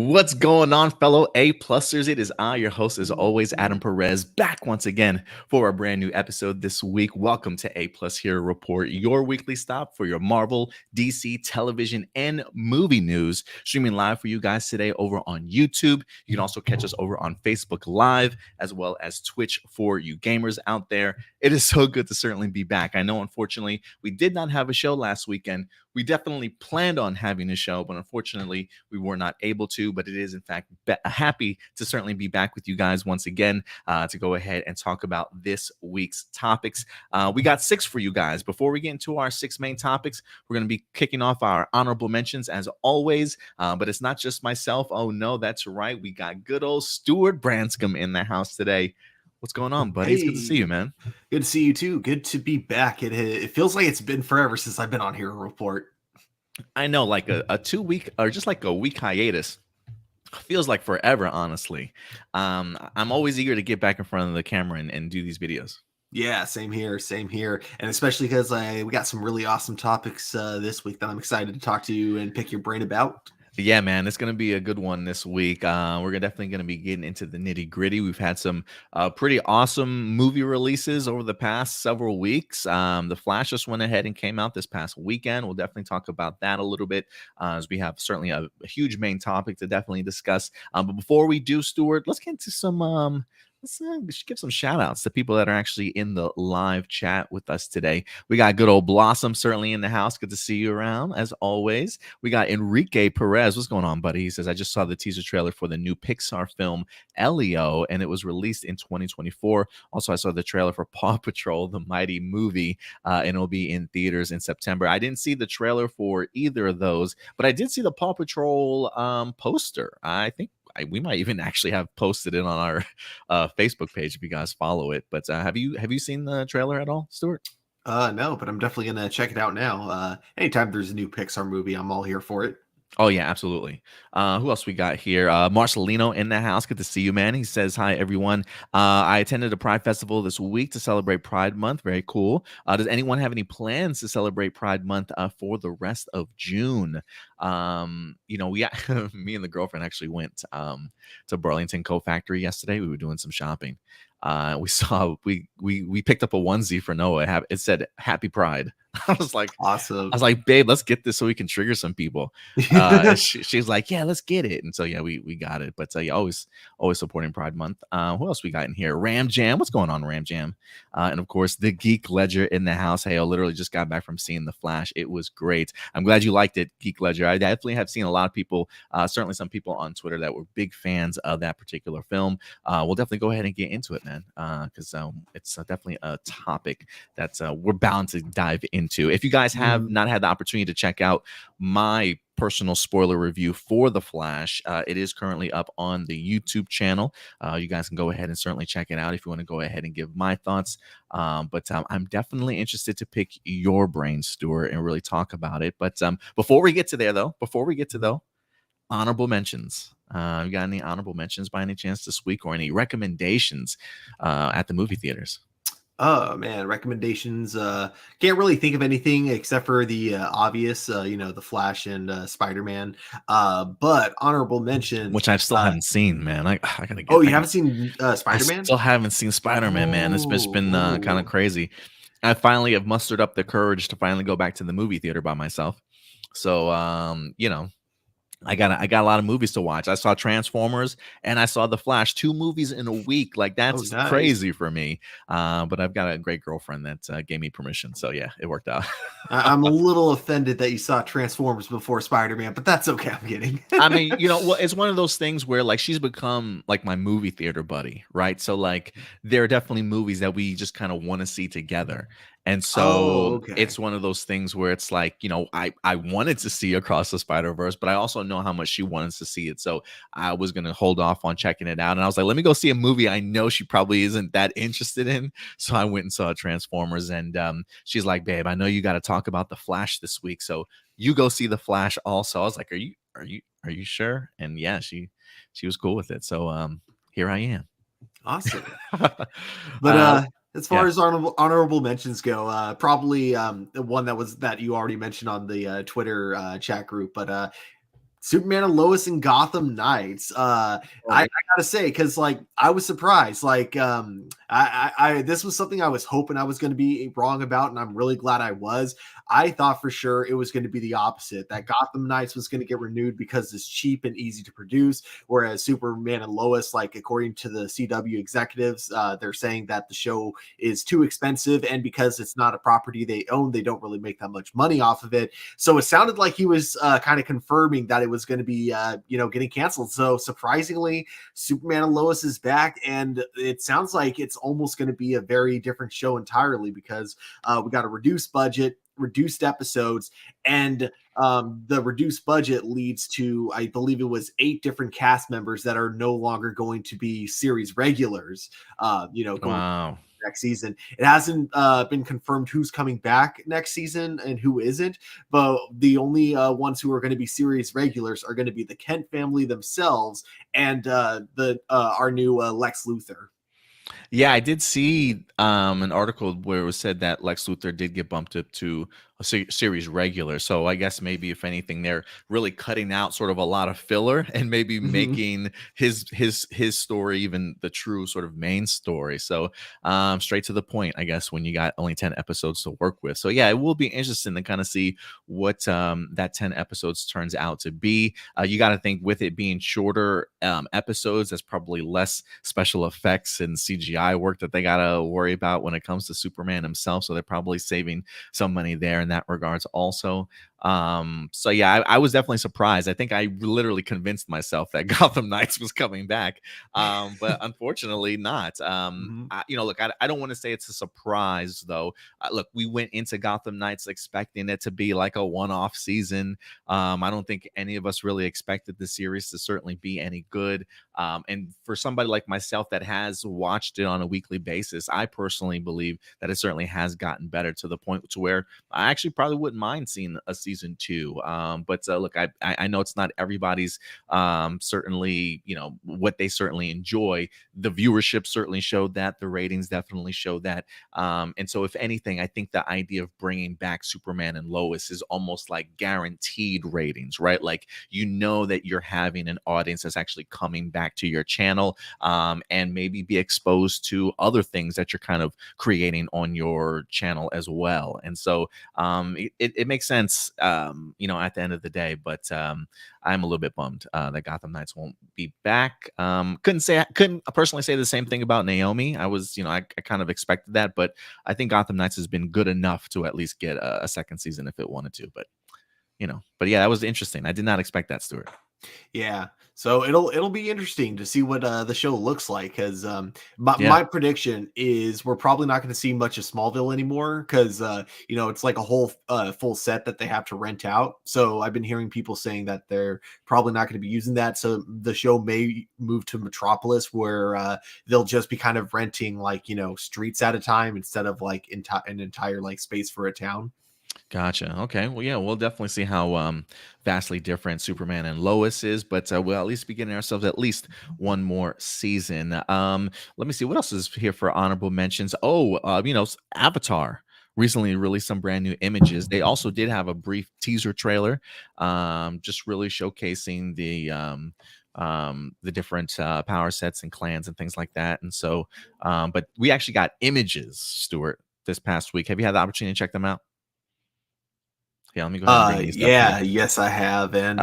What's going on, fellow A-plusers? It is I, your host, as always, Adam Perez, back once again for a brand new episode this week. Welcome to A-Plus Hero Report, your weekly stop for your Marvel, DC, television, and movie news. Streaming live for you guys today over on YouTube. You can also catch us over on Facebook Live, as well as Twitch for you gamers out there. It is so good to certainly be back. I know, unfortunately, we did not have a show last weekend. We definitely planned on having a show, but unfortunately, we were not able to. But it is, in fact, happy to certainly be back with you guys once again to go ahead and talk about this week's topics. We got 6 for you guys. Before we get into our 6 main topics, we're going to be kicking off our honorable mentions as always. But it's not just myself. Oh, no, that's right. We got good old Stuart Branscombe in the house today. What's going on, buddy? It's good to see you, man. Good to see you too. Good to be back. It feels like it's been forever since I've been on Hero Report. I know, like a 2-week or just like a week hiatus feels like forever, honestly. I'm always eager to get back in front of the camera and do these videos. Yeah, same here. And especially because we got some really awesome topics this week that I'm excited to talk to you and pick your brain about. Yeah, man, it's going to be a good one this week. We're definitely going to be getting into the nitty gritty. We've had some pretty awesome movie releases over the past several weeks. The Flash just went ahead and came out this past weekend. We'll definitely talk about that a little bit as we have certainly a huge main topic to definitely discuss. But before we do, Stuart, let's get into some let's give some shout outs to people that are actually in the live chat with us today. We got good old Blossom certainly in the house. Good to see you around as always. We got Enrique Perez. What's going on, buddy? He says, I just saw the teaser trailer for the new Pixar film Elio, and it was released in 2024. Also, I saw the trailer for Paw Patrol, the mighty movie, and it'll be in theaters in September. I didn't see the trailer for either of those, but I did see the Paw Patrol poster. I think we might even actually have posted it on our Facebook page if you guys follow it. But have you seen the trailer at all, Stuart? No, but I'm definitely gonna check it out now. Anytime there's a new Pixar movie, I'm all here for it. Oh, yeah, absolutely. Who else we got here? Marcelino in the house. Good to see you, man. He says, hi, everyone. I attended a Pride Festival this week to celebrate Pride Month. Very cool. Does anyone have any plans to celebrate Pride Month for the rest of June? Me and the girlfriend actually went to Burlington Coat Factory yesterday. We were doing some shopping. We picked up a onesie for Noah. It said Happy Pride. I was like, awesome. I was like, babe, let's get this so we can trigger some people. She's like, yeah, let's get it. And so yeah, we got it. But always supporting Pride Month. Who else we got in here? Ram Jam. What's going on, Ram Jam? And of course, the Geek Ledger in the house. Hey, I literally just got back from seeing The Flash. It was great. I'm glad you liked it, Geek Ledger. I definitely have seen a lot of people, certainly some people on Twitter that were big fans of that particular film. We'll definitely go ahead and get into it, man, because it's definitely a topic that we're bound to dive into. If you guys have not had the opportunity to check out my personal spoiler review for The Flash, it is currently up on the YouTube channel. You guys can go ahead and certainly check it out if you want to go ahead and give my thoughts. But I'm definitely interested to pick your brain, Stuart, and really talk about it. But before we get to honorable mentions. You got any honorable mentions by any chance this week, or any recommendations at the movie theaters? Oh man, recommendations. Can't really think of anything except for the obvious, the Flash and Spider-Man. But honorable mention, which I still haven't seen, man. I gotta get. Oh, you haven't seen Spider-Man? I still haven't seen Spider-Man, man. It's been kind of crazy. I finally have mustered up the courage to finally go back to the movie theater by myself. So, I got a lot of movies to watch. I saw Transformers and I saw The Flash, 2 movies in a week. Like that's nice. Crazy for me. But I've got a great girlfriend that gave me permission. So yeah, it worked out. I'm a little offended that you saw Transformers before Spider-Man, but that's okay. I'm kidding. I mean, it's one of those things where like she's become like my movie theater buddy, right? So like there are definitely movies that we just kind of want to see together. And so it's one of those things where it's like, I wanted to see Across the Spider-Verse, but I also know how much she wanted to see it. So I was going to hold off on checking it out. And I was like, let me go see a movie I know she probably isn't that interested in. So I went and saw Transformers. And she's like, babe, I know you got to talk about The Flash this week. So you go see The Flash also. I was like, are you sure? And yeah, she was cool with it. So here I am. Awesome. But as far as honorable mentions go, probably the one that you already mentioned on the Twitter chat group, but Superman and Lois and Gotham Knights. I gotta say, because like I was surprised. Like I this was something I was hoping I was going to be wrong about, and I'm really glad I was. I thought for sure it was going to be the opposite. That Gotham Knights was going to get renewed because it's cheap and easy to produce, whereas Superman and Lois, like according to the CW executives, they're saying that the show is too expensive, and because it's not a property they own, they don't really make that much money off of it. So it sounded like he was kind of confirming that it was going to be, getting canceled. So surprisingly, Superman and Lois is back, and it sounds like it's almost going to be a very different show entirely because we got a reduced budget, reduced episodes, and the reduced budget leads to, I believe it was 8 different cast members that are no longer going to be series regulars. Going Wow. next season. It hasn't been confirmed who's coming back next season and who isn't, but the only ones who are going to be series regulars are going to be the Kent family themselves and the our new Lex Luthor. Yeah, I did see an article where it was said that Lex Luthor did get bumped up to a series regular. So I guess maybe if anything, they're really cutting out sort of a lot of filler and maybe making his story even the true sort of main story. So straight to the point, I guess, when you got only 10 episodes to work with. So yeah, it will be interesting to kind of see what that 10 episodes turns out to be. You got to think with it being shorter episodes, that's probably less special effects and CGI work that they got to worry about when it comes to Superman himself. So they're probably saving some money there in that regards also. So yeah, I was definitely surprised. I think I literally convinced myself that Gotham Knights was coming back, but unfortunately not. Look, I don't want to say it's a surprise though. Look, we went into Gotham Knights expecting it to be like a one-off season. I don't think any of us really expected the series to certainly be any good. And for somebody like myself that has watched it on a weekly basis, I personally believe that it certainly has gotten better to the point to where I actually probably wouldn't mind seeing a season 2. But look, I know it's not everybody's certainly, what they certainly enjoy. The viewership certainly showed that. The ratings definitely showed that. And so if anything, I think the idea of bringing back Superman and Lois is almost like guaranteed ratings, right? Like, that you're having an audience that's actually coming back to your channel, and maybe be exposed to other things that you're kind of creating on your channel as well. And so it makes sense, at the end of the day. But I'm a little bit bummed that Gotham Knights won't be back. Couldn't personally say the same thing about Naomi. I was, I kind of expected that, but I think Gotham Knights has been good enough to at least get a second season if it wanted to. But yeah, that was interesting. I did not expect that, Stuart. Yeah, so it'll be interesting to see what the show looks like because my prediction is we're probably not going to see much of Smallville anymore because it's like a whole full set that they have to rent out. So I've been hearing people saying that they're probably not going to be using that. So the show may move to Metropolis where they'll just be kind of renting like streets at a time instead of like an entire like space for a town. Gotcha. Okay. Well, yeah, we'll definitely see how vastly different Superman and Lois is, but we'll at least be getting ourselves at least one more season. Let me see what else is here for honorable mentions. Oh, Avatar recently released some brand new images. They also did have a brief teaser trailer, just really showcasing the different power sets and clans and things like that. And so, but we actually got images, Stuart, this past week. Have you had the opportunity to check them out? Yeah, let me go ahead and bring these up here. Yes, I have. And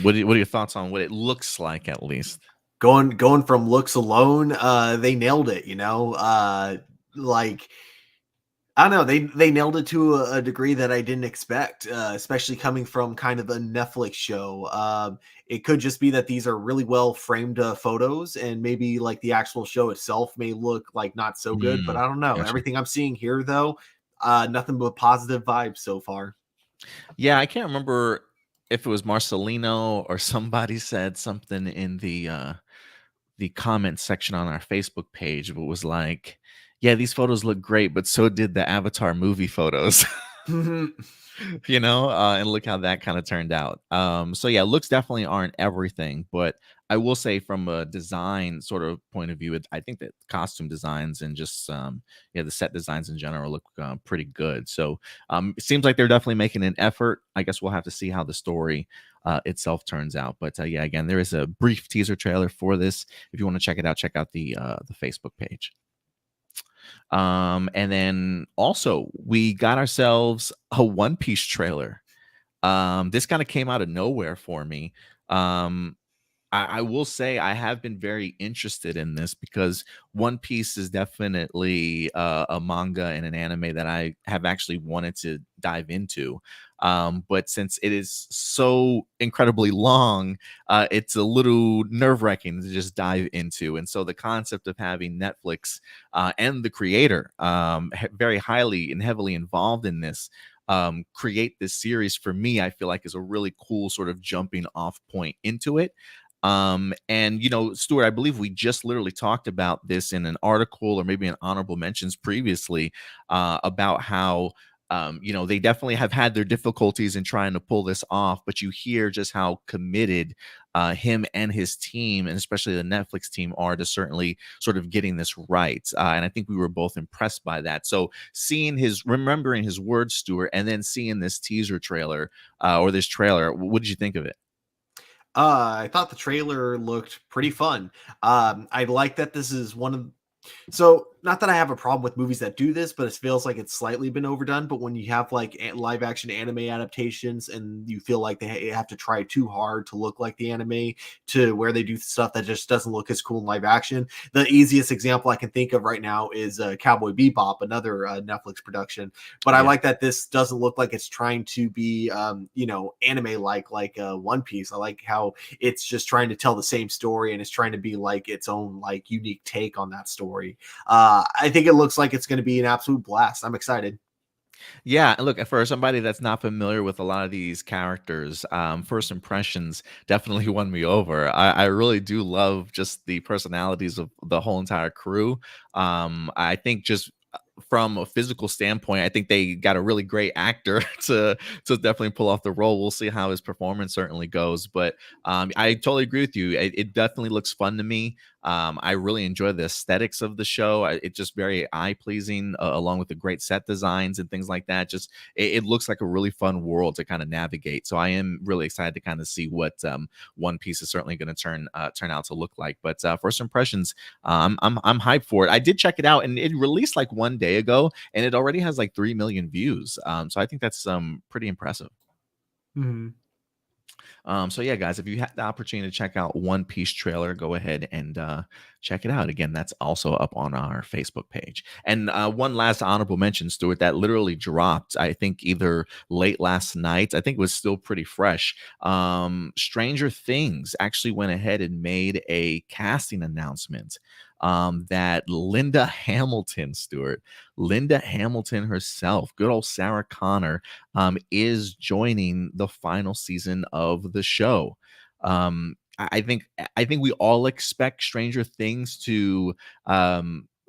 what are your thoughts on what it looks like, at least? Going from looks alone, they nailed it. Like I don't know, they nailed it to a degree that I didn't expect, especially coming from kind of a Netflix show. It could just be that these are really well framed photos, and maybe like the actual show itself may look like not so good. But I don't know. Gotcha. Everything I'm seeing here, though, nothing but positive vibes so far. Yeah, I can't remember if it was Marcelino or somebody said something in the comment section on our Facebook page, but was like, "Yeah, these photos look great, but so did the Avatar movie photos." And look how that kind of turned out. So yeah, looks definitely aren't everything, but I will say from a design sort of point of view, I think that costume designs and just yeah, the set designs in general look pretty good. So it seems like they're definitely making an effort. I guess we'll have to see how the story itself turns out. But yeah, again, there is a brief teaser trailer for this. If you want to check out the Facebook page. And then also we got ourselves a One Piece trailer. This kind of came out of nowhere for me. Um, I will say I have been very interested in this because One Piece is definitely a manga and an anime that I have actually wanted to dive into. But since it is so incredibly long, it's a little nerve wracking to just dive into. And so the concept of having Netflix and the creator very highly and heavily involved in this create this series for me, I feel like is a really cool sort of jumping off point into it. And you know, Stuart, I believe we just literally talked about this in an article or maybe an honorable mentions previously about how you know, they definitely have had their difficulties in trying to pull this off, but you hear just how committed him and his team, and especially the Netflix team, are to certainly sort of getting this right. And I think we were both impressed by that. So remembering his words, Stuart, and then seeing this teaser trailer or this trailer, what did you think of it? I thought the trailer looked pretty fun. I like that this is one of so, not that I have a problem with movies that do this, but it feels like it's slightly been overdone. But when you have like live action anime adaptations and you feel like they have to try too hard to look like the anime, to where they do stuff that just doesn't look as cool in live action. The easiest example I can think of right now is Cowboy Bebop, another Netflix production. But I Yeah. like that this doesn't look like it's trying to be, anime like One Piece. I like how it's just trying to tell the same story and it's trying to be like its own like unique take on that story. I think it looks like it's going to be an absolute blast. I'm excited. Yeah, and look, for somebody that's not familiar with a lot of these characters, first impressions definitely won me over. I really do love just the personalities of the whole entire crew. I think just from a physical standpoint, I think they got a really great actor to definitely pull off the role. We'll see how his performance certainly goes, but I totally agree with you. It definitely looks fun to me. I really enjoy the aesthetics of the show. It's just very eye pleasing, along with the great set designs and things like that. Just it looks like a really fun world to kind of navigate. So I am really excited to kind of see what One Piece is certainly going to turn out to look like. But first impressions, I'm hyped for it. I did check it out, and it released like one day ago, and it already has like 3 million views. So I think that's pretty impressive. Mhm. So yeah, guys, if you had the opportunity to check out One Piece trailer, go ahead and check it out. Again, that's also up on our Facebook page. And one last honorable mention, Stuart, that literally dropped, I think either late last night. I think it was still pretty fresh. Stranger Things actually went ahead and made a casting announcement that Linda Hamilton, Stuart, Linda Hamilton herself, good old Sarah Connor, is joining the final season of the show. I think we all expect Stranger Things to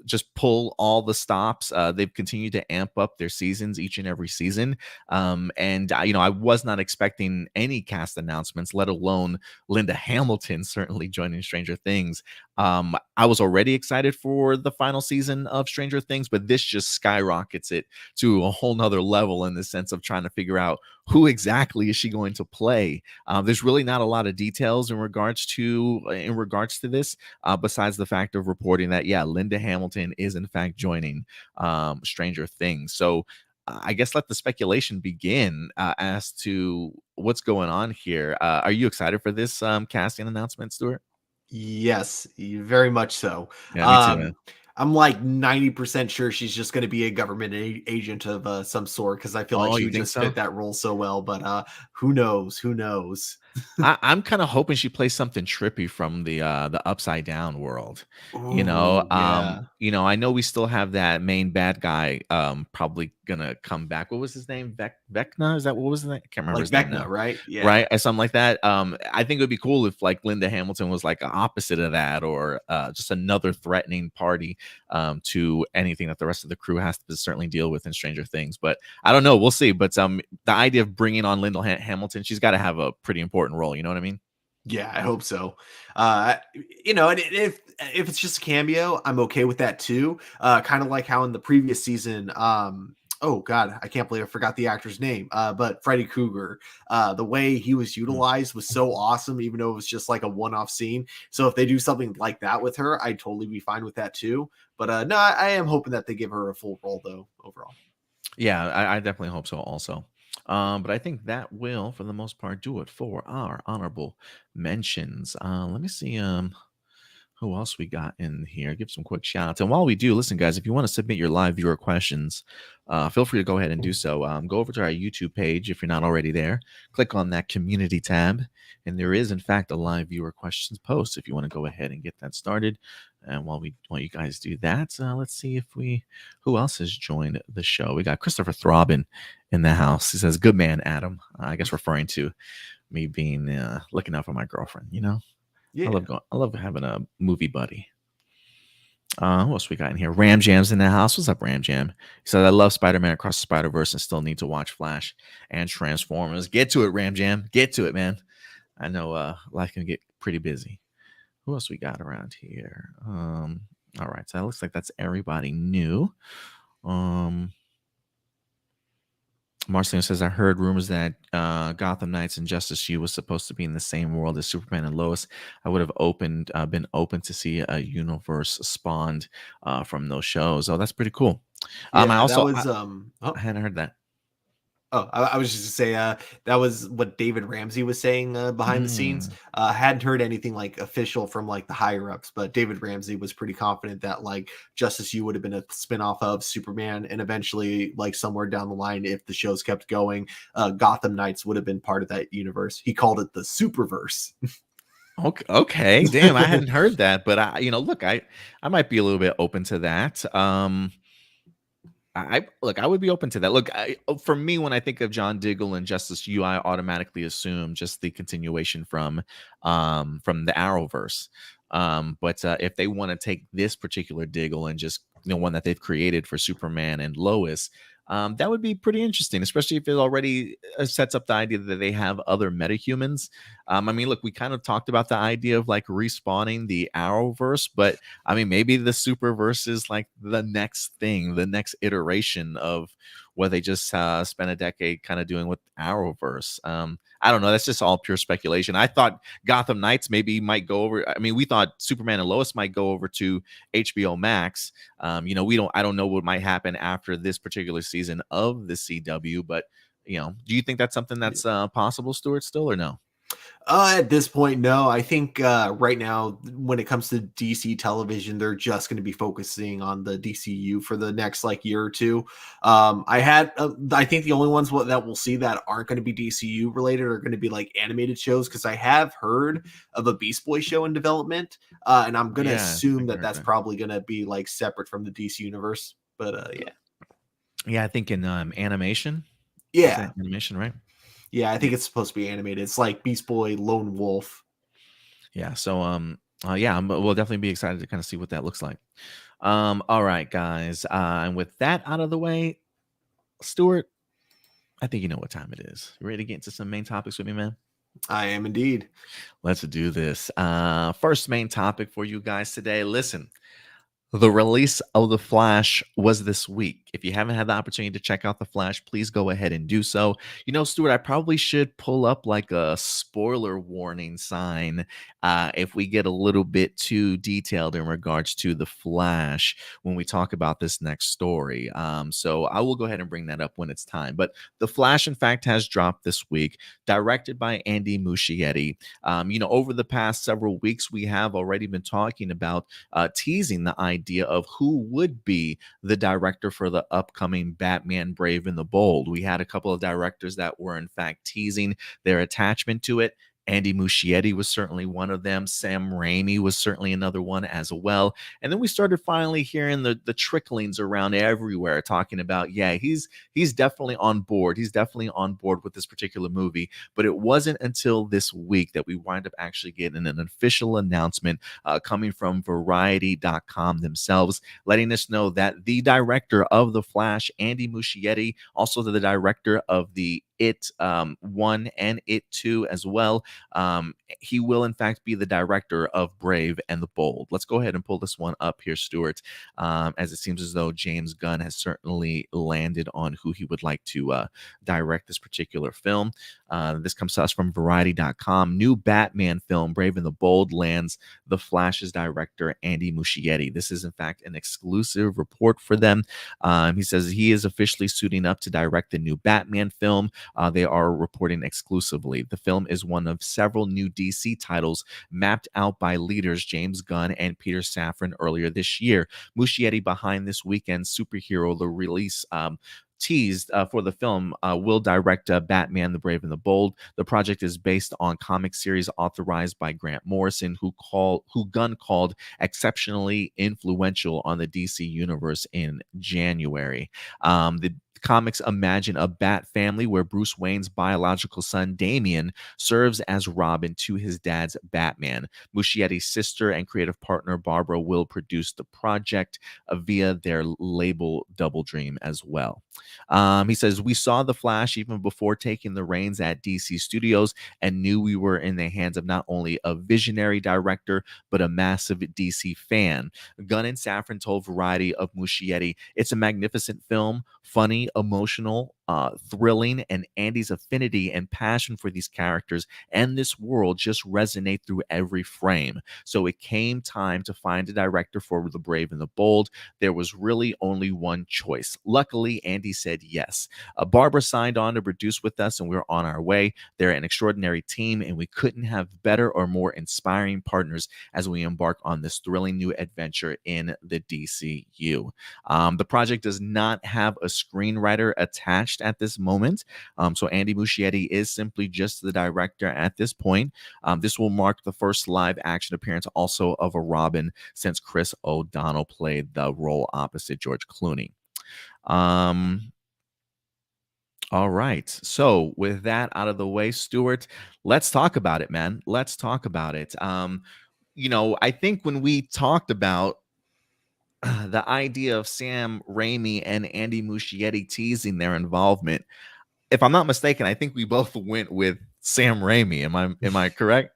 just pull all the stops. They've continued to amp up their seasons each and every season. And you know, I was not expecting any cast announcements, let alone Linda Hamilton certainly joining Stranger Things. I was already excited for the final season of Stranger Things, but this just skyrockets it to a whole nother level in the sense of trying to figure out who exactly is she going to play. There's really not a lot of details in regards to this, besides the fact of reporting that yeah, Linda Hamilton is in fact joining Stranger Things. So I guess let the speculation begin as to what's going on here. Are you excited for this casting announcement, Stuart? Yes, very much so. Yeah, me too, man. I'm like 90% sure she's just going to be a government agent of some sort because I feel like Oh, she you would think just so? fit that role so well. But who knows? Who knows? I'm kind of hoping she plays something trippy from the Upside Down world. Oh, yeah. I know we still have that main bad guy probably gonna come back. What was his name? Vecna? Is that what was his name? I can't remember Like his name Vecna, now. right? Yeah. Right? Or something like that. I think it would be cool if like Linda Hamilton was like opposite of that, or just another threatening party to anything that the rest of the crew has to certainly deal with in Stranger Things. But I don't know. We'll see. But the idea of bringing on Linda Hamilton, she's got to have a pretty important role. You know what I mean? Yeah, I hope so. And if it's just a cameo, I'm okay with that too. Kind of like how in the previous season, oh god, I can't believe I forgot the actor's name. But Freddy Krueger, the way he was Mm. utilized was so awesome, even though it was just like a one-off scene. So if they do something like that with her, I'd totally be fine with that too. But no, I am hoping that they give her a full role though, overall. Yeah, I definitely hope so also. But I think that will, for the most part, do it for our honorable mentions. Let me see. Who else we got in here? Give some quick shout outs. And while we do, listen, guys, if you want to submit your live viewer questions, feel free to go ahead and do so. Go over to our YouTube page if you're not already there. Click on that community tab. And there is, in fact, a live viewer questions post if you want to go ahead and get that started. And while you guys do that, let's see if who else has joined the show. We got Christopher Throbbin in the house. He says, "Good man, Adam." I guess referring to me being looking out for my girlfriend, you know? Yeah. I love having a movie buddy. What else we got in here? Ram Jam's in the house. What's up, Ram Jam? He said, "I love Spider-Man Across the Spider-Verse and still need to watch Flash and Transformers." Get to it, Ram Jam. Get to it, man. I know life can get pretty busy. Who else we got around here? All right, so it looks like that's everybody new. Marcelino says, "I heard rumors that Gotham Knights and Justice U was supposed to be in the same world as Superman and Lois. I would have been open to see a universe spawned from those shows." Oh, that's pretty cool. Yeah, that was I hadn't heard that. Oh, I was just to say that was what David Ramsey was saying behind the scenes. Mm, Hadn't heard anything like official from like the higher ups, but David Ramsey was pretty confident that like Justice U would have been a spinoff of Superman, and eventually, like somewhere down the line, if the shows kept going, Gotham Knights would have been part of that universe. He called it the Superverse. okay, damn, I hadn't heard that, but look, I might be a little bit open to that. Look, I would be open to that. Look, for me, when I think of John Diggle and Justice U, I automatically assume just the continuation from the Arrowverse. But if they want to take this particular Diggle and just one that they've created for Superman and Lois, that would be pretty interesting, especially if it already sets up the idea that they have other metahumans. I mean, look, we kind of talked about the idea of like respawning the Arrowverse, but I mean, maybe the Superverse is like the next thing, the next iteration of what they just spent a decade kind of doing with Arrowverse. I don't know. That's just all pure speculation. I thought Gotham Knights maybe might go over. I mean, we thought Superman and Lois might go over to HBO Max. I don't know what might happen after this particular season of the CW, but do you think that's something that's possible, Stuart, still or no? At this point, no. I think right now, when it comes to DC television, they're just going to be focusing on the DCU for the next like year or two. I think the only ones that we'll see that aren't going to be DCU related are going to be like animated shows, because I have heard of a Beast Boy show in development, and I'm going to Yeah, I assume think I that heard that's that. probably going to be like separate from the DC universe. But Yeah, I think in animation. You yeah, said animation, right? yeah, I Yeah. think it's supposed to be animated. It's like Beast Boy, Lone Wolf. Yeah. So yeah, we'll definitely be excited to kind of see what that looks like. All right, guys. And with that out of the way, Stuart, I think you know what time it is. You ready to get into some main topics with me, man? I am indeed. Let's do this. First main topic for you guys today. Listen, the release of The Flash was this week. If you haven't had the opportunity to check out The Flash, please go ahead and do so. Stuart, I probably should pull up like a spoiler warning sign if we get a little bit too detailed in regards to The Flash when we talk about this next story. So I will go ahead and bring that up when it's time. But The Flash, in fact, has dropped this week, directed by Andy Muschietti. Over the past several weeks, we have already been talking about teasing the idea of who would be the director for the upcoming Batman Brave and the Bold. We had a couple of directors that were, in fact, teasing their attachment to it. Andy Muschietti was certainly one of them. Sam Raimi was certainly another one as well. And then we started finally hearing the tricklings around everywhere talking about, yeah, he's definitely on board. He's definitely on board with this particular movie. But it wasn't until this week that we wind up actually getting an official announcement coming from Variety.com themselves, letting us know that the director of The Flash, Andy Muschietti, also the director of the It 1 and It 2 as well. He will, in fact, be the director of Brave and the Bold. Let's go ahead and pull this one up here, Stuart, as it seems as though James Gunn has certainly landed on who he would like to direct this particular film. This comes to us from Variety.com. New Batman film, Brave and the Bold, lands The Flash's director, Andy Muschietti. This is, in fact, an exclusive report for them. He says he is officially suiting up to direct the new Batman film. They are reporting exclusively. The film is one of several new DC titles mapped out by leaders James Gunn and Peter Safran earlier this year. Muschietti behind this weekend's superhero, the release teased for the film, will direct Batman the Brave and the Bold. The project is based on comic series authorized by Grant Morrison, who Gunn called exceptionally influential on the DC universe in January. The comics imagine a Bat family where Bruce Wayne's biological son Damian serves as Robin to his dad's Batman. Muschietti's sister and creative partner Barbara will produce the project via their label Double Dream as well. He says, we saw The Flash even before taking the reins at DC Studios and knew we were in the hands of not only a visionary director, but a massive DC fan. Gunn and Safran told Variety of Muschietti, it's a magnificent film, funny, emotional, thrilling, and Andy's affinity and passion for these characters and this world just resonate through every frame. So it came time to find a director for The Brave and the Bold. There was really only one choice. Luckily, Andy said yes. Barbara signed on to produce with us, and we're on our way. They're an extraordinary team, and we couldn't have better or more inspiring partners as we embark on this thrilling new adventure in the DCU. The project does not have a screenwriter attached at this moment. So Andy Muschietti is simply just the director at this point. This will mark the first live action appearance also of a Robin since Chris O'Donnell played the role opposite George Clooney. All right. So with that out of the way, Stuart, let's talk about it, man. Let's talk about it. I think when we talked about the idea of Sam Raimi and Andy Muschietti teasing their involvement, if I'm not mistaken, I think we both went with Sam Raimi. Am I correct?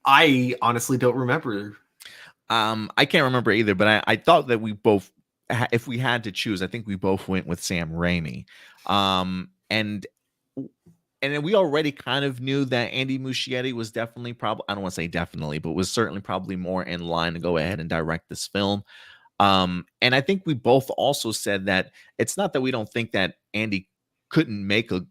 I honestly don't remember. I can't remember either, but I thought that we both, if we had to choose, I think we both went with Sam Raimi. And then we already kind of knew that Andy Muschietti was definitely I don't want to say definitely, but was certainly probably more in line to go ahead and direct this film. And I think we both also said that it's not that we don't think that Andy couldn't make a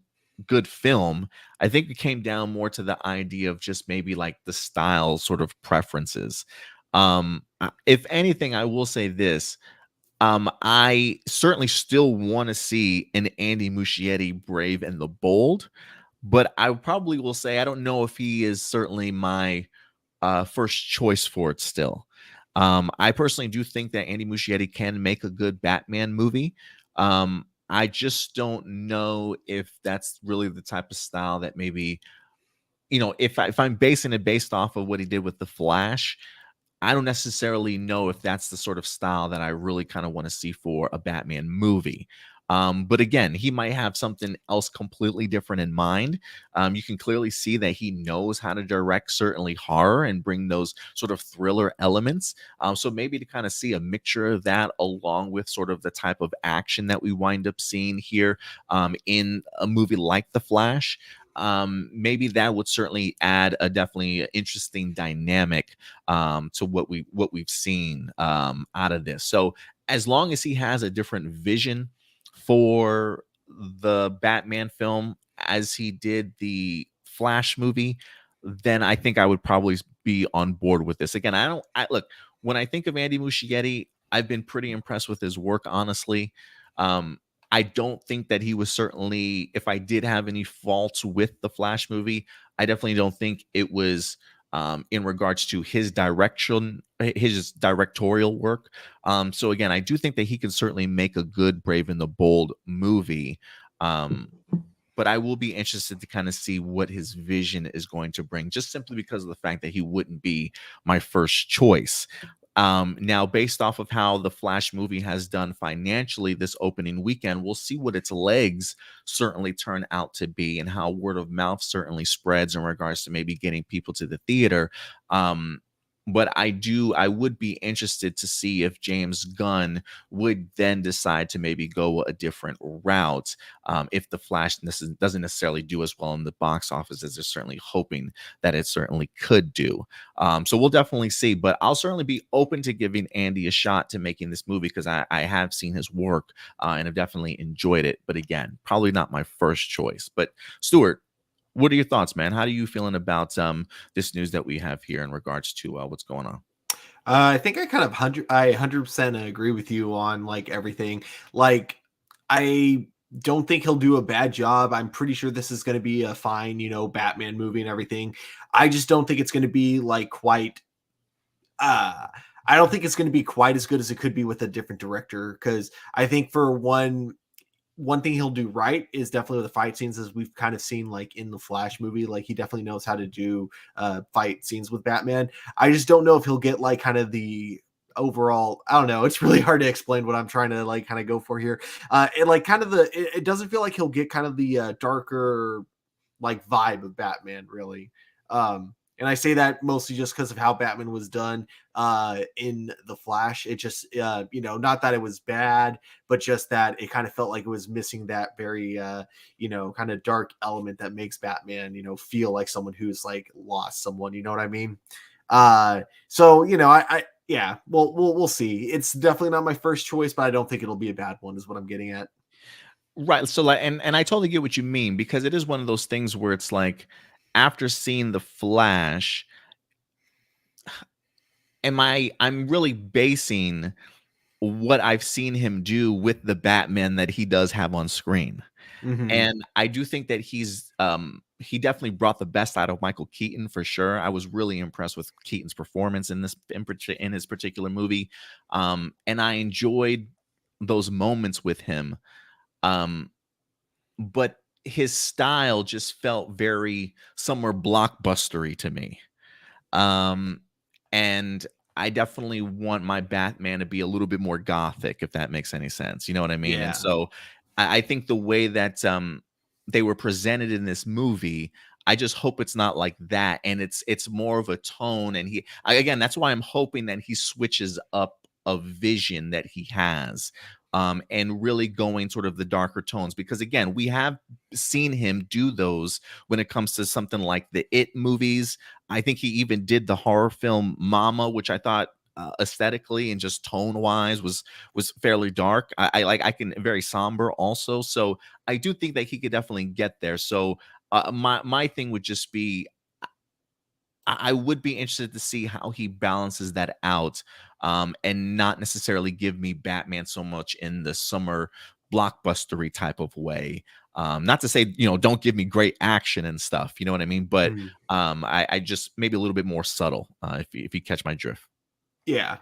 good film. I think it came down more to the idea of just maybe like the style sort of preferences. If anything, I will say this. I certainly still want to see an Andy Muschietti Brave and the Bold, but I probably will say I don't know if he is certainly my first choice for it still. I personally do think that Andy Muschietti can make a good Batman movie. I just don't know if that's really the type of style that maybe, if I'm basing it based off of what he did with The Flash, I don't necessarily know if that's the sort of style that I really kind of want to see for a Batman movie. But again, he might have something else completely different in mind. You can clearly see that he knows how to direct certainly horror and bring those sort of thriller elements. So maybe to kind of see a mixture of that along with sort of the type of action that we wind up seeing here in a movie like The Flash. Maybe that would certainly add a definitely interesting dynamic to what we've seen out of this. So as long as he has a different vision for the Batman film as he did the Flash movie, then I think I would probably be on board with this. Again, look, when I think of Andy Muschietti, I've been pretty impressed with his work, honestly. I don't think that he was certainly, if I did have any faults with the Flash movie, I definitely don't think it was in regards to his direction, his directorial work. So again, I do think that he can certainly make a good Brave and the Bold movie. But I will be interested to kind of see what his vision is going to bring, just simply because of the fact that he wouldn't be my first choice. Now, based off of how the Flash movie has done financially this opening weekend, we'll see what its legs certainly turn out to be and how word of mouth certainly spreads in regards to maybe getting people to the theater. Um, but I would be interested to see if James Gunn would then decide to maybe go a different route, if the Flash doesn't necessarily do as well in the box office as they're certainly hoping that it certainly could do. So we'll definitely see, but I'll certainly be open to giving Andy a shot to making this movie because I have seen his work and have definitely enjoyed it. But again, probably not my first choice. But Stuart, what are your thoughts, man? How are you feeling about this news that we have here in regards to what's going on? I think I 100% agree with you on like everything. Like, I don't think he'll do a bad job. I'm pretty sure this is going to be a fine, Batman movie and everything. I just don't think it's going to be like quite. Uh, I don't think it's going to be quite as good as it could be with a different director. Because I think for one thing he'll do right is definitely with the fight scenes, as we've kind of seen like in the Flash movie. Like, he definitely knows how to do fight scenes with Batman. I just don't know if he'll get like kind of the overall. I don't know, it's really hard to explain what I'm trying to like kind of go for here. It like kind of it doesn't feel like he'll get kind of the darker like vibe of Batman, really. And I say that mostly just because of how Batman was done in the Flash. It just not that it was bad, but just that it kind of felt like it was missing that very kind of dark element that makes Batman feel like someone who's like lost someone. You know what I mean? So I yeah, well, we'll see. It's definitely not my first choice, but I don't think it'll be a bad one, is what I'm getting at. Right. So like, and I totally get what you mean because it is one of those things where it's like after seeing the Flash, I'm really basing what I've seen him do with the Batman that he does have on screen. Hmm. And I do think that he definitely brought the best out of Michael Keaton for sure. I was really impressed with Keaton's performance in in his particular movie. And I enjoyed those moments with him. Um, but his style just felt very somewhere blockbustery to me. Um, and I definitely want my Batman to be a little bit more gothic, if that makes any sense. You know what I mean? And Yeah. so I think the way that they were presented in this movie, I just hope it's not like that. And it's more of a tone. And again, that's why I'm hoping that he switches up a vision that he has. And really going sort of the darker tones because again we have seen him do those when it comes to something like the It movies. I think he even did the horror film Mama, which I thought aesthetically and just tone wise was fairly dark. I can very somber also. So I do think that he could definitely get there. So my thing would just be I would be interested to see how he balances that out, and not necessarily give me Batman so much in the summer blockbustery type of way. Not to say don't give me great action and stuff, you know what I mean? But Mhm. I just maybe a little bit more subtle, if you catch my drift. Yeah.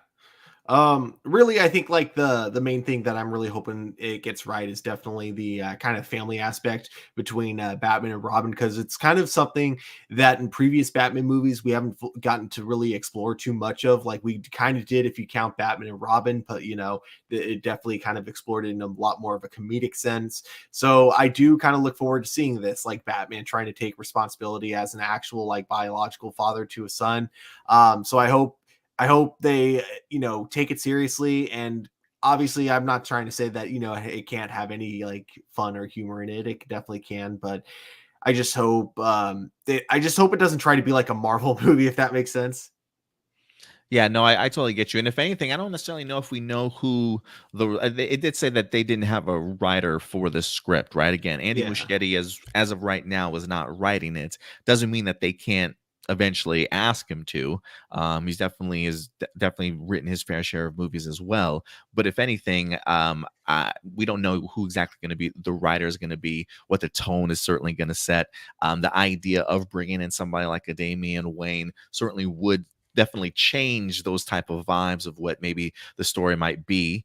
Really, I think like the main thing that I'm really hoping it gets right is definitely the kind of family aspect between Batman and Robin, because it's kind of something that in previous Batman movies we haven't gotten to really explore too much of. Like, we kind of did if you count Batman and Robin, but it definitely kind of explored it in a lot more of a comedic sense. So I do kind of look forward to seeing this, like Batman trying to take responsibility as an actual like biological father to a son. So I hope they, take it seriously. And obviously, I'm not trying to say that, it can't have any like fun or humor in it. It definitely can, but I just hope it doesn't try to be like a Marvel movie, if that makes sense. Yeah, no, I totally get you. And if anything, I don't necessarily know if we know who it did say that they didn't have a writer for the script, right? Again, Andy Yeah. Muschietti, as of right now, is not writing it. Doesn't mean that they can't eventually ask him to. He's definitely written his fair share of movies as well. But if anything, we don't know who exactly going to be the writer is going to be, what the tone is certainly going to set. The idea of bringing in somebody like a Damian Wayne certainly would definitely change those type of vibes of what maybe the story might be.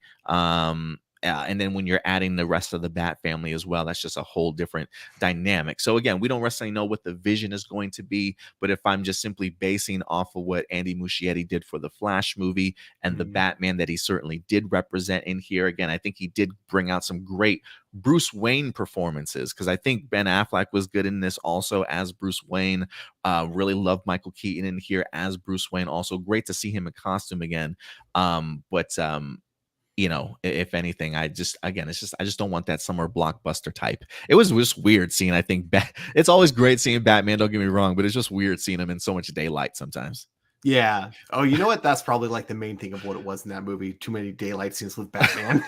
And then when you're adding the rest of the Bat family as well, that's just a whole different dynamic. So again, we don't necessarily know what the vision is going to be, but if I'm just simply basing off of what Andy Muschietti did for the Flash movie and the Batman that he certainly did represent in here, again, I think he did bring out some great Bruce Wayne performances, because I think Ben Affleck was good in this also as Bruce Wayne. Really loved Michael Keaton in here as Bruce Wayne. Also great to see him in costume again. But you know, if anything, I just don't want that summer blockbuster type. It was just weird seeing, I think, it's always great seeing Batman, don't get me wrong, but it's just weird seeing him in so much daylight sometimes. Yeah. Oh, you know what? That's probably like the main thing of what it was in that movie. Too many daylight scenes with Batman.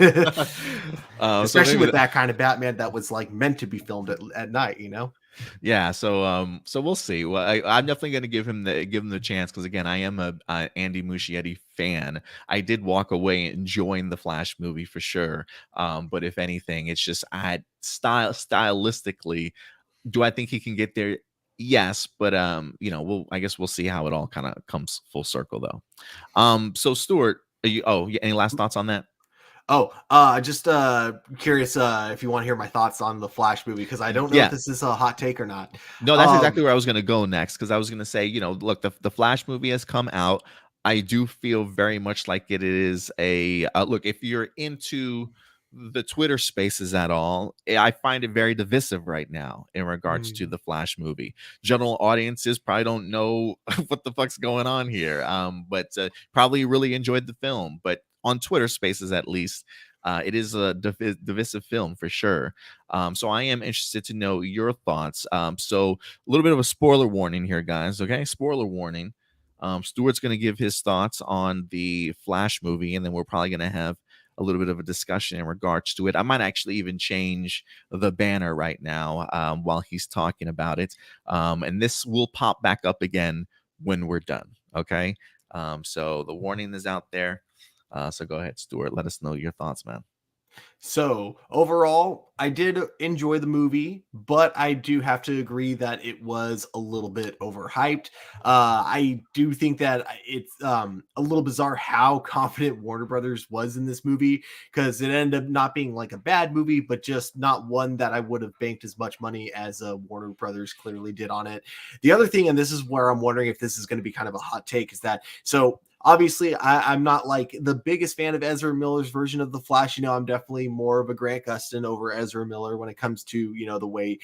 Especially with that kind of Batman that was like meant to be filmed at night, you know? Yeah, so we'll see. Well, I'm definitely going to give him the chance, because again, I am a Andy Muschietti fan. I did walk away enjoying the Flash movie for sure. But if anything, it's just stylistically, do I think he can get there? Yes, but you know, I guess we'll see how it all kind of comes full circle though. So Stuart, any last thoughts on that? Oh, just curious if you want to hear my thoughts on the Flash movie, because I don't know if Yeah. this is a hot take or not. No, that's exactly where I was going to go next, because I was going to say, you know, look, the Flash movie has come out. I do feel very much like it is a look. If you're into the Twitter spaces at all, I find it very divisive right now in regards to the Flash movie. General audiences probably don't know what the fuck's going on here, but probably really enjoyed the film. But on Twitter spaces, at least, it is a divisive film for sure. So I am interested to know your thoughts. So a little bit of a spoiler warning here, guys. Okay, spoiler warning. Stuart's going to give his thoughts on the Flash movie, and then we're probably going to have a little bit of a discussion in regards to it. I might actually even change the banner right now while he's talking about it. And this will pop back up again when we're done. Okay. So the warning is out there. So go ahead, Stuart. Let us know your thoughts, man. So overall, I did enjoy the movie, but I do have to agree that it was a little bit overhyped. I do think that it's a little bizarre how confident Warner Brothers was in this movie, because it ended up not being like a bad movie, but just not one that I would have banked as much money as Warner Brothers clearly did on it. The other thing, and this is where I'm wondering if this is going to be kind of a hot take, is that obviously, I'm not like the biggest fan of Ezra Miller's version of the Flash. You know, I'm definitely more of a Grant Gustin over Ezra Miller when it comes to, you know, the way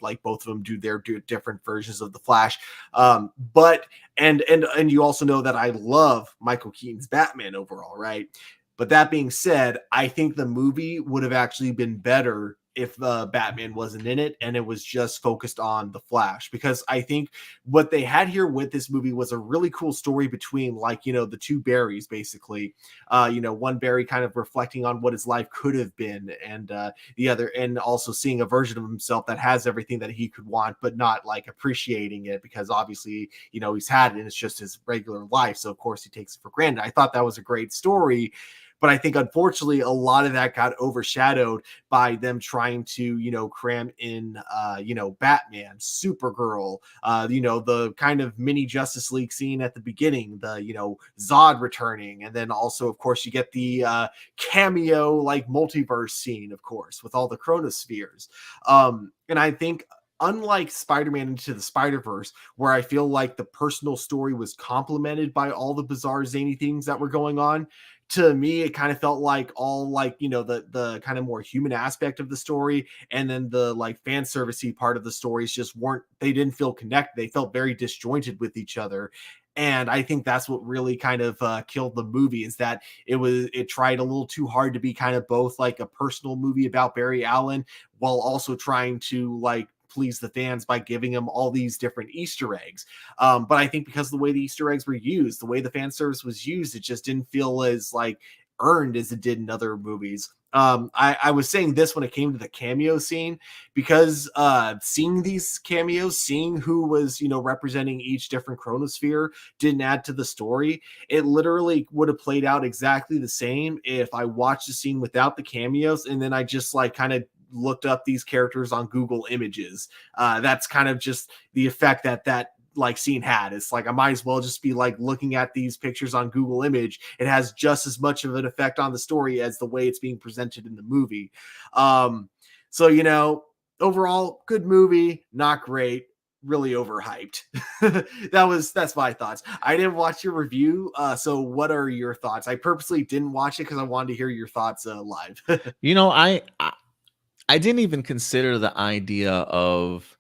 like both of them do different versions of the Flash. But you also know that I love Michael Keaton's Batman overall, right? But that being said, I think the movie would have actually been better if Batman wasn't in it and it was just focused on the Flash, because I think what they had here with this movie was a really cool story between, like, you know, the two Barrys, basically. You know, one Barry kind of reflecting on what his life could have been, and the other, and also seeing a version of himself that has everything that he could want, but not like appreciating it, because obviously, you know, he's had it and it's just his regular life. So of course he takes it for granted. I thought that was a great story. But I think, unfortunately, a lot of that got overshadowed by them trying to, you know, cram in, you know, Batman, Supergirl, you know, the kind of mini Justice League scene at the beginning, the, you know, Zod returning. And then also, of course, you get the cameo, like, multiverse scene, of course, with all the chronospheres. And I think, unlike Spider-Man Into the Spider-Verse, where I feel like the personal story was complemented by all the bizarre, zany things that were going on, to me, it kind of felt like all, like, you know, the kind of more human aspect of the story, and then the like fan servicey part of the stories just they didn't feel connected. They felt very disjointed with each other. And I think that's what really kind of killed the movie, is that it tried a little too hard to be kind of both like a personal movie about Barry Allen, while also trying to like please the fans by giving them all these different Easter eggs. But I think because of the way the Easter eggs were used, the way the fan service was used, it just didn't feel as like earned as it did in other movies. I was saying this when it came to the cameo scene, because seeing these cameos, seeing who was, you know, representing each different chronosphere didn't add to the story. It literally would have played out exactly the same if I watched the scene without the cameos, and then I just like kind of looked up these characters on Google Images. That's kind of just the effect that like scene had. It's like I might as well just be like looking at these pictures on Google Image. It has just as much of an effect on the story as the way it's being presented in the movie. So overall, good movie, not great, really overhyped. That's my thoughts. I didn't watch your review, so what are your thoughts? I purposely didn't watch it because I wanted to hear your thoughts live. I didn't even consider the idea of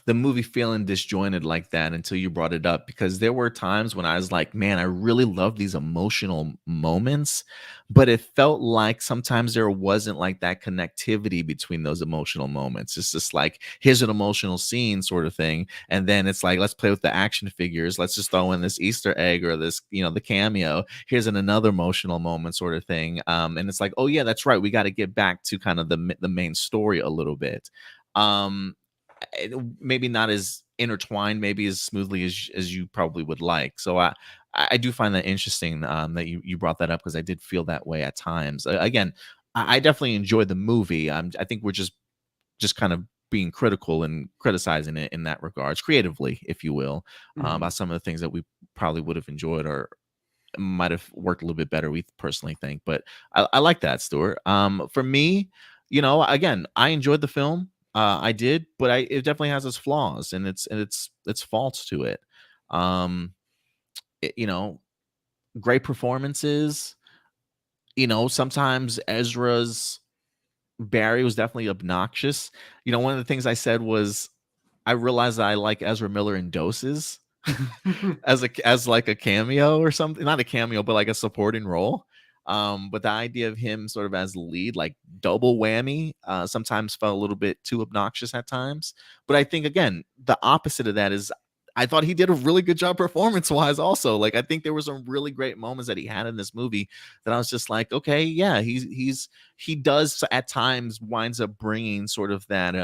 the movie feeling disjointed like that until you brought it up, because there were times when I was like, man, I really love these emotional moments, but it felt like sometimes there wasn't like that connectivity between those emotional moments. It's just like, here's an emotional scene sort of thing, and then it's like, let's play with the action figures, let's just throw in this Easter egg or this, the cameo, here's another emotional moment sort of thing. And it's like, oh yeah, that's right, we got to get back to kind of the main story a little bit. Maybe not as intertwined, maybe as smoothly as you probably would like. So I do find that interesting, that you brought that up, because I did feel that way at times. Again, I definitely enjoyed the movie. I think we're just kind of being critical and criticizing it in that regards, creatively, if you will, about some of the things that we probably would have enjoyed or might have worked a little bit better, we personally think. But I like that, Stuart. For me, again, I enjoyed the film. I did, but it definitely has its flaws and its faults to it. Um, it, you know, Great performances. Sometimes Ezra's Barry was definitely obnoxious. One of the things I said was I realized that I like Ezra Miller in doses as like a cameo or something, not a cameo, but like a supporting role. But the idea of him sort of as the lead, like double whammy, sometimes felt a little bit too obnoxious at times. But I think, again, the opposite of that is I thought he did a really good job performance wise also. Like, I think there were some really great moments that he had in this movie that I was just like, okay, yeah, he does at times winds up bringing sort of that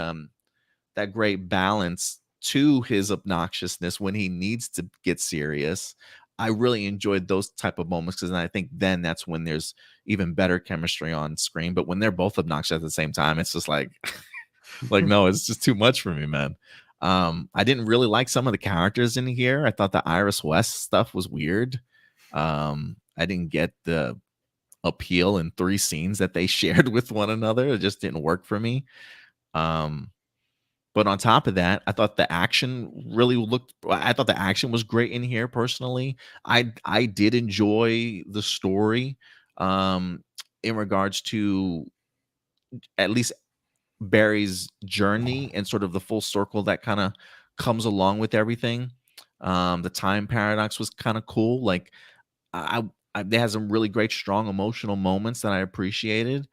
great balance to his obnoxiousness when he needs to get serious. I really enjoyed those type of moments, because I think then that's when there's even better chemistry on screen. But when they're both obnoxious at the same time, it's just like, no, it's just too much for me, man. I didn't really like some of the characters in here. I thought the Iris West stuff was weird. I didn't get the appeal in 3 scenes that they shared with one another. It just didn't work for me. But on top of that, I thought the action was great in here personally. I did enjoy the story, in regards to at least Barry's journey and sort of the full circle that kind of comes along with everything. The time paradox was kind of cool. Like, they had some really great, strong emotional moments that I appreciated.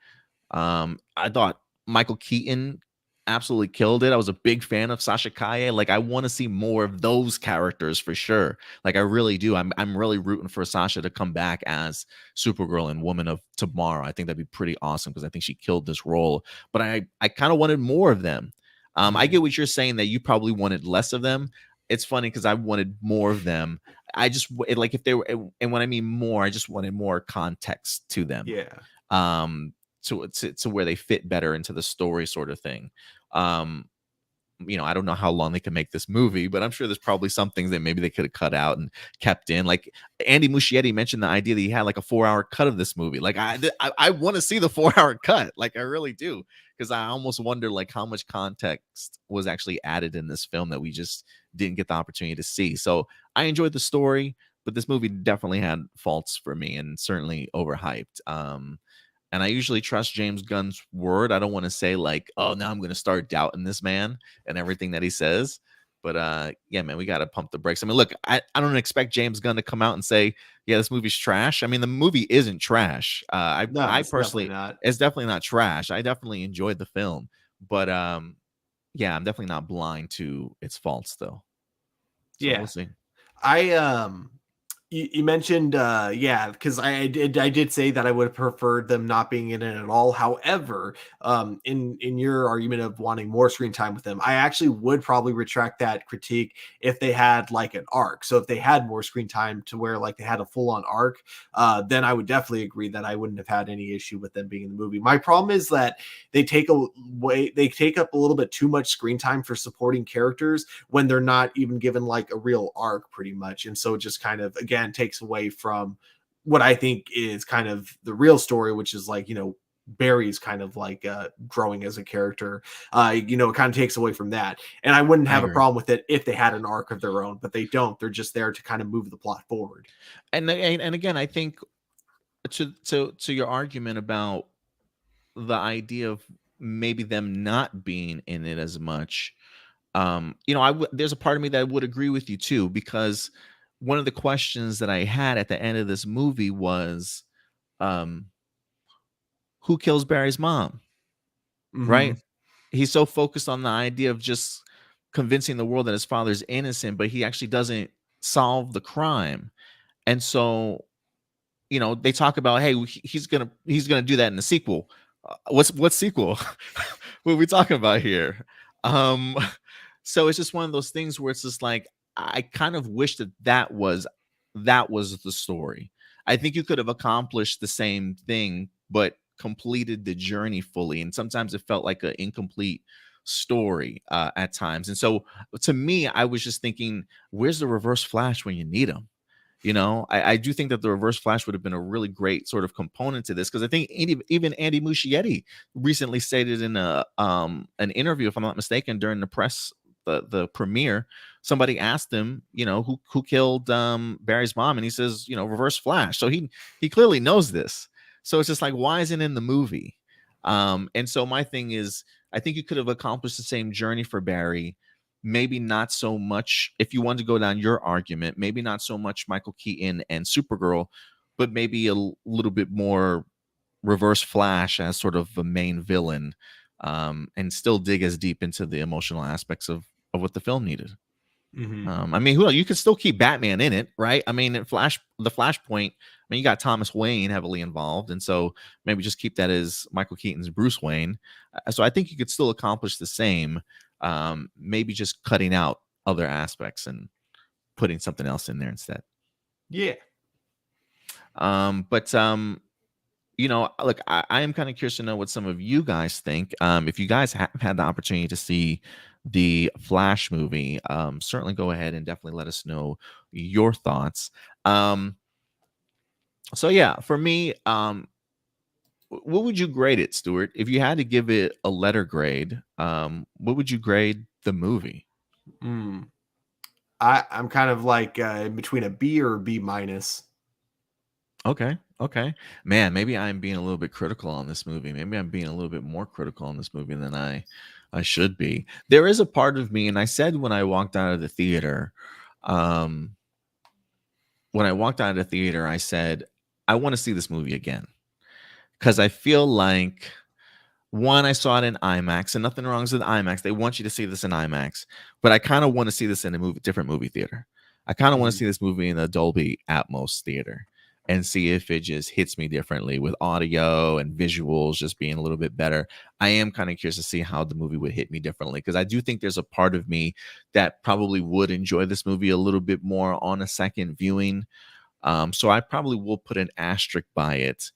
I thought Michael Keaton absolutely killed it. I was a big fan of Sasha Kaye. Like, I want to see more of those characters for sure. Like, I really do. I'm really rooting for Sasha to come back as Supergirl and Woman of Tomorrow. I think that'd be pretty awesome, because I think she killed this role. But I kind of wanted more of them. I get what you're saying, that you probably wanted less of them. It's funny because I wanted more of them. Like, if they were, and when I mean more, I just wanted more context to them. Yeah. To where they fit better into the story, sort of thing. I don't know how long they can make this movie, but I'm sure there's probably some things that maybe they could have cut out and kept in. Like, Andy Muschietti mentioned the idea that he had like a 4-hour cut of this movie. Like, I want to see the 4-hour cut. Like, I really do, because I almost wonder like how much context was actually added in this film that we just didn't get the opportunity to see. So I enjoyed the story, but this movie definitely had faults for me, and certainly overhyped. And I usually trust James Gunn's word. I don't want to say like, oh, now I'm going to start doubting this man and everything that he says. But yeah, man, we got to pump the brakes. I mean, look, I don't expect James Gunn to come out and say, yeah, this movie's trash. I mean, the movie isn't trash. No, I it's personally, definitely not. it's definitely not trash. I definitely enjoyed the film. But yeah, I'm definitely not blind to its faults, though. So Yeah. we'll see. I You mentioned, yeah, because I did say that I would have preferred them not being in it at all. However, in your argument of wanting more screen time with them, I actually would probably retract that critique if they had like an arc. So if they had more screen time to where like they had a full on arc, then I would definitely agree that I wouldn't have had any issue with them being in the movie. My problem is that they take up a little bit too much screen time for supporting characters when they're not even given like a real arc pretty much. And so it just kind of again takes away from what I think is kind of the real story, which is like, Barry's kind of like growing as a character. It kind of takes away from that. And I wouldn't I have a agree. problem with it if they had an arc of their own, but they don't. They're just there to kind of move the plot forward. And again, I think to your argument about the idea of maybe them not being in it as much, there's a part of me that would agree with you too, because one of the questions that I had at the end of this movie was, um, who kills Barry's mom? Mm-hmm. Right? He's so focused on the idea of just convincing the world that his father's innocent, but he actually doesn't solve the crime. And so, they talk about, hey, he's gonna do that in the sequel. What sequel? What are we talking about here? Um, so it's just one of those things where it's just like I kind of wish that was the story. I think you could have accomplished the same thing, but completed the journey fully. And sometimes it felt like an incomplete story at times. And so to me, I was just thinking, where's the Reverse Flash when you need him? I do think that the Reverse Flash would have been a really great sort of component to this, because I think even Andy Muschietti recently stated in an interview, if I'm not mistaken, during the premiere, somebody asked him, who killed Barry's mom, and he says, Reverse Flash. So he clearly knows this. So it's just like, why isn't it in the movie? And so my thing is, I think you could have accomplished the same journey for Barry. Maybe not so much, if you want to go down your argument, maybe not so much Michael Keaton and Supergirl, but maybe a little bit more Reverse Flash as sort of the main villain, and still dig as deep into the emotional aspects of what the film needed. Mm-hmm. I mean, who you could still keep Batman in it, right? I mean, the Flashpoint. I mean, you got Thomas Wayne heavily involved, and so maybe just keep that as Michael Keaton's Bruce Wayne. So I think you could still accomplish the same. Maybe just cutting out other aspects and putting something else in there instead. Yeah. But look, I am kind of curious to know what some of you guys think. If you guys have had the opportunity to see the Flash movie, certainly go ahead and definitely let us know your thoughts. So yeah, for me, what would you grade it, Stuart? If you had to give it a letter grade, what would you grade the movie? Mm. I'm kind of like in between a B or a B minus. Okay. Okay. Man, maybe I'm being a little bit critical on this movie. Maybe I'm being a little bit more critical on this movie than I should be. There is a part of me, and I said when I walked out of the theater, um, I said, I want to see this movie again. Because I feel like, one, I saw it in IMAX, and nothing wrong with IMAX. They want you to see this in IMAX, but I kind of want to see this in a different movie theater. I kind of want to Mhm. see this movie in a Dolby Atmos theater and see if it just hits me differently with audio and visuals just being a little bit better. I am kind of curious to see how the movie would hit me differently, because I do think there's a part of me that probably would enjoy this movie a little bit more on a second viewing. So I probably will put an asterisk by it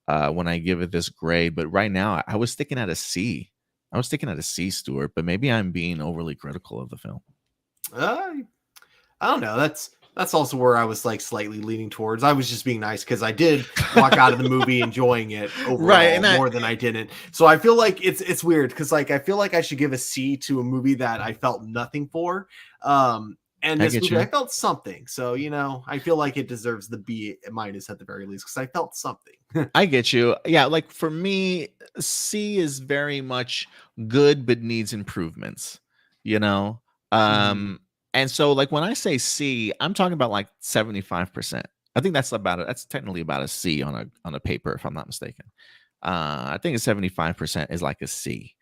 when I give it this grade. But right now, I was sticking at a C. I was sticking at a C, Stuart. But maybe I'm being overly critical of the film. Uh, I don't know. That's also where I was like slightly leaning towards. I was just being nice because I did walk out of the movie enjoying it Right, overall and I more than I didn't. So I feel like it's weird because like I feel like I should give a C to a movie that I felt nothing for. And I this get movie I you. felt something. So I feel like it deserves the B minus at the very least because I felt something. I get you. Yeah, like for me, C is very much good but needs improvements, you know? Mhm. Um and so like when I say C, I'm talking about like 75%. I think that's technically about a C on a paper, if I'm not mistaken. I think a 75% is like a C.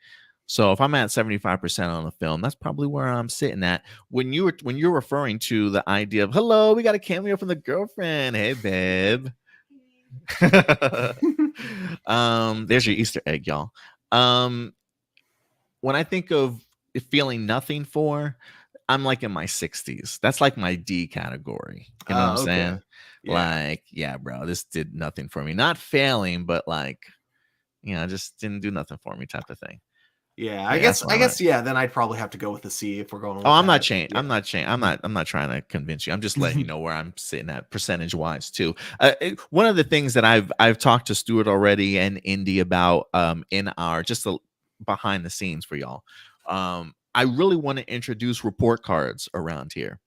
So if I'm at 75% on the film, that's probably where I'm sitting at. When you're referring to the idea of hello, we got a cameo from the girlfriend. Hey, babe. There's your Easter egg, y'all. Um, when I think of feeling nothing for, I'm like in my 60s. That's like my D category. You know what I'm Okay. saying? Yeah. Like, yeah, bro, this did nothing for me. Not failing, but like, just didn't do nothing for me type of thing. Yeah, Yeah, that's where I I'm at. guess yeah, then I'd probably have to go with the C if we're going Oh, with I'm not that. changing. I'm Yeah. not changing. I'm not trying to convince you. I'm just letting you know where I'm sitting at percentage wise too. One of the things that I've talked to Stuart already and Indy about in our just a, behind the scenes for y'all. I really want to introduce report cards around here.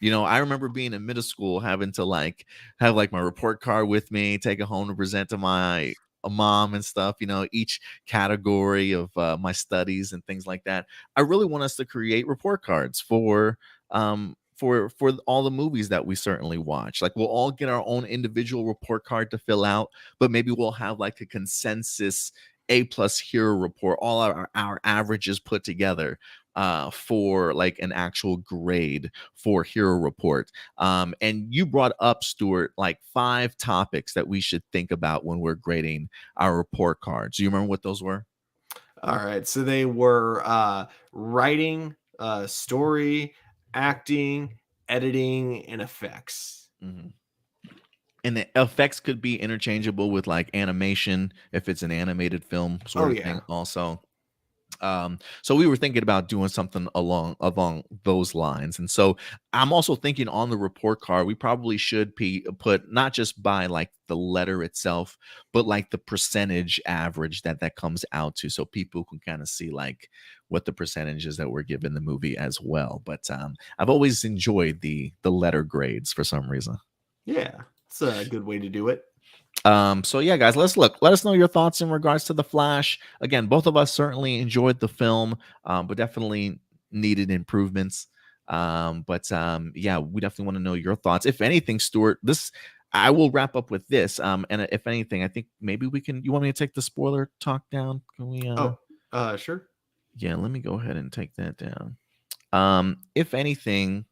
I remember being in middle school having to like have like my report card with me, take it home to present to my mom and stuff, each category of my studies and things like that. I really want us to create report cards for all the movies that we certainly watch. Like we'll all get our own individual report card to fill out, but maybe we'll have like a consensus A+ hero report, all our averages put together for like an actual grade for Hero Report. And you brought up, Stuart, like 5 topics that we should think about when we're grading our report cards. Do you remember what those were? All right. So they were writing, story, acting, editing, and effects. Mhm. And the effects could be interchangeable with like animation if it's an animated film sort Oh of thing yeah. also. So we were thinking about doing something along those lines, and so I'm also thinking on the report card we probably should put not just by like the letter itself, but like the percentage average that comes out to, so people can kind of see like what the percentages that we're giving the movie as well. But I've always enjoyed the letter grades for some reason. Yeah. It's a good way to do it. So yeah, guys, let us know your thoughts in regards to the Flash. Again, both of us certainly enjoyed the film, but definitely needed improvements. But yeah, we definitely want to know your thoughts. If anything, Stuart, this I will wrap up with this. And if anything, I think maybe we can. You want me to take the spoiler talk down? Can we? Oh, sure. Yeah, let me go ahead and take that down. If anything,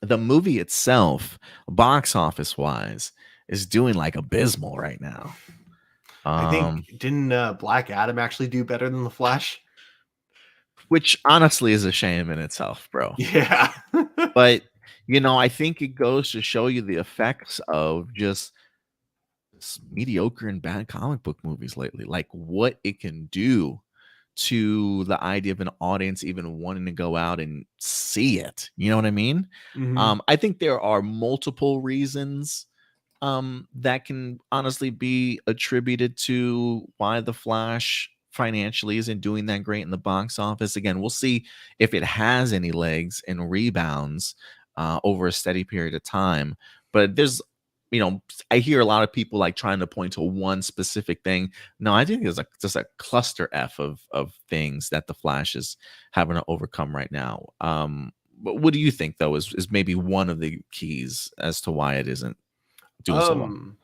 the movie itself, box office wise, is doing like abysmal right now. I think Um, didn't Black Adam actually do better than the Flash? which honestly is a shame in itself, bro. Yeah. But I think it goes to show you the effects of just mediocre and bad comic book movies lately. Like what it can do to the idea of an audience even wanting to go out and see it. You know what I mean? hmm I think there are multiple reasons that can honestly be attributed to why the Flash financially isn't doing that great in the box office. Again, we'll see if it has any legs and rebounds over a steady period of time. But I hear a lot of people like trying to point to one specific thing. No, I think there's just a cluster F of things that the Flash is having to overcome right now. But what do you think though is maybe one of the keys as to why it isn't doing so well? Um,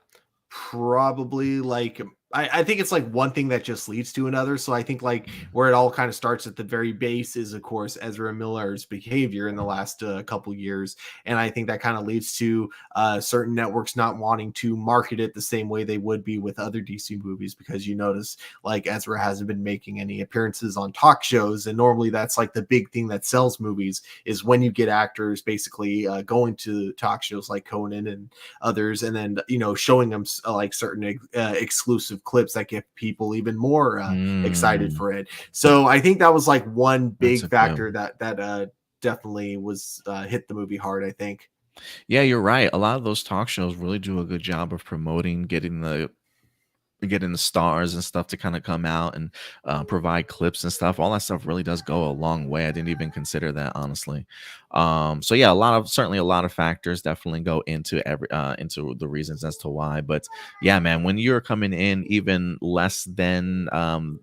Probably like I think it's like one thing that just leads to another. So I think like Mhm. where it all kind of starts at the very base is of course Ezra Miller's behavior in the last couple years, and I think that kind of leads to certain networks not wanting to market it the same way they would be with other DC movies, because you notice like Ezra hasn't been making any appearances on talk shows, and normally that's like the big thing that sells movies is when you get actors basically going to talk shows like Conan and others, and then showing them like certain exclusive clips that get people even more excited Mm, for it. So I think that was like one that's big a good. factor that definitely was hit the movie hard, I think. Yeah, you're right. A lot of those talk shows really do a good job of promoting getting the stars and stuff to kind of come out and provide clips and stuff. All that stuff really does go a long way. I didn't even consider that honestly. So yeah, certainly a lot of factors definitely go into the reasons as to why. But yeah, man, when you're coming in even less than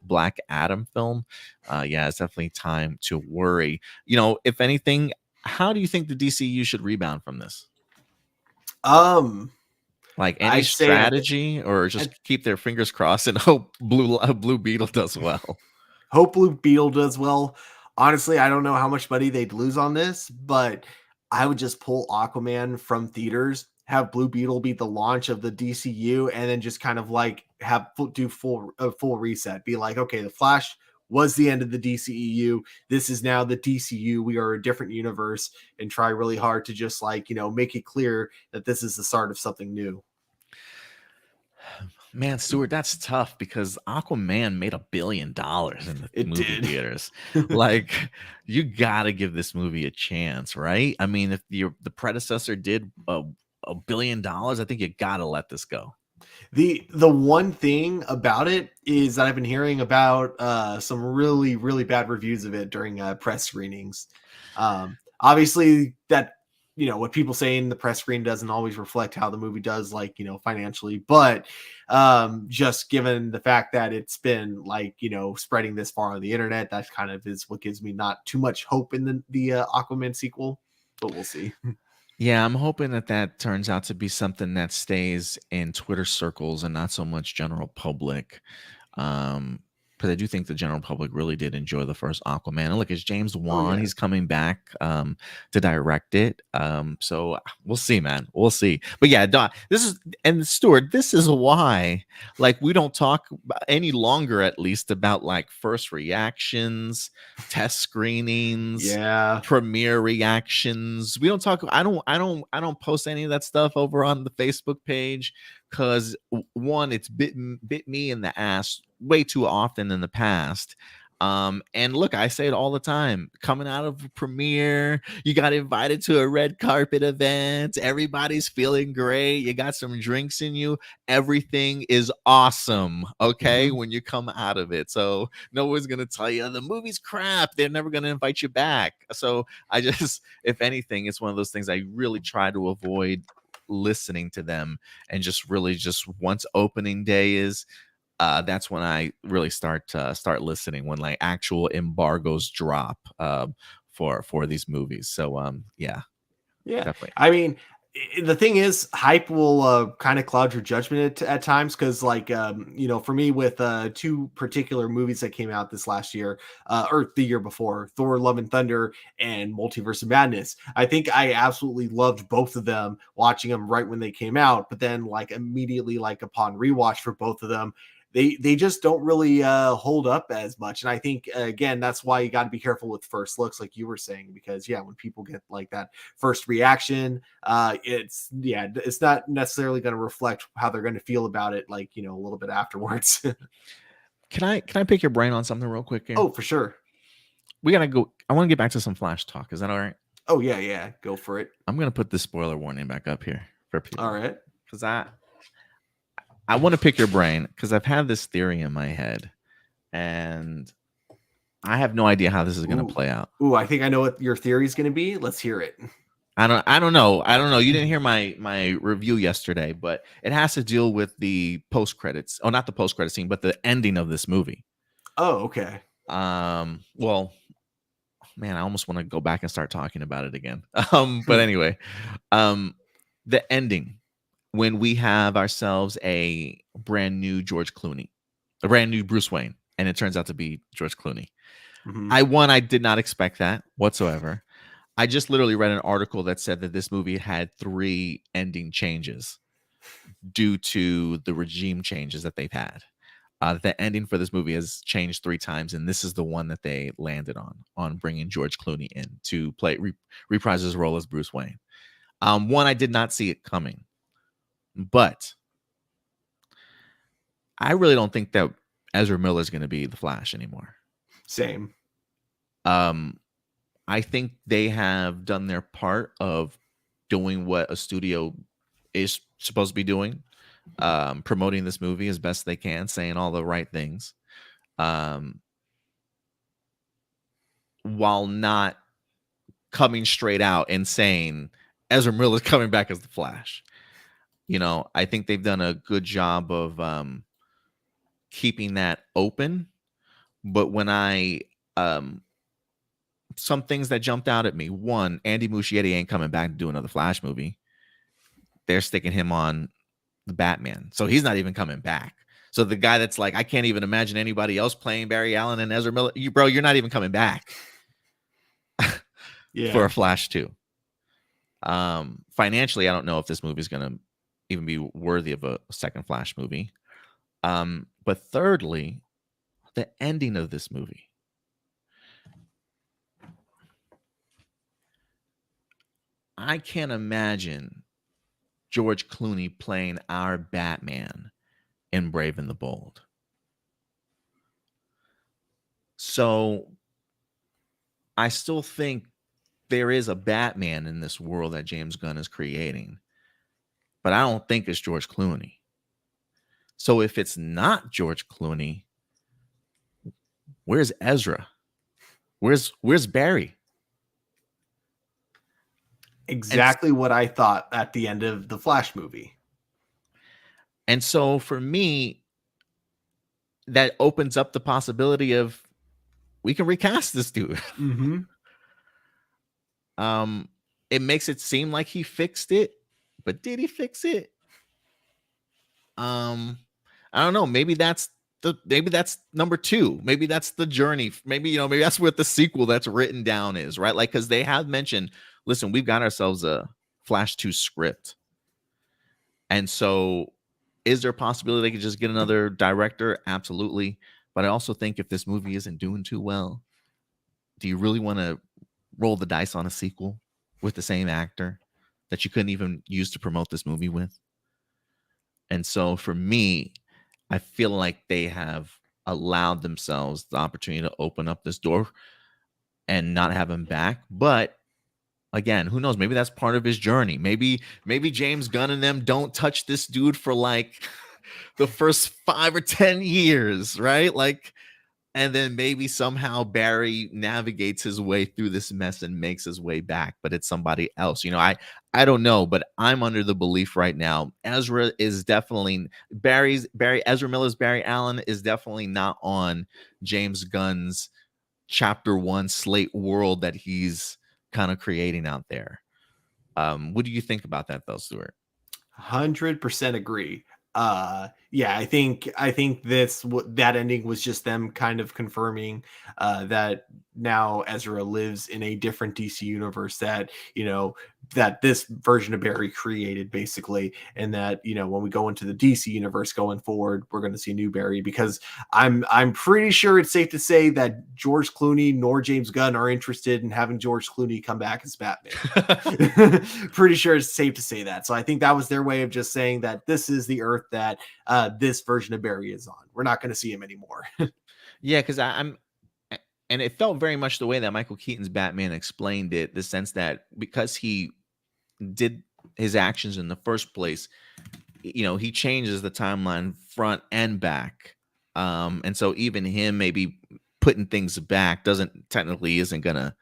Black Adam film, yeah, it's definitely time to worry. If anything, how do you think the DCU should rebound from this? Um, Like any I'd say strategy, or at just keep their fingers crossed and hope Blue Beetle does well? Hope Blue Beetle does well. Honestly, I don't know how much money they'd lose on this, but I would just pull Aquaman from theaters, have Blue Beetle be the launch of the DCU, and then just kind of like do full reset. Be like, okay, the Flash was the end of the DCEU. This is now the DCU. We are a different universe, and try really hard to just like, make it clear that this is the start of something new. Man, Stuart, that's tough because Aquaman made $1 billion in the It movie did. theaters. Like, you gotta give this movie a chance, right? I mean, if the predecessor did $1 billion, I think you gotta let this go. The one thing about it is that I've been hearing about some really really bad reviews of it during press screenings. Obviously, that what people say in the press screen doesn't always reflect how the movie does, like financially, but just given the fact that it's been like spreading this far on the internet, that kind of is what gives me not too much hope in the Aquaman sequel. But we'll see. Yeah, I'm hoping that turns out to be something that stays in Twitter circles and not so much general public. Because I do think the general public really did enjoy the first Aquaman. And look, it's James Oh Wan. yeah. He's coming back to direct it. So we'll see, man. We'll see. But yeah, and Stuart, this is why, like, we don't talk any longer, at least, about like first reactions, test screenings, Yeah. premiere reactions. We don't talk. I don't post any of that stuff over on the Facebook page because one, it's bit me in the ass way too often in the past. And look, I say it all the time. Coming out of a premiere, you got invited to a red carpet event. Everybody's feeling great. You got some drinks in you. Everything is awesome. Okay, Mm-hmm. when you come out of it, so no one's gonna tell you the movie's crap. They're never gonna invite you back. So I just, if anything, it's one of those things I really try to avoid listening to them, and just really just once opening day is, that's when I really start listening, when like actual embargoes drop for these movies. So yeah, Yeah. definitely. I mean, the thing is, hype will kind of cloud your judgment at times because, like, for me, with two particular movies that came out this last year, or the year before, Thor: Love and Thunder and Multiverse of Madness, I think I absolutely loved both of them, watching them right when they came out. But then, like, immediately, like upon rewatch for both of them, they just don't really hold up as much. And I think again, that's why you got to be careful with first looks, like you were saying, because yeah, when people get like that first reaction, it's not necessarily going to reflect how they're going to feel about it, like a little bit afterwards. Can I pick your brain on something real quick here? Oh, for sure. We gotta go. I want to get back to some Flash talk. Is that all right? Oh yeah, go for it. I'm gonna put this spoiler warning back up here for people. All right. Because I want to pick your brain because I've had this theory in my head, and I have no idea how this is going to play out. I think I know what your theory is going to be. Let's hear it. I don't know. You didn't hear my review yesterday, but it has to deal with the post credits. Oh, not the post credit scene, but the ending of this movie. Oh, okay. Well, man, I almost want to go back and start talking about it again. But anyway, the ending, when we have ourselves a brand new George Clooney, a brand new Bruce Wayne, and it turns out to be George Clooney. Mm-hmm. I did not expect that whatsoever. I just literally read an article that said that this movie had 3 ending changes due to the regime changes that they've had. The ending for this movie has changed 3 times, and this is the one that they landed on bringing George Clooney in to play reprise his role as Bruce Wayne. One, I did not see it coming, but I really don't think that Ezra Miller is going to be the Flash anymore. Same. I think they have done their part of doing what a studio is supposed to be doing, promoting this movie as best they can, saying all the right things, while not coming straight out and saying Ezra Miller's coming back as the Flash. I think they've done a good job of keeping that open. But when some things that jumped out at me. One, Andy Muschietti ain't coming back to do another Flash movie. They're sticking him on the Batman, so he's not even coming back. So the guy that's like, I can't even imagine anybody else playing Barry Allen and Ezra Miller. Bro, you're not even coming back for a Flash 2. Financially, I don't know if this movie is going to even be worthy of a second Flash movie. But thirdly, the ending of this movie. I can't imagine George Clooney playing our Batman in Brave and the Bold. So I still think there is a Batman in this world that James Gunn is creating, but I don't think it's George Clooney. So if it's not George Clooney, where's Ezra? Where's Barry? Exactly what I thought at the end of the Flash movie. And so for me, that opens up the possibility of we can recast this dude. Mm-hmm. It makes it seem like he fixed it, but did he fix it? I don't know. Maybe that's number 2. Maybe that's the journey. Maybe that's what the sequel that's written down is, right? Like, because they have mentioned, listen, we've got ourselves a Flash 2 script. And so is there a possibility they could just get another director? Absolutely. But I also think if this movie isn't doing too well, do you really want to roll the dice on a sequel with the same actor that you couldn't even use to promote this movie with? And so for me, I feel like they have allowed themselves the opportunity to open up this door and not have him back. But again, who knows? Maybe that's part of his journey. Maybe James Gunn and them don't touch this dude for like the first 5 or 10 years, right? Like, and then maybe somehow Barry navigates his way through this mess and makes his way back, but it's somebody else. I don't know, but I'm under the belief right now. Ezra is definitely Ezra Miller's Barry Allen is definitely not on James Gunn's Chapter 1 Slate world that he's kind of creating out there. What do you think about that, though, Stuart? 100% agree. Yeah, I think that ending was just them kind of confirming that now Ezra lives in a different DC universe that that this version of Barry created, basically, and that when we go into the DC universe going forward, we're going to see a new Barry, because I'm pretty sure it's safe to say that George Clooney nor James Gunn are interested in having George Clooney come back as Batman. Pretty sure it's safe to say that. So I think that was their way of just saying that this is the Earth that this version of Barry is on. We're not going to see him anymore. Yeah, because and it felt very much the way that Michael Keaton's Batman explained it, the sense that because he did his actions in the first place, he changes the timeline front and back. And so even him maybe putting things back isn't gonna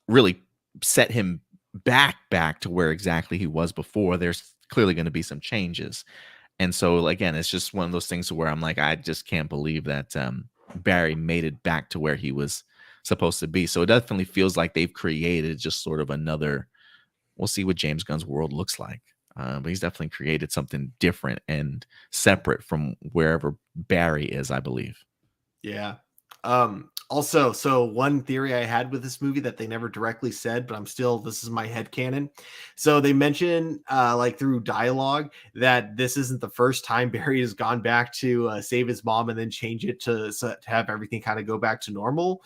really set him back to where exactly he was before. There's clearly going to be some changes. And so again, it's just one of those things where I'm like, I just can't believe that Barry made it back to where he was supposed to be. So it definitely feels like they've created just sort of another, we'll see what James Gunn's world looks like. But he's definitely created something different and separate from wherever Barry is, I believe. Yeah. Also, so one theory I had with this movie that they never directly said, but this is my headcanon. So they mention, like through dialogue, that this isn't the first time Barry has gone back to save his mom and then change it to have everything kind of go back to normal.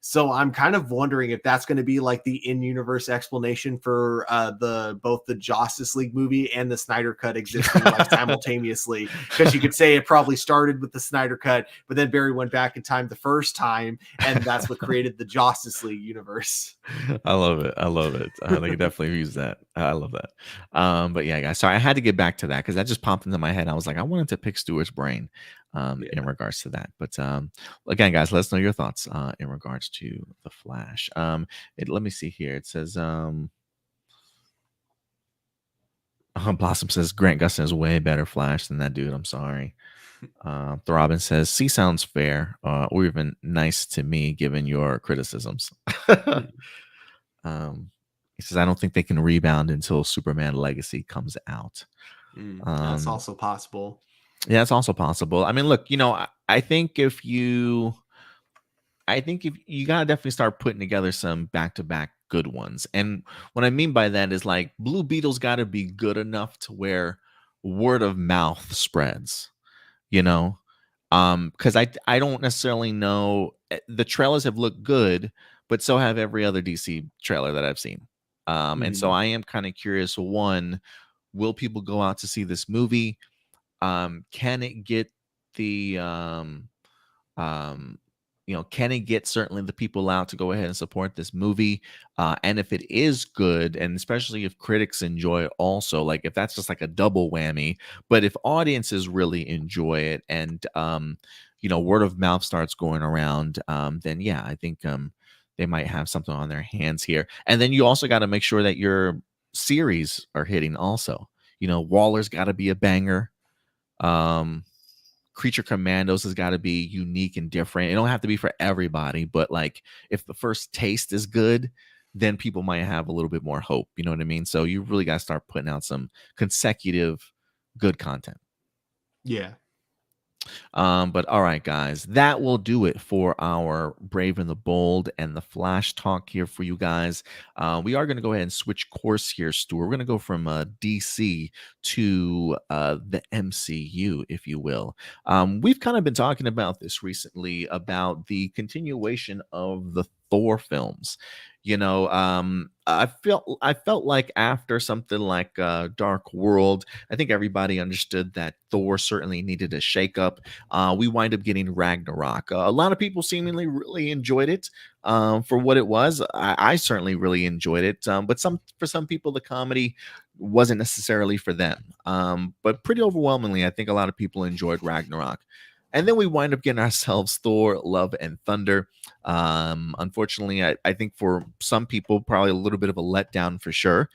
So I'm kind of wondering if that's going to be like the in-universe explanation for both the Justice League movie and the Snyder Cut existing like simultaneously, because you could say it probably started with the Snyder Cut, but then Barry went back in time the first time, and that's what created the Justice League universe. I love it. They could definitely use that. I love that. But yeah, guys, sorry, I had to get back to that because that just popped into my head. I was like, I wanted to pick Stuart's brain in regards to that. But again, guys, let us know your thoughts in regards to the Flash. Let me see here. It says Blossom says Grant Gustin is way better Flash than that dude. I'm sorry. Throbbing says C sounds fair, or even nice to me given your criticisms. He says I don't think they can rebound until Superman Legacy comes out. That's also possible. Yeah, that's also possible. I mean, look, I think if you gotta definitely start putting together some back to back good ones. And what I mean by that is like Blue Beetle's gotta be good enough to where word of mouth spreads, you know? Because I don't necessarily know. The trailers have looked good, but so have every other DC trailer that I've seen. And so Mhm. I am kind of curious, one, will people go out to see this movie? Can it get the um, can it get certainly the people out to go ahead and support this movie? And if it is good, and especially if critics enjoy it also, like if that's just like a double whammy, but if audiences really enjoy it and word of mouth starts going around, then yeah, I think they might have something on their hands here. And then you also got to make sure that your series are hitting also. Waller's got to be a banger. Um, Creature Commandos has got to be unique and different. It don't have to be for everybody, but like if the first taste is good, then people might have a little bit more hope. You know what I mean? So you really got to start putting out some consecutive good content. Yeah. But all right, guys, that will do it for our Brave and the Bold and the Flash talk here for you guys. We are going to go ahead and switch course here, Stu. We're going to go from DC to the MCU, if you will. We've kind of been talking about this recently about the continuation of the Thor films. I felt like after something like Dark World, I think everybody understood that Thor certainly needed a shakeup. We wind up getting Ragnarok. A lot of people seemingly really enjoyed it for what it was. I certainly really enjoyed it, but for some people, the comedy wasn't necessarily for them. But pretty overwhelmingly, I think a lot of people enjoyed Ragnarok. And then we wind up getting ourselves Thor, Love and Thunder. Unfortunately, I think for some people, probably a little bit of a letdown for sure.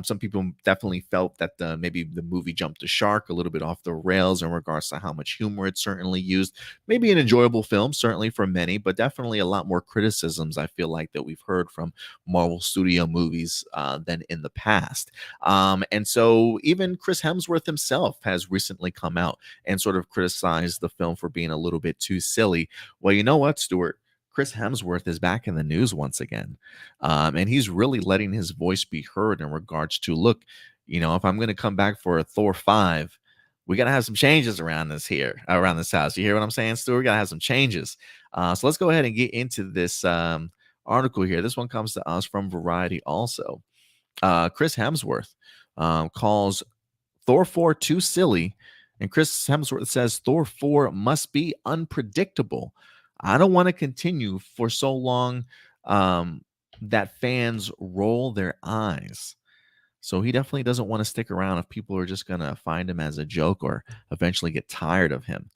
Some people definitely felt that maybe the movie jumped the shark a little bit off the rails in regards to how much humor it certainly used. Maybe an enjoyable film, certainly for many, but definitely a lot more criticisms I feel like that we've heard from Marvel Studio movies than in the past. And so even Chris Hemsworth himself has recently come out and sort of criticized the film for being a little bit too silly. Well, you know what, Stuart? Chris Hemsworth is back in the news once again. And he's really letting his voice be heard in regards to look, if I'm going to come back for a Thor 5, we got to have some changes around this house. You hear what I'm saying, Stuart? We got to have some changes. So let's go ahead and get into this article here. This one comes to us from Variety also. Chris Hemsworth calls Thor 4 too silly. And Chris Hemsworth says Thor 4 must be unpredictable. I don't want to continue for so long that fans roll their eyes. So he definitely doesn't want to stick around if people are just going to find him as a joke or eventually get tired of him.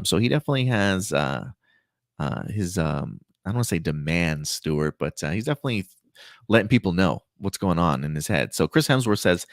So he definitely has his, I don't want to say demands, Stuart, but he's definitely letting people know what's going on in his head. So Chris Hemsworth says,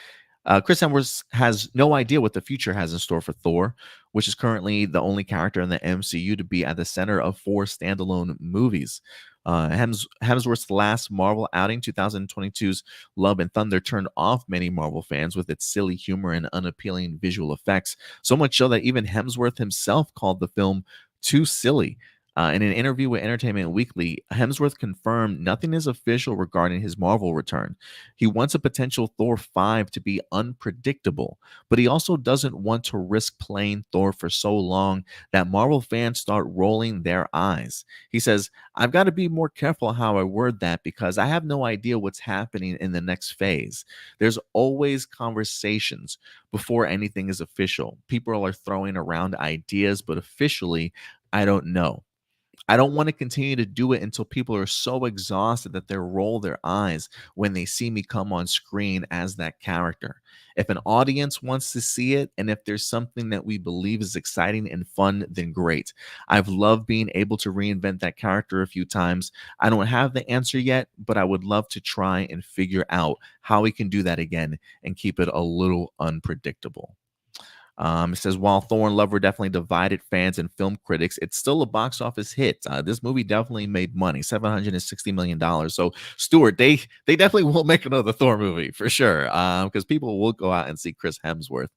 Chris Hemsworth has no idea what the future has in store for Thor, which is currently the only character in the MCU to be at the center of 4 standalone movies. Hemsworth's last Marvel outing, 2022's Love and Thunder, turned off many Marvel fans with its silly humor and unappealing visual effects, so much so that even Hemsworth himself called the film too silly. In an interview with Entertainment Weekly, Hemsworth confirmed nothing is official regarding his Marvel return. He wants a potential Thor 5 to be unpredictable, but he also doesn't want to risk playing Thor for so long that Marvel fans start rolling their eyes. He says, I've got to be more careful how I word that because I have no idea what's happening in the next phase. There's always conversations before anything is official. People are throwing around ideas, but officially, I don't know. I don't want to continue to do it until people are so exhausted that they roll their eyes when they see me come on screen as that character. If an audience wants to see it, and if there's something that we believe is exciting and fun, then great. I've loved being able to reinvent that character a few times. I don't have the answer yet, but I would love to try and figure out how we can do that again and keep it a little unpredictable. It says while Thor and Love were definitely divided fans and film critics, it's still a box office hit. This movie definitely made money, $760 million. So Stuart, they definitely will make another Thor movie for sure, because people will go out and see Chris Hemsworth.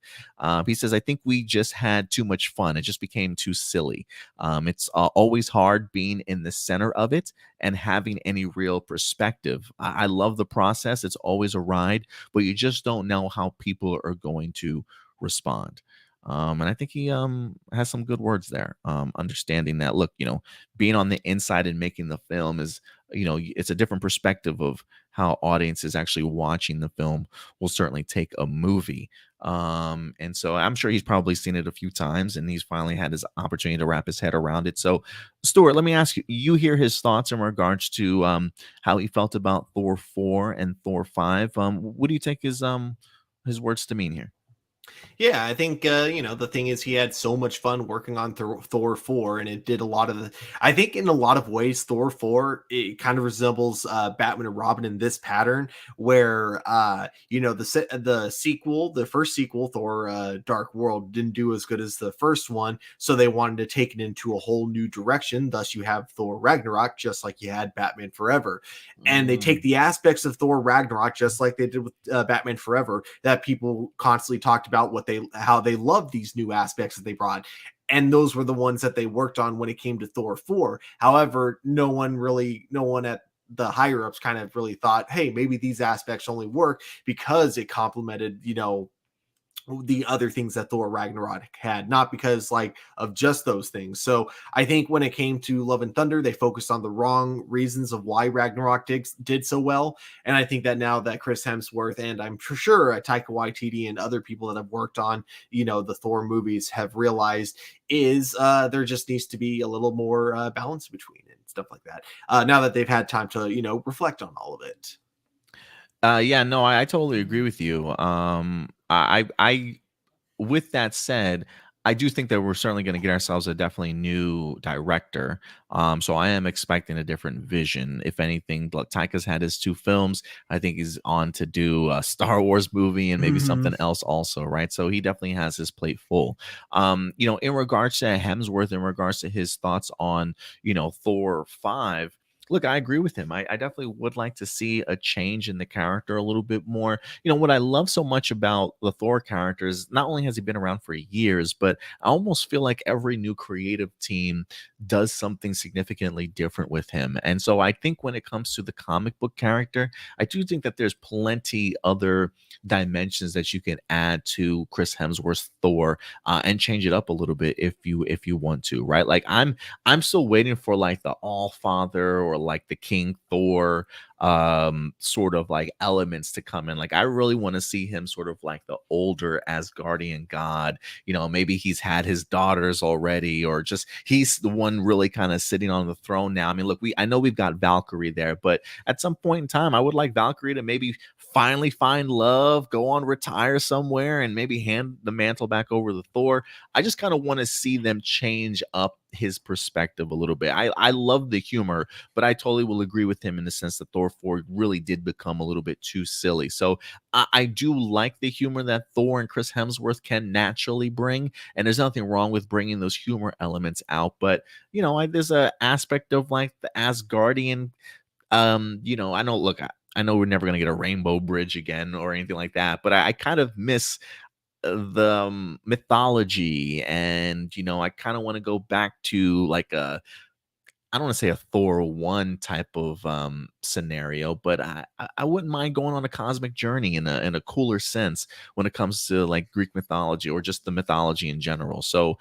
He says, I think we just had too much fun. It just became too silly. It's always hard being in the center of it and having any real perspective. I love the process. It's always a ride, but you just don't know how people are going to respond. And I think he has some good words there. Understanding that, look, being on the inside and making the film is, it's a different perspective of how audiences actually watching the film will certainly take a movie. And so I'm sure he's probably seen it a few times and he's finally had his opportunity to wrap his head around it. So, Stuart, let me ask you, you hear his thoughts in regards to how he felt about Thor 4 and Thor 5. What do you take his words to mean here? Yeah, I think the thing is he had so much fun working on Thor 4, and it did a lot of the. I think in a lot of ways, Thor 4 it kind of resembles Batman and Robin in this pattern, where the sequel, the first sequel, Thor Dark World, didn't do as good as the first one, so they wanted to take it into a whole new direction. Thus, you have Thor Ragnarok, just like you had Batman Forever, and they take the aspects of Thor Ragnarok just like they did with Batman Forever that people constantly talked about how they loved these new aspects that they brought, and those were the ones that they worked on when it came to Thor 4. However, no one at the higher ups kind of really thought, hey, maybe these aspects only work because it complemented the other things that Thor Ragnarok had, not because of just those things. So I think when it came to Love and Thunder, they focused on the wrong reasons of why Ragnarok did so well. And I think that now that Chris Hemsworth and I'm for sure Taika Waititi and other people that have worked on, the Thor movies have realized is there just needs to be a little more balance between it and stuff like that. Now that they've had time to, reflect on all of it. Yeah, no, I totally agree with you. With that said, I do think that we're certainly going to get ourselves a definitely new director. So I am expecting a different vision. If anything, like Taika's had his two films. I think he's on to do a Star Wars movie and maybe Mm-hmm. something else also, right? So he definitely has his plate full. In regards to Hemsworth, in regards to his thoughts on, Thor 5. Look, I agree with him. I definitely would like to see a change in the character a little bit more. What I love so much about the Thor character is not only has he been around for years, but I almost feel like every new creative team does something significantly different with him. And so I think when it comes to the comic book character, I do think that there's plenty other dimensions that you can add to Chris Hemsworth's Thor, and change it up a little bit if you want to, right? Like I'm still waiting for like the All Father or like the King Thor sort of like elements to come in. Like I really want to see him sort of like the older Asgardian god. Maybe he's had his daughters already, or just he's the one really kind of sitting on the throne now. I mean, look, I know we've got Valkyrie there, but at some point in time, I would like Valkyrie to maybe finally find love, go on, retire somewhere, and maybe hand the mantle back over to Thor. I just kind of want to see them change up his perspective a little bit. I love the humor, but I totally will agree with him in the sense that Thor 4 really did become a little bit too silly. So I do like the humor that Thor and Chris Hemsworth can naturally bring, and there's nothing wrong with bringing those humor elements out. But there's a aspect of like the Asgardian. I know. Look, I know we're never gonna get a rainbow bridge again or anything like that, but I kind of miss the mythology, and I kind of want to go back to like I don't want to say a Thor 1 type of scenario, but I wouldn't mind going on a cosmic journey in a cooler sense when it comes to like Greek mythology or just the mythology in general. So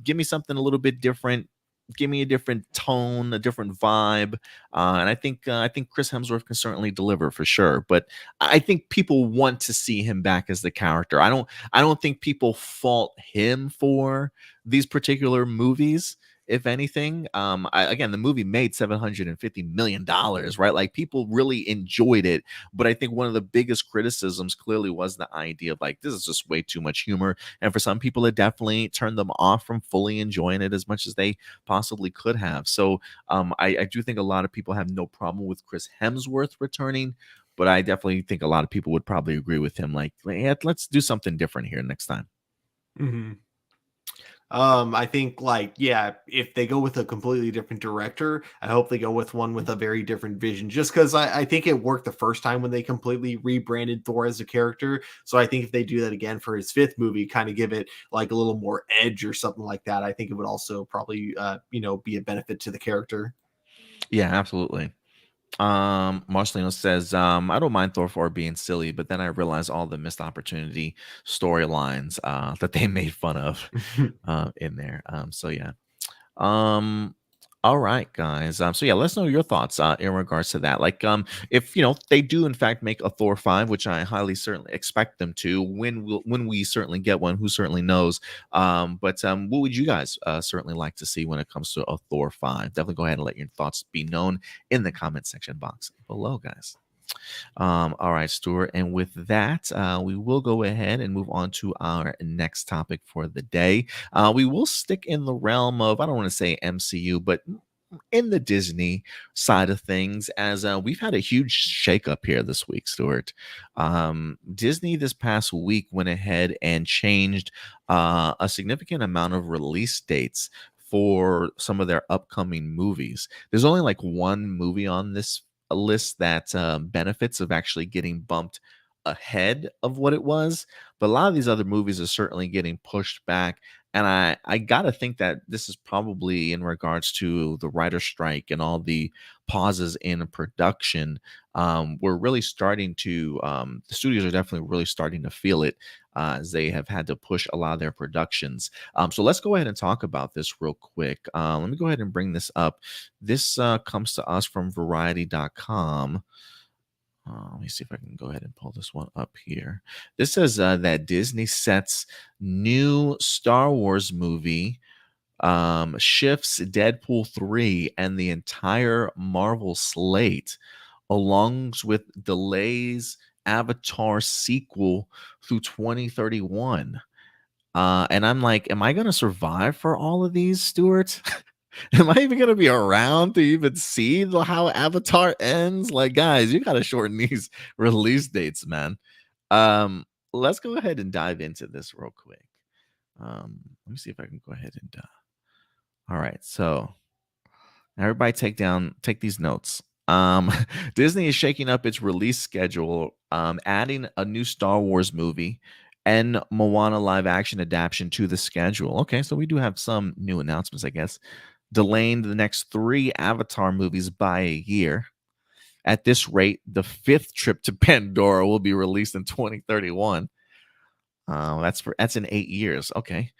give me something a little bit different. Give me a different tone, a different vibe, and I think Chris Hemsworth can certainly deliver for sure. But I think people want to see him back as the character. I don't think people fault him for these particular movies. If anything, again, the movie made $750 million, right? Like people really enjoyed it, but I think one of the biggest criticisms clearly was the idea of like this is just way too much humor, and for some people, it definitely turned them off from fully enjoying it as much as they possibly could have. So, I do think a lot of people have no problem with Chris Hemsworth returning, but I definitely think a lot of people would probably agree with him. Like, yeah, let's do something different here next time. Mm-hmm. I think like, yeah, if they go with a completely different director, I hope they go with one with a very different vision. Just because I think it worked the first time when they completely rebranded Thor as a character. So I think if they do that again for his fifth movie, kind of give it like a little more edge or something like that, I think it would also probably be a benefit to the character. Yeah, absolutely. Marcelino says, I don't mind Thor 4 being silly, but then I realize all the missed opportunity storylines that they made fun of in there. So yeah. Um, all right, guys. So yeah, let's know your thoughts in regards to that. Like, if they do in fact make a Thor 5, which I highly certainly expect them to, when we certainly get one, who certainly knows. But what would you guys certainly like to see when it comes to a Thor 5? Definitely go ahead and let your thoughts be known in the comment section box below, guys. All right, Stuart. And with that, we will go ahead and move on to our next topic for the day. We will stick in the realm of, I don't want to say MCU, but in the Disney side of things, as we've had a huge shakeup here this week, Stuart. Disney this past week went ahead and changed a significant amount of release dates for some of their upcoming movies. There's only like one movie on this list that benefits of actually getting bumped ahead of what it was, but a lot of these other movies are certainly getting pushed back. And I gotta think that this is probably in regards to the writer strike and all the pauses in production. We're really starting to the studios are definitely really starting to feel it as they have had to push a lot of their productions. So let's go ahead and talk about this real quick. Let me go ahead and bring this up. This comes to us from Variety.com. Let me see if I can go ahead and pull this one up here. This says that Disney sets new Star Wars movie, shifts Deadpool 3 and the entire Marvel slate, along with delays Avatar sequel through 2031. And I'm like, am I going to survive for all of these, Stuart? Am I even going to be around to even see how Avatar ends? Like, guys, you got to shorten these release dates, man. Let's go ahead and dive into this real quick. Let me see if I can go ahead and. All right, so everybody take these notes. Disney is shaking up its release schedule, adding a new Star Wars movie and Moana live action adaptation to the schedule. Okay, so we do have some new announcements, I guess. Delaying the next 3 Avatar movies by a year. At this rate, the 5th trip to Pandora will be released in 2031. That's in 8 years. Okay.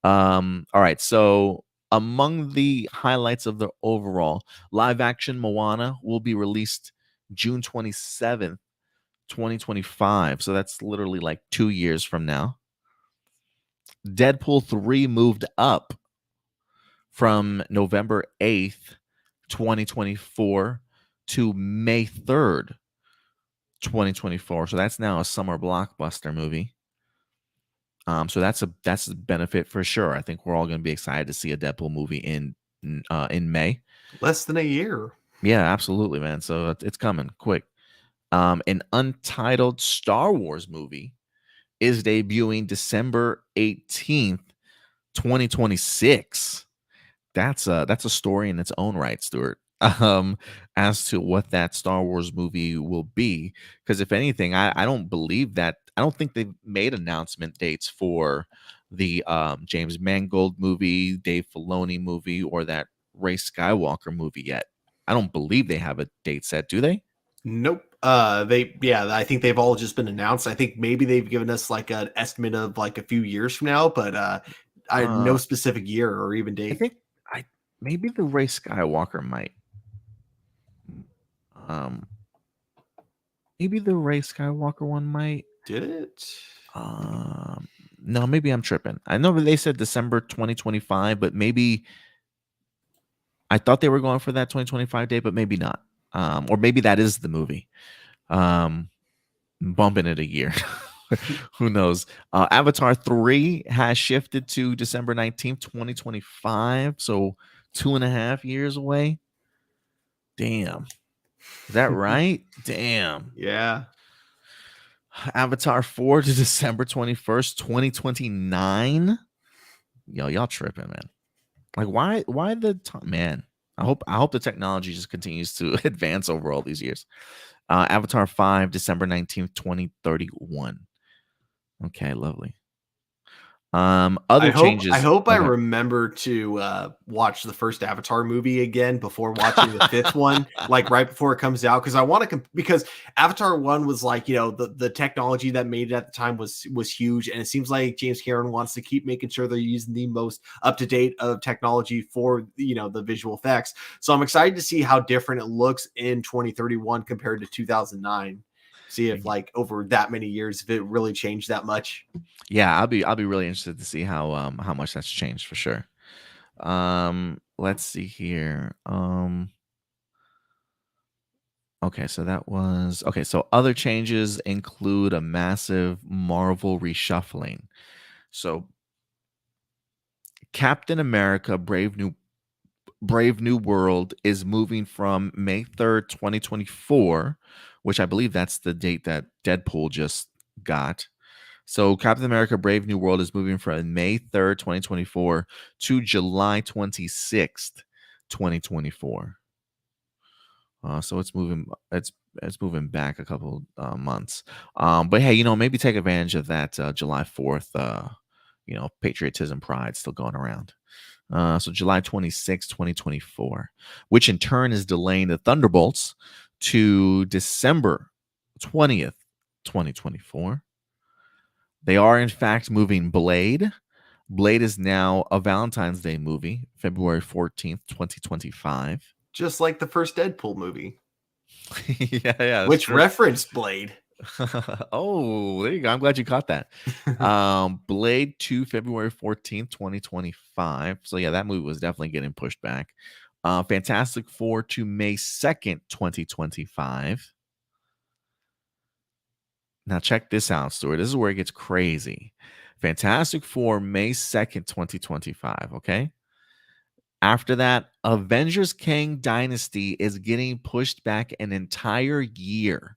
All right. So among the highlights of the overall live action Moana will be released June 27th, 2025. So that's literally like 2 years from now. Deadpool 3 moved up from November 8th, 2024 to May 3rd, 2024. So that's now a summer blockbuster movie. So that's a benefit for sure. I think we're all going to be excited to see a Deadpool movie in May. Less than a year. Yeah, absolutely, man. So it's coming quick. An untitled Star Wars movie is debuting December 18th, 2026. That's a story in its own right, Stuart. As to what that Star Wars movie will be, because if anything, I don't believe that. I don't think they've made announcement dates for the James Mangold movie, Dave Filoni movie, or that Ray Skywalker movie yet. I don't believe they have a date set, do they? Nope. I think they've all just been announced. I think maybe they've given us like an estimate of like a few years from now, but I no Uh, specific year or even I date. think I maybe the Ray Skywalker might. Um, maybe the Ray Skywalker one might. Did it? Um, no, maybe I'm tripping. I know that they said December 2025, but maybe I thought they were going for that 2025 date, but maybe not. Or maybe that is the movie. Um, bumping it a year. Who knows? Avatar 3 has shifted to December 19th, 2025. So 2.5 years away. Damn. Is that right? Damn. Yeah. Avatar 4 to December 21st, 2029. Yo, y'all tripping, man. Like, why the time, man? I hope the technology just continues to advance over all these years. Avatar 5, December 19th, 2031. Okay, lovely. I Other hope I changes. hope I Okay. remember to watch the first Avatar movie again before watching the fifth one, like right before it comes out, because I want to because Avatar 1 was like, the technology that made it at the time was huge, and it seems like James Cameron wants to keep making sure they're using the most up to date of technology for the visual effects. So I'm excited to see how different it looks in 2031 compared to 2009. See if like over that many years if it really changed that much. Yeah, I'll be really interested to see how much that's changed for sure. Let's see here. Okay, so that was okay. So other changes include a massive Marvel reshuffling. So Captain America Brave New World is moving from May 3rd, 2024, which I believe that's the date that Deadpool just got. So Captain America Brave New World is moving from May 3rd, 2024 to July 26th, 2024. So it's moving back a couple months. But hey, maybe take advantage of that July 4th. Patriotism pride still going around. So July 26th, 2024, which in turn is delaying the Thunderbolts to December 20th, 2024. They are in fact moving Blade. Blade is now a Valentine's Day movie, February 14th, 2025. Just like the first Deadpool movie, Yeah, that's which true. referenced Blade. Oh, there you go. I'm glad you caught that. Blade 2, February 14th, 2025. So yeah, that movie was definitely getting pushed back. Fantastic Four to May 2nd, 2025. Now check this out, Stuart. This is where it gets crazy. Fantastic Four, May 2nd, 2025. Okay. After that, Avengers Kang Dynasty is getting pushed back an entire year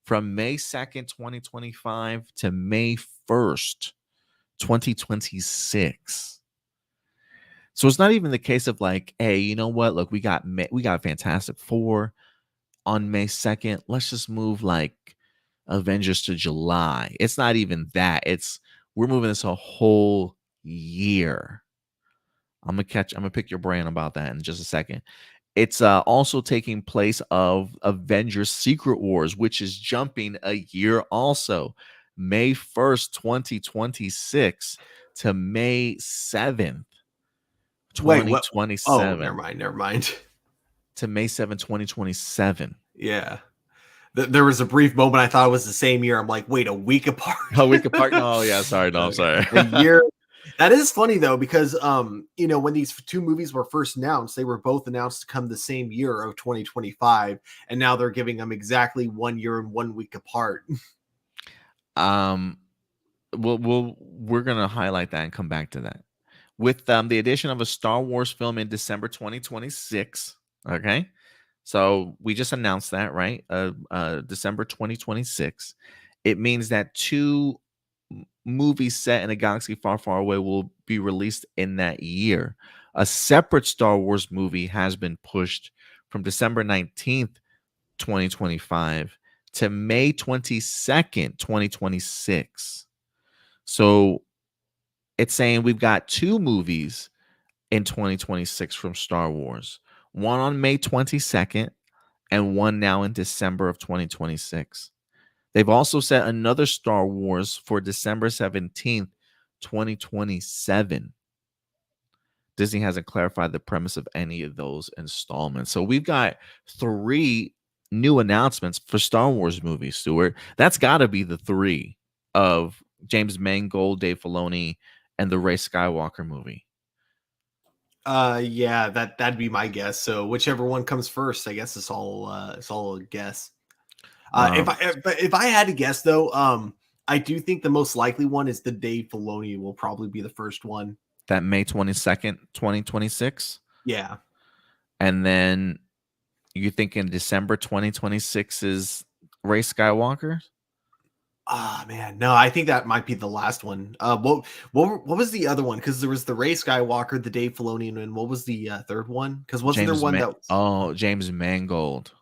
from May 2nd, 2025 to May 1st, 2026. So it's not even the case of like, hey, you know what? Look, we got Fantastic Four on May 2nd. Let's just move like Avengers to July. It's not even that. We're moving this a whole year. I'm gonna pick your brain about that in just a second. It's also taking place of Avengers Secret Wars, which is jumping a year also. May 1st, 2026 to May 7th, Wait, what? Oh, 2027 never mind. to May 7th, 2027. Yeah. There was a brief moment I thought it was the same year. I'm like, wait, a week apart? A week apart? No, yeah, sorry. No, I'm Okay. sorry. A year. That is funny though, because when these two movies were first announced, they were both announced to come the same year of 2025, and now they're giving them exactly 1 year and 1 week apart. um, we're gonna highlight that and come back to that. With the addition of a Star Wars film in December 2026. Okay. So we just announced that, right? December 2026. It means that two movies set in a galaxy far, far away will be released in that year. A separate Star Wars movie has been pushed from December 19th, 2025 to May 22nd, 2026. So it's saying we've got two movies in 2026 from Star Wars, one on May 22nd and one now in December of 2026. They've also set another Star Wars for December 17th, 2027. Disney hasn't clarified the premise of any of those installments. So we've got three new announcements for Star Wars movies, Stuart. That's got to be the three of James Mangold, Dave Filoni, and the Ray Skywalker movie. Yeah, that'd be my guess. So whichever one comes first, I guess it's all a guess. If I had to guess though, I do think the most likely one is the Dave Filoni will probably be the first one. That May 22nd, 2026. Yeah. And then you think in December 2026 is Ray Skywalker? Ah, man, no, I think that might be the last one. What was the other one? Because there was the Ray Skywalker, the Dave Filoni, and what was the third one? Because wasn't there one that was, James Mangold.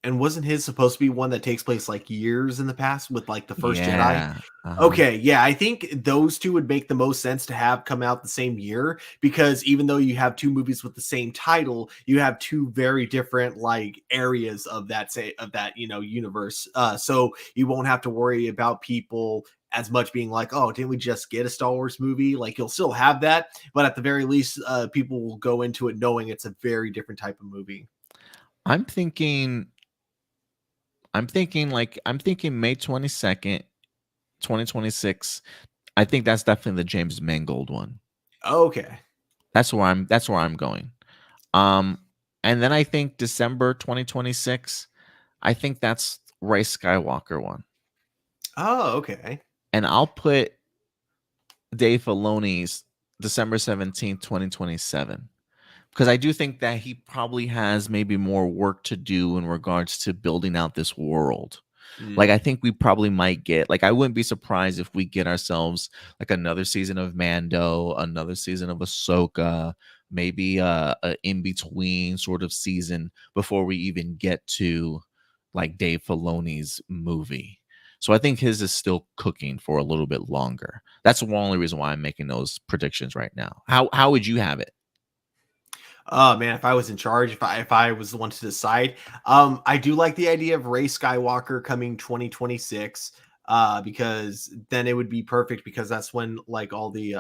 and wasn't his supposed to be one that takes place like years in the past with like the first Jedi? Yeah. Uh-huh. Okay, yeah, I think those two would make the most sense to have come out the same year because even though you have two movies with the same title, you have two very different like areas of that universe. So you won't have to worry about people as much being like, "Oh, didn't we just get a Star Wars movie?" Like you'll still have that, but at the very least, people will go into it knowing it's a very different type of movie. I'm thinking I'm thinking May 22nd, 2026. I think that's definitely the James Mangold one. Okay. That's where I'm going. Um and then I think December 2026, I think that's Ray Skywalker one. Oh, okay. And I'll put Dave Filoni's December 17th, 2027. Because I do think that he probably has maybe more work to do in regards to building out this world. Like I Mm. think we probably might get like I wouldn't be surprised if we get ourselves like another season of Mando, another season of Ahsoka, maybe a in between sort of season before we even get to like Dave Filoni's movie. So I think his is still cooking for a little bit longer. That's the only reason why I'm making those predictions right now. How would you have it? Oh man, if I was in charge, if I was the one to decide, I do like the idea of Ray Skywalker coming 2026, because then it would be perfect because that's when like all the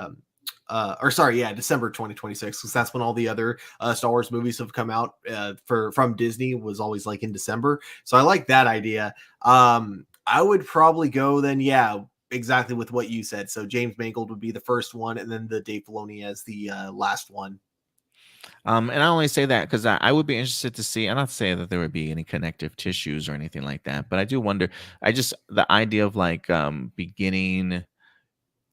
or sorry, yeah, December 2026, because that's when all the other Star Wars movies have come out for from Disney was always like in December. So I like that idea. I would probably go then, yeah, exactly with what you said. So James Mangold would be the first one, and then the Dave Filoni as the last one. And I only say that because I would be interested to see. I'm not saying that there would be any connective tissues or anything like that, but I do wonder. I just the idea of like beginning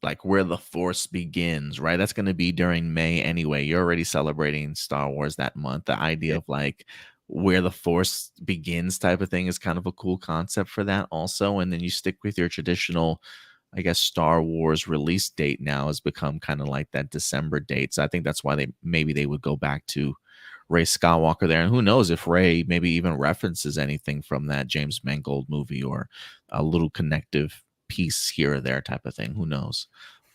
like where the force begins, right? That's going to be during May anyway. You're already celebrating Star Wars that month. The idea of like where the force begins type of thing is kind of a cool concept for that also. And then you stick with your traditional, I guess, Star Wars release date now has become kind of like that December date. So I think that's why they would go back to Ray Skywalker there. And who knows if Ray maybe even references anything from that James Mangold movie or a little connective piece here or there type of thing. Who knows?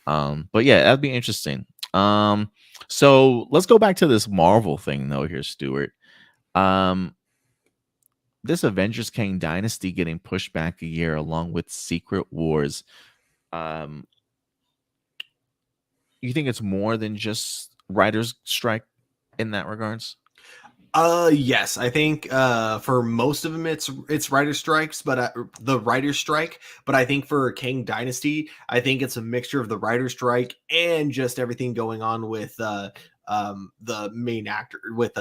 But yeah, that'd be interesting. So let's go back to this Marvel thing though here, Stuart. Um, this Avengers Kang Dynasty getting pushed back a year along with Secret Wars. Um, you think it's more than just writers' strike in that regards? Yes, I think for most of them it's writer strikes, but the writer strike. But I think for King Dynasty, I think it's a mixture of the writer strike and just everything going on with the main actor with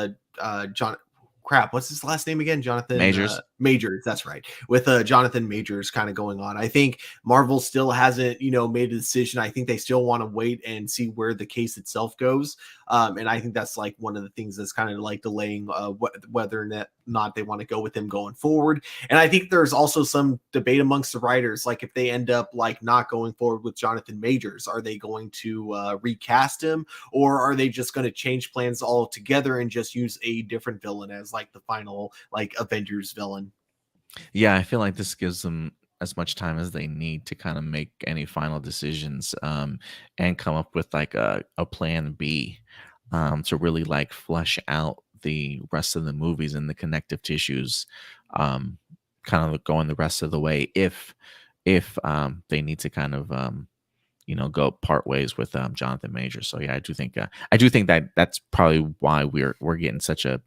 John. Crap, what's his last name again? Jonathan Majors. Majors. That's right. With Jonathan Majors kind of going on. I think Marvel still hasn't, made a decision. I think they still want to wait and see where the case itself goes. And I think that's like one of the things that's kind of like delaying whether or not they want to go with him going forward. And I think there's also some debate amongst the writers, like if they end up like not going forward with Jonathan Majors, are they going to recast him, or are they just going to change plans altogether and just use a different villain as like the final like Avengers villain? Yeah, I feel like this gives them as much time as they need to kind of make any final decisions, and come up with like a plan B, to really like flesh out the rest of the movies and the connective tissues, um, kind of going the rest of the way if they need to kind of go part ways with Jonathan Majors. So yeah, I do think that that's probably why we're getting such a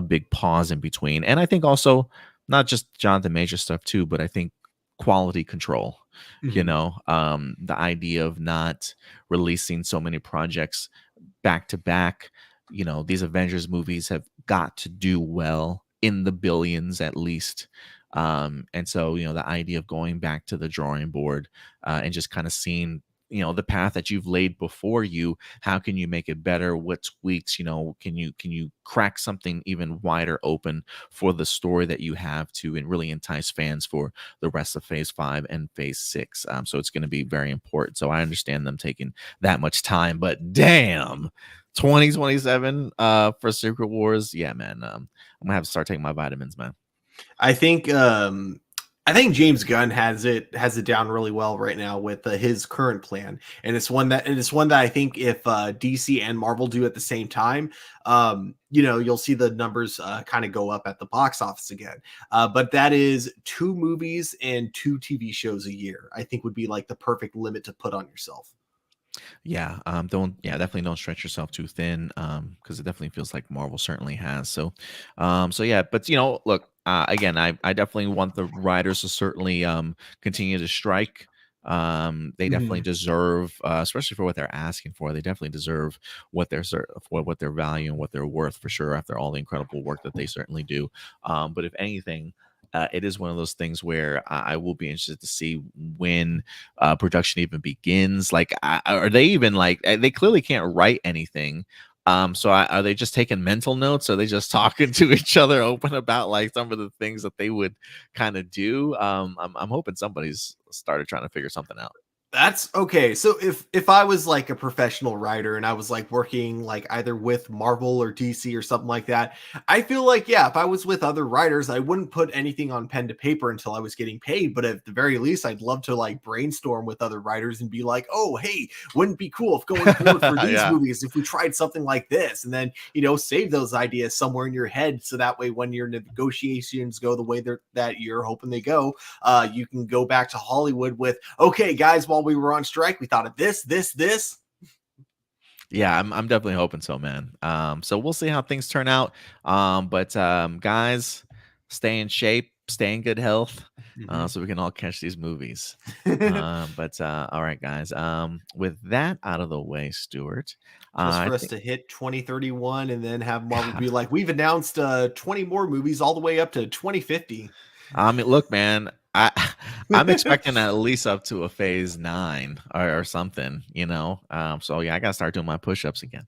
big pause in between. And I think also not just Jonathan Major stuff too, but I think quality control. Mhm. The idea of not releasing so many projects back to back. These Avengers movies have got to do well in the billions at least. And so, the idea of going back to the drawing board and just kind of seeing the path that you've laid before you, how can you make it better? What tweaks, can you crack something even wider open for the story that you have to, and really entice fans for the rest of phase 5 and phase 6. So it's going to be very important. So I understand them taking that much time, but damn, 2027 for Secret Wars. Yeah, man. I'm gonna have to start taking my vitamins, man. I think I think James Gunn has it down really well right now with his current plan, and it's one that I think if DC and Marvel do at the same time, you'll see the numbers kind of go up at the box office again. But that is 2 movies and 2 TV shows a year. I think would be like the perfect limit to put on yourself. Yeah, definitely don't stretch yourself too thin, because it definitely feels like Marvel certainly has. So yeah, but look, again, I definitely want the writers to certainly continue to strike. They definitely Mhm. deserve, especially for what they're asking for. They definitely deserve for what their value and what they're worth for sure. After all the incredible work that they certainly do, but if anything. It is one of those things where I will be interested to see when production even begins. Like, are they even like they clearly can't write anything? So are they just taking mental notes? Are they just talking to each other, open about like some of the things that they would kind of do? I'm hoping somebody's started trying to figure something out. That's okay. So if I was like a professional writer and I was like working like either with Marvel or DC or something like that, I feel like yeah, if I was with other writers, I wouldn't put anything on pen to paper until I was getting paid. But at the very least, I'd love to like brainstorm with other writers and be like, oh, hey, wouldn't it be cool if going forward for these Yeah. movies if we tried something like this, and then save those ideas somewhere in your head so that way when your negotiations go the way that you're hoping they go, you can go back to Hollywood with, okay, guys, while we were on strike, we thought of this, this, this. Yeah, I'm definitely hoping so, man. So we'll see how things turn out. But guys, stay in shape, stay in good health, Mhm. so we can all catch these movies. But all right, guys. With that out of the way, Stuart, Just I for us think to hit 2031 and then have Marvel be like, we've announced 20 more movies all the way up to 2050. I mean, look, man, I'm expecting at least up to a phase 9 or something, So yeah, I gotta start doing my push-ups again.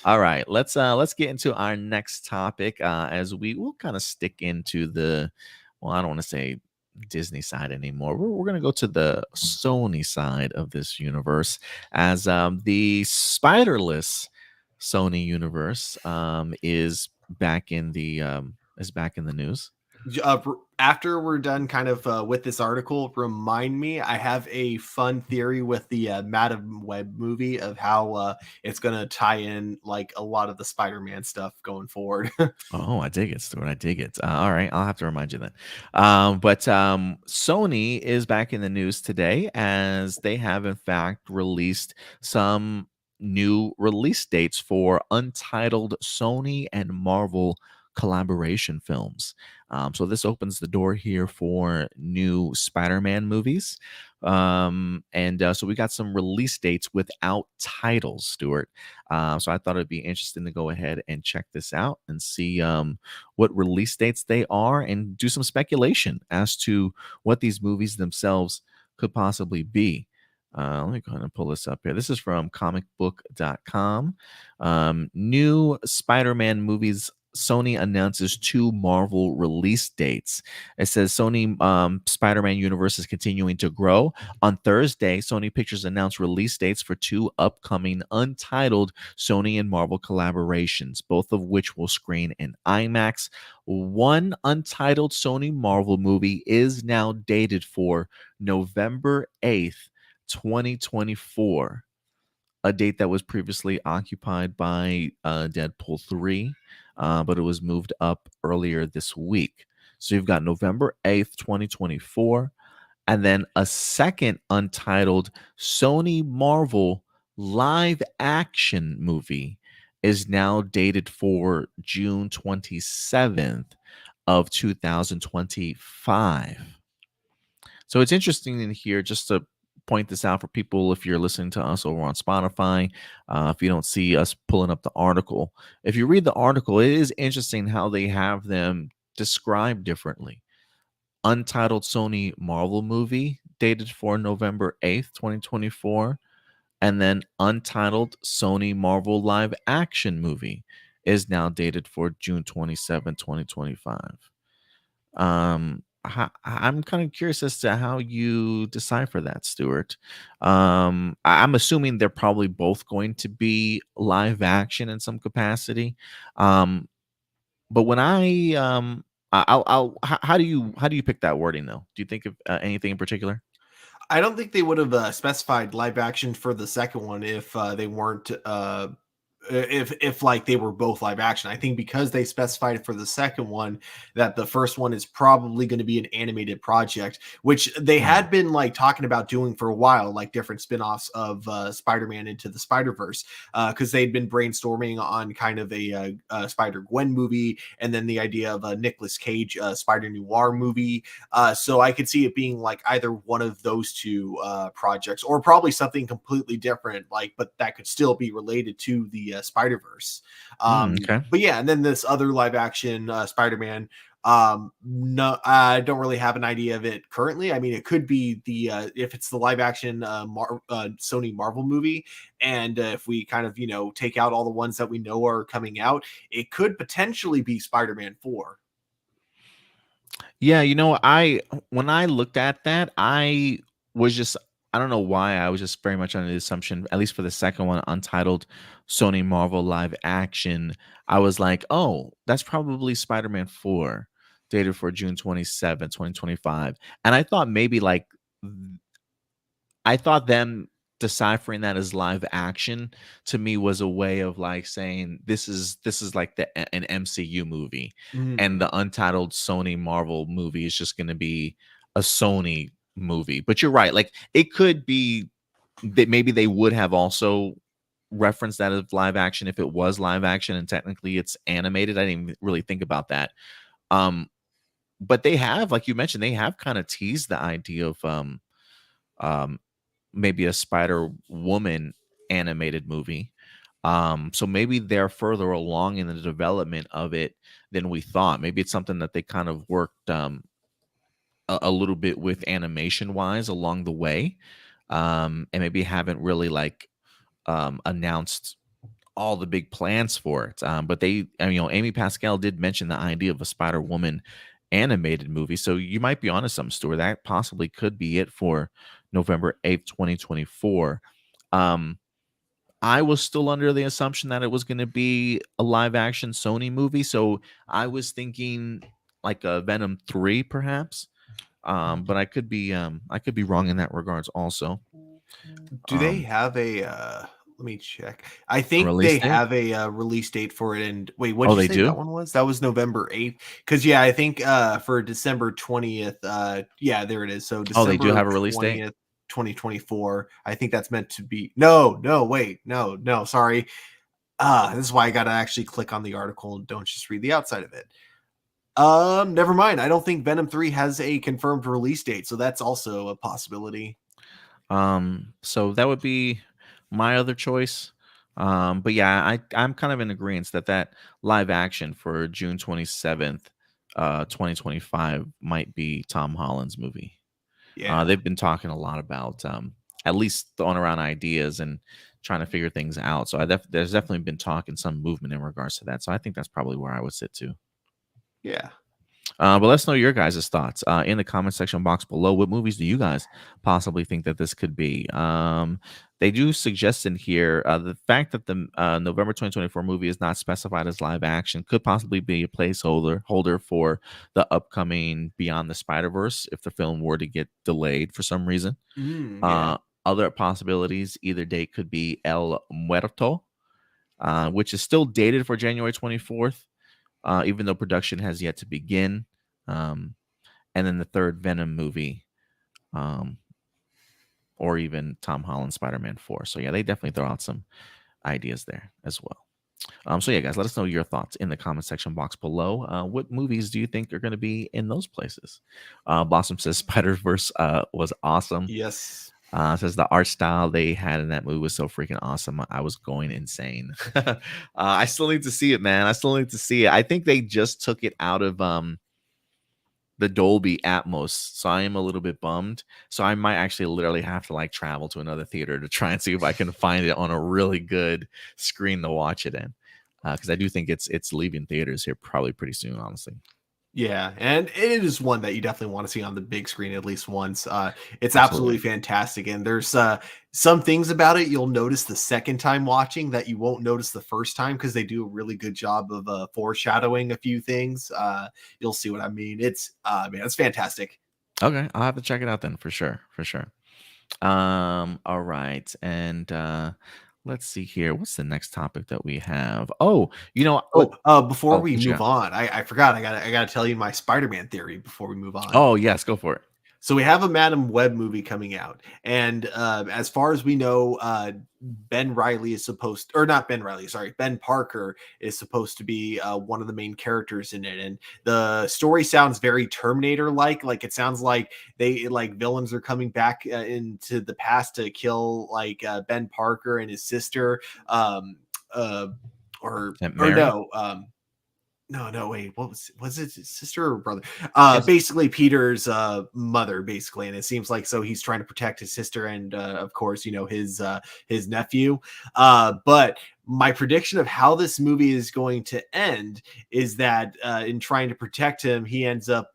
All right, let's get into our next topic, as we will kind of stick into the, well, I don't want to say Disney side anymore. We're gonna go to the Sony side of this universe, as the spiderless Sony universe is back in the news. After we're done kind of with this article, remind me. I have a fun theory with the Madam Web movie of how it's going to tie in like a lot of the Spider-Man stuff going forward. Oh, I dig it, Stuart. I dig it. All right, I'll have to remind you then. But Sony is back in the news today, as they have in fact released some new release dates for untitled Sony and Marvel collaboration films. So this opens the door here for new Spider-Man movies. And so we got some release dates without titles, Stuart. So I thought it'd be interesting to go ahead and check this out and see what release dates they are, and do some speculation as to what these movies themselves could possibly be. Let me go ahead and pull this up here. This is from comicbook.com. New Spider Man movies. Sony announces 2 Marvel release dates. It says Sony Spider Man universe is continuing to grow. On Thursday, Sony Pictures announced release dates for 2 upcoming untitled Sony and Marvel collaborations, both of which will screen in IMAX. One untitled Sony Marvel movie is now dated for November 8th, 2024, a date that was previously occupied by Deadpool 3, but it was moved up earlier this week. So you've got November 8th, 2024, and then a second untitled Sony Marvel live action movie is now dated for June 27th of 2025. So it's interesting in here, just to point this out for people if you're listening to us over on Spotify. If you don't see us pulling up the article, if you read the article, it is interesting how they have them described differently. Untitled Sony Marvel movie dated for November 8th, 2024. And then untitled Sony Marvel live action movie is now dated for June 27, 2025. I'm kind of curious as to how you decipher that, Stuart. I'm assuming they're probably both going to be live action in some capacity. Um, but when how do you pick that wording though? Do you think of anything in particular? I don't think they would have specified live action for the second one if they weren't if like they were both live action. I think because they specified for the second one that the first one is probably going to be an animated project, which they Mm, had been like talking about doing for a while, like different spin-offs of Spider-Man into the Spider-Verse, because they'd been brainstorming on kind of a Spider-Gwen movie, and then the idea of a Nicolas Cage Spider Noir movie. So I could see it being like either one of those two projects, or probably something completely different, like, but that could still be related to the Spider Verse. okay. But yeah, and then this other live action Spider Man. No, I don't really have an idea of it currently. I mean, it could be the if it's the live action Sony Marvel movie, and if we kind of take out all the ones that we know are coming out, it could potentially be Spider Man 4. Yeah, I when I looked at that, was just I don't know why I was just very much under the assumption, at least for the second one, untitled Sony Marvel live action. I was like, oh, that's probably Spider-Man 4, dated for June 27, 2025. And I thought maybe like I thought them deciphering that as live action to me was a way of like saying this is like an MCU movie, and Mm. the untitled Sony Marvel movie is just going to be a Sony movie. But you're right, like it could be that maybe they would have also referenced that as live action if it was live action and technically it's animated. I didn't even really think about that. Um, but they have, like you mentioned, they have kind of teased the idea of um maybe a Spider Woman animated movie. So maybe they're further along in the development of it than we thought. Maybe it's something that they kind of worked a little bit with animation wise along the way, and maybe haven't really like announced all the big plans for it. But Amy Pascal did mention the idea of a Spider Woman animated movie. So you might be onto something, Stuart. That possibly could be it for November 8th, 2024. Um, I was still under the assumption that it was going to be a live action Sony movie. So I was thinking like a Venom 3, perhaps. But I could be wrong in that regards also. Do they Um, have a let me check. I a think release they date? have a release date for it. And wait, what Oh, did you they say that do? one was? That was November 8th. Because yeah, I think for December 20th, yeah, there it is. So Oh, they do December have a release date? 20th, 2024. I think that's meant to be no, wait, no, sorry. This is why I gotta actually click on the article and don't just read the outside of it. Never mind. I don't think Venom 3 has a confirmed release date, so that's also a possibility. So that would be my other choice. But yeah, I'm kind of in agreement that that live action for June 27th, 2025 might be Tom Holland's movie. Yeah. They've been talking a lot about at least throwing around ideas and trying to figure things out. So there's definitely been talk and some movement in regards to that. So I think that's probably where I would sit too. Yeah. But let's know your guys' thoughts in the comment section box below. What movies do you guys possibly think that this could be? They do suggest in here the fact that the November 2024 movie is not specified as live action could possibly be a placeholder for the upcoming Beyond the Spider Verse if the film were to get delayed for some reason. Yeah. Uh, Other possibilities, either date could be El Muerto, which is still dated for January 24th, even though production has yet to begin. Um, and then the third Venom movie, um, or even Tom Holland Spider Man 4. So, yeah, they definitely throw out some ideas there as well. So, yeah, guys, let us know your thoughts in the comment section box below. What movies do you think are going to be in those places? Blossom says Spider Verse was awesome. Yes. Says the art style they had in that movie was so freaking awesome. I was going insane. I still need to see it, man. I still need to see it. I think they just took it out of the Dolby Atmos, so I am a little bit bummed. So I might actually literally have to like travel to another theater to try and see if I can find it on a really good screen to watch it in, because I do think it's leaving theaters here probably pretty soon, honestly. Yeah, and it is one that you definitely want to see on the big screen at least once. It's Absolutely. absolutely fantastic, and there's some things about it you'll notice the second time watching that you won't notice the first time because they do a really good job of foreshadowing a few things. You'll see what I mean. It's man, it's fantastic. Okay, I'll have to check it out then for sure, for sure. All right, and let's see here. What's the next topic that we have? Oh, let Before oh, we what you move got? on, I forgot. I gotta tell you my Spider-Man theory before we move on. Oh, yes, go for it. So we have a Madam Web movie coming out, and as far as we know, Ben Riley is supposed, or not Ben Riley, sorry, Ben Parker is supposed to be one of the main characters in it, and the story sounds very Terminator like. Like it sounds like they like villains are coming back into the past to kill like Ben Parker and his sister, um, uh, Aunt or Mary? no. No, wait. Was it his sister or brother? Yes. Basically Peter's mother, basically, and it seems like so he's trying to protect his sister and of course, his nephew. But my prediction of how this movie is going to end is that in trying to protect him, he ends up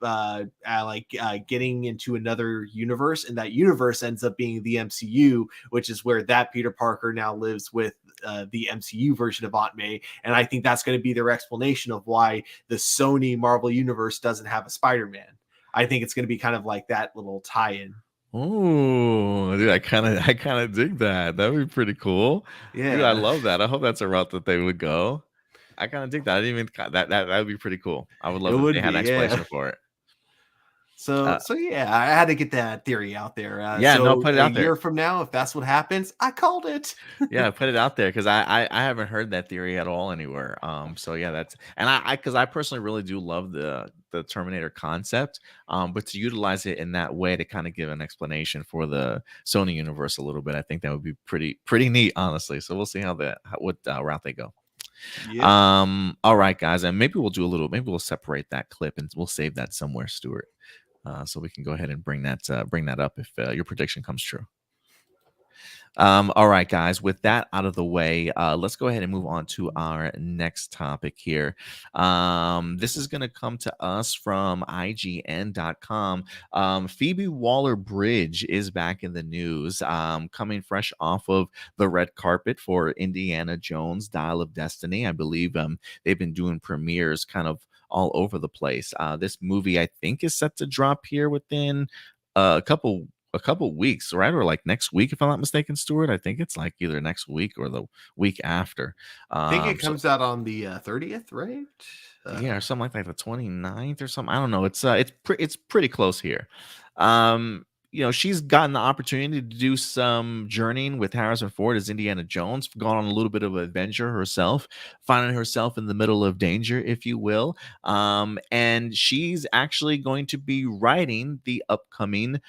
getting into another universe, and that universe ends up being the MCU, which is where that Peter Parker now lives with the MCU version of Aunt May. And I think that's going to be their explanation of why the Sony Marvel universe doesn't have a Spider-Man. I think it's going to be kind of like that little tie-in. Oh, dude, I kind of dig that. That would be pretty cool. Dude, I Yeah, love that. I hope that's a route that they would go. I kind of dig that. I didn't even that would be pretty cool. I would it love if they would had an be. Yeah. explanation for it. So yeah, I had to get that theory out there. Yeah, no, So put it a out there. year from now, if that's what happens, I called it. Yeah, put it out there because I haven't heard that theory at all anywhere. So yeah, that's and I because I personally really do love the Terminator concept. But to utilize it in that way to kind of give an explanation for the Sony universe a little bit, I think that would be pretty neat, honestly. So we'll see what route they go. Yep. All right, guys, and maybe we'll separate that clip and we'll save that somewhere, Stuart. So we can go ahead and bring that up if your prediction comes true. All right, guys, with that out of the way, let's go ahead and move on to our next topic here. This is going to come to us from IGN.com. Phoebe Waller Bridge is back in the news, coming fresh off of the red carpet for Indiana Jones Dial of Destiny. I believe they've been doing premieres kind of all over the place. This movie, I think, is set to drop here within a couple weeks, right? Or like next week, if I'm not mistaken, Stuart. I think it's like either next week or the week after. I think it So comes out on the 30th, right? yeah, or something like the 29th or something. I don't know. It's pretty close here. Um, she's gotten the opportunity to do some journeying with Harrison Ford as Indiana Jones, gone on a little bit of an adventure herself, finding herself in the middle of danger, if you will. And she's actually going to be writing the upcoming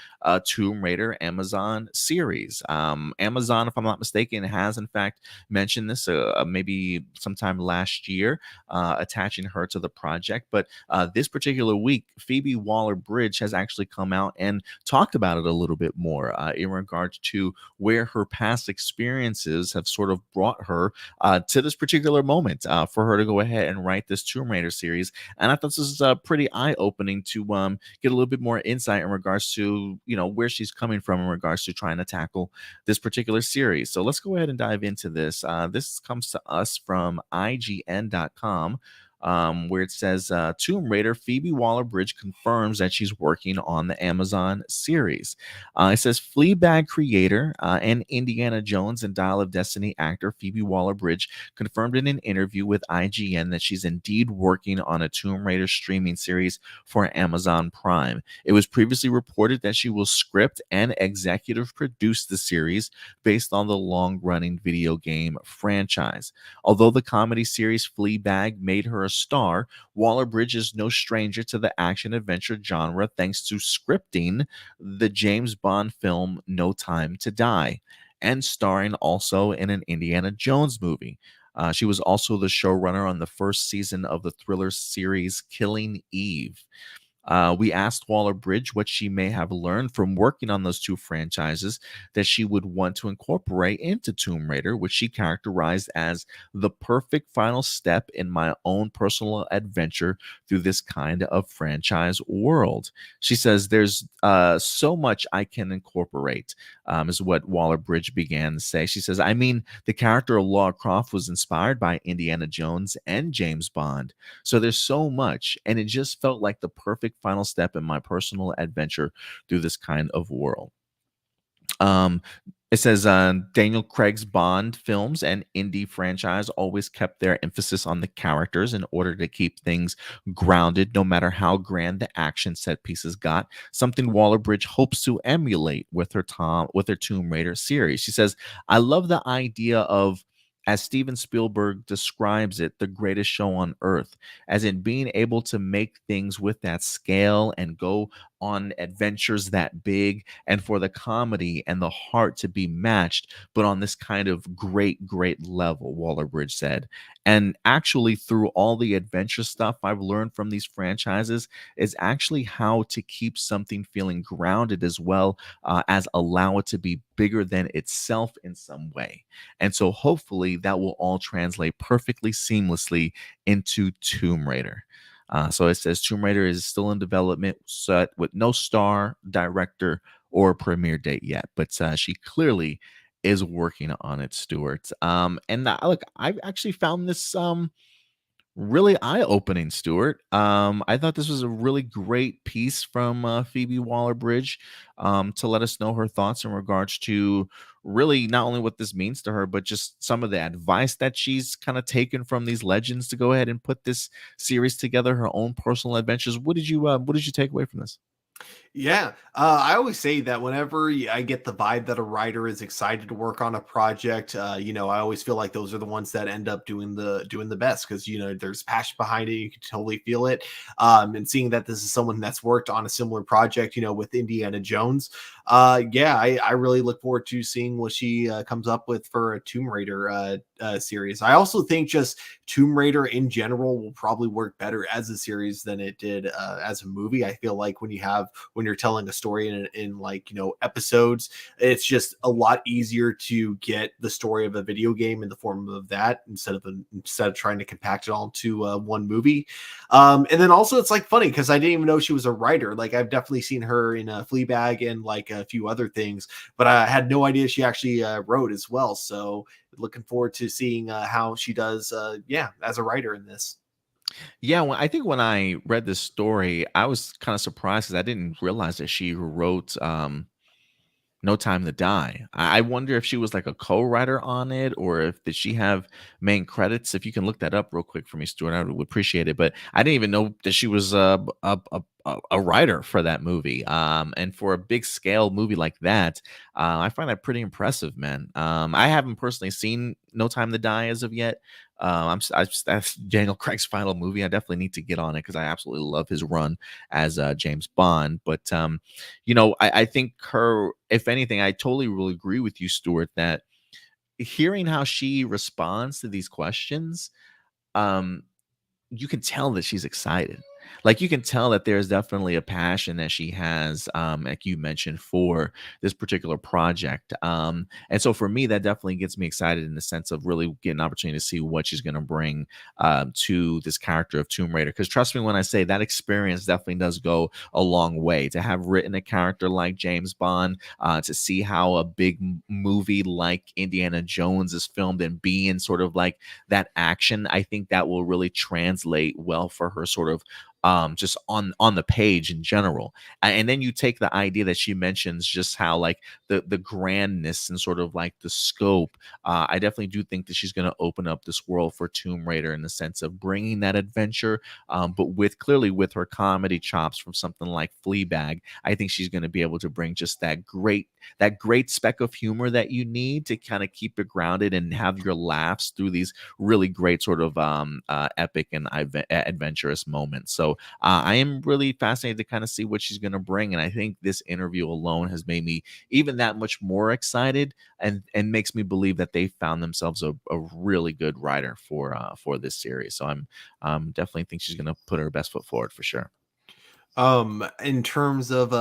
Tomb Raider Amazon series. Amazon, if I'm not mistaken, has in fact mentioned this maybe sometime last year, attaching her to the project. But this particular week, Phoebe Waller Bridge has actually come out and talked about it a little bit more in regards to where her past experiences have sort of brought her to this particular moment for her to go ahead and write this Tomb Raider series. And I thought this is pretty eye-opening to get a little bit more insight in regards to where she's coming from in regards to trying to tackle this particular series. So let's go ahead and dive into this. This comes to us from IGN.com. Where it says Tomb Raider Phoebe Waller-Bridge confirms that she's working on the Amazon series. It says Fleabag creator and Indiana Jones and Dial of Destiny actor Phoebe Waller-Bridge confirmed in an interview with IGN that she's indeed working on a Tomb Raider streaming series for Amazon Prime. It was previously reported that she will script and executive produce the series based on the long-running video game franchise. Although the comedy series Fleabag made her a star, Waller-Bridge is no stranger to the action-adventure genre thanks to scripting the James Bond film No Time to Die and starring also in an Indiana Jones movie. She was also the showrunner on the first season of the thriller series Killing Eve. We asked Waller-Bridge what she may have learned from working on those two franchises that she would want to incorporate into Tomb Raider, which she characterized as the perfect final step in my own personal adventure through this kind of franchise world. She says there's so much I can incorporate, is what Waller-Bridge began to say. She says, I mean, the character of Lara Croft was inspired by Indiana Jones and James Bond. So there's so much, and it just felt like the perfect final step in my personal adventure through this kind of world. Um, it says Daniel Craig's Bond films and indie franchise always kept their emphasis on the characters in order to keep things grounded, no matter how grand the action set pieces got. Something Waller-Bridge hopes to emulate with her Tomb Raider series. She says, "I love the idea of." As Steven Spielberg describes it, the greatest show on earth, as in being able to make things with that scale and go on adventures that big, and for the comedy and the heart to be matched, but on this kind of great level, Waller-Bridge said. And actually, through all the adventure stuff I've learned from these franchises, is actually how to keep something feeling grounded as well, as allow it to be bigger than itself in some way. And so hopefully that will all translate perfectly seamlessly into Tomb Raider. So it says Tomb Raider is still in development, set with no star, director, or premiere date yet, but she clearly is working on it, Stuart. Look, I've actually found this really eye-opening, Stuart. I thought this was a really great piece from Phoebe Waller-Bridge, to let us know her thoughts in regards to really not only what this means to her, but just some of the advice that she's kind of taken from these legends to go ahead and put this series together, her own personal adventures. What did you take away from this? Yeah, I always say that whenever I get the vibe that a writer is excited to work on a project, I always feel like those are the ones that end up doing the best because there's passion behind it. You can totally feel it. And seeing that this is someone that's worked on a similar project, with Indiana Jones, yeah, I really look forward to seeing what she comes up with for a Tomb Raider series. I also think just Tomb Raider in general will probably work better as a series than it did as a movie. I feel like when you're telling a story in like episodes, it's just a lot easier to get the story of a video game in the form of that instead of trying to compact it all into one movie. And then also it's like funny because I didn't even know she was a writer. Like I've definitely seen her in Fleabag and like a few other things, but I had no idea she actually wrote as well. So looking forward to seeing how she does, as a writer in this. Yeah, I think when I read this story, I was kind of surprised because I didn't realize that she wrote No Time to Die. I wonder if she was like a co-writer on it, or if did she have main credits. If you can look that up real quick for me, Stuart, I would appreciate it. But I didn't even know that she was a writer for that movie. And for a big scale movie like that, I find that pretty impressive, man. I haven't personally seen No Time to Die as of yet. That's Daniel Craig's final movie. I definitely need to get on it because I absolutely love his run as James Bond. But I think her, if anything, I totally will agree with you, Stuart, that hearing how she responds to these questions, um, you can tell that she's excited. Like you can tell that there's definitely a passion that she has, like you mentioned, for this particular project. And so for me, that definitely gets me excited in the sense of really getting an opportunity to see what she's going to bring to this character of Tomb Raider. Because trust me when I say that experience definitely does go a long way. To have written a character like James Bond, to see how a big movie like Indiana Jones is filmed and being sort of like that action, I think that will really translate well for her sort of just on the page in general. And then you take the idea that she mentions just how like the grandness and sort of like the scope. I definitely do think that she's going to open up this world for Tomb Raider in the sense of bringing that adventure, but with her comedy chops from something like Fleabag. I think she's going to be able to bring just that great speck of humor that you need to kind of keep it grounded and have your laughs through these really great sort of epic and adventurous moments. So I am really fascinated to kind of see what she's going to bring, and I think this interview alone has made me even that much more excited, and makes me believe that they found themselves a really good writer for this series. So I'm definitely think she's going to put her best foot forward for sure. In terms of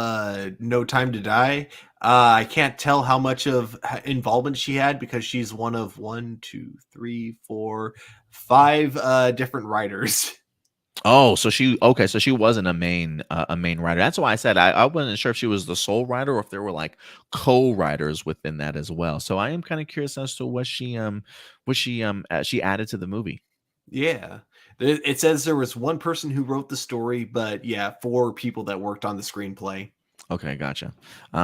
No Time to Die, I can't tell how much of involvement she had because she's one of one, two, three, four, five different writers. Oh, so she wasn't a main writer. That's why I said I wasn't sure if she was the sole writer or if there were like co-writers within that as well. So I am kind of curious as to what she added to the movie. Yeah. It says there was one person who wrote the story, but yeah, four people that worked on the screenplay. Okay, gotcha.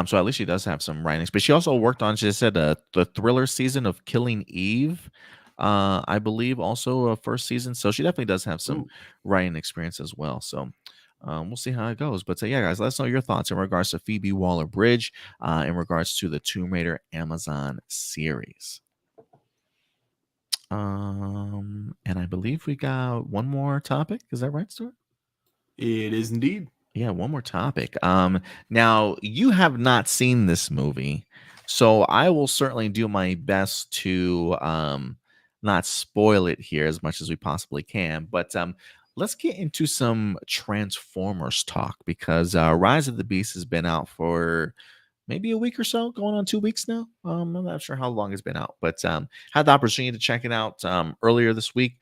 So at least she does have some writings, but she also worked on. She said the thriller season of Killing Eve, I believe, also a first season. So she definitely does have some Ooh. writing experience as well. So we'll see how it goes. But yeah, guys, let us know your thoughts in regards to Phoebe Waller-Bridge, in regards to the Tomb Raider Amazon series. And I believe we got one more topic. Is that right, Stuart? It is indeed. Yeah, one more topic. Now you have not seen this movie, so I will certainly do my best to not spoil it here as much as we possibly can. But let's get into some Transformers talk because Rise of the Beast has been out for maybe a week or so, going on 2 weeks now. I'm not sure how long it's been out, but had the opportunity to check it out earlier this week.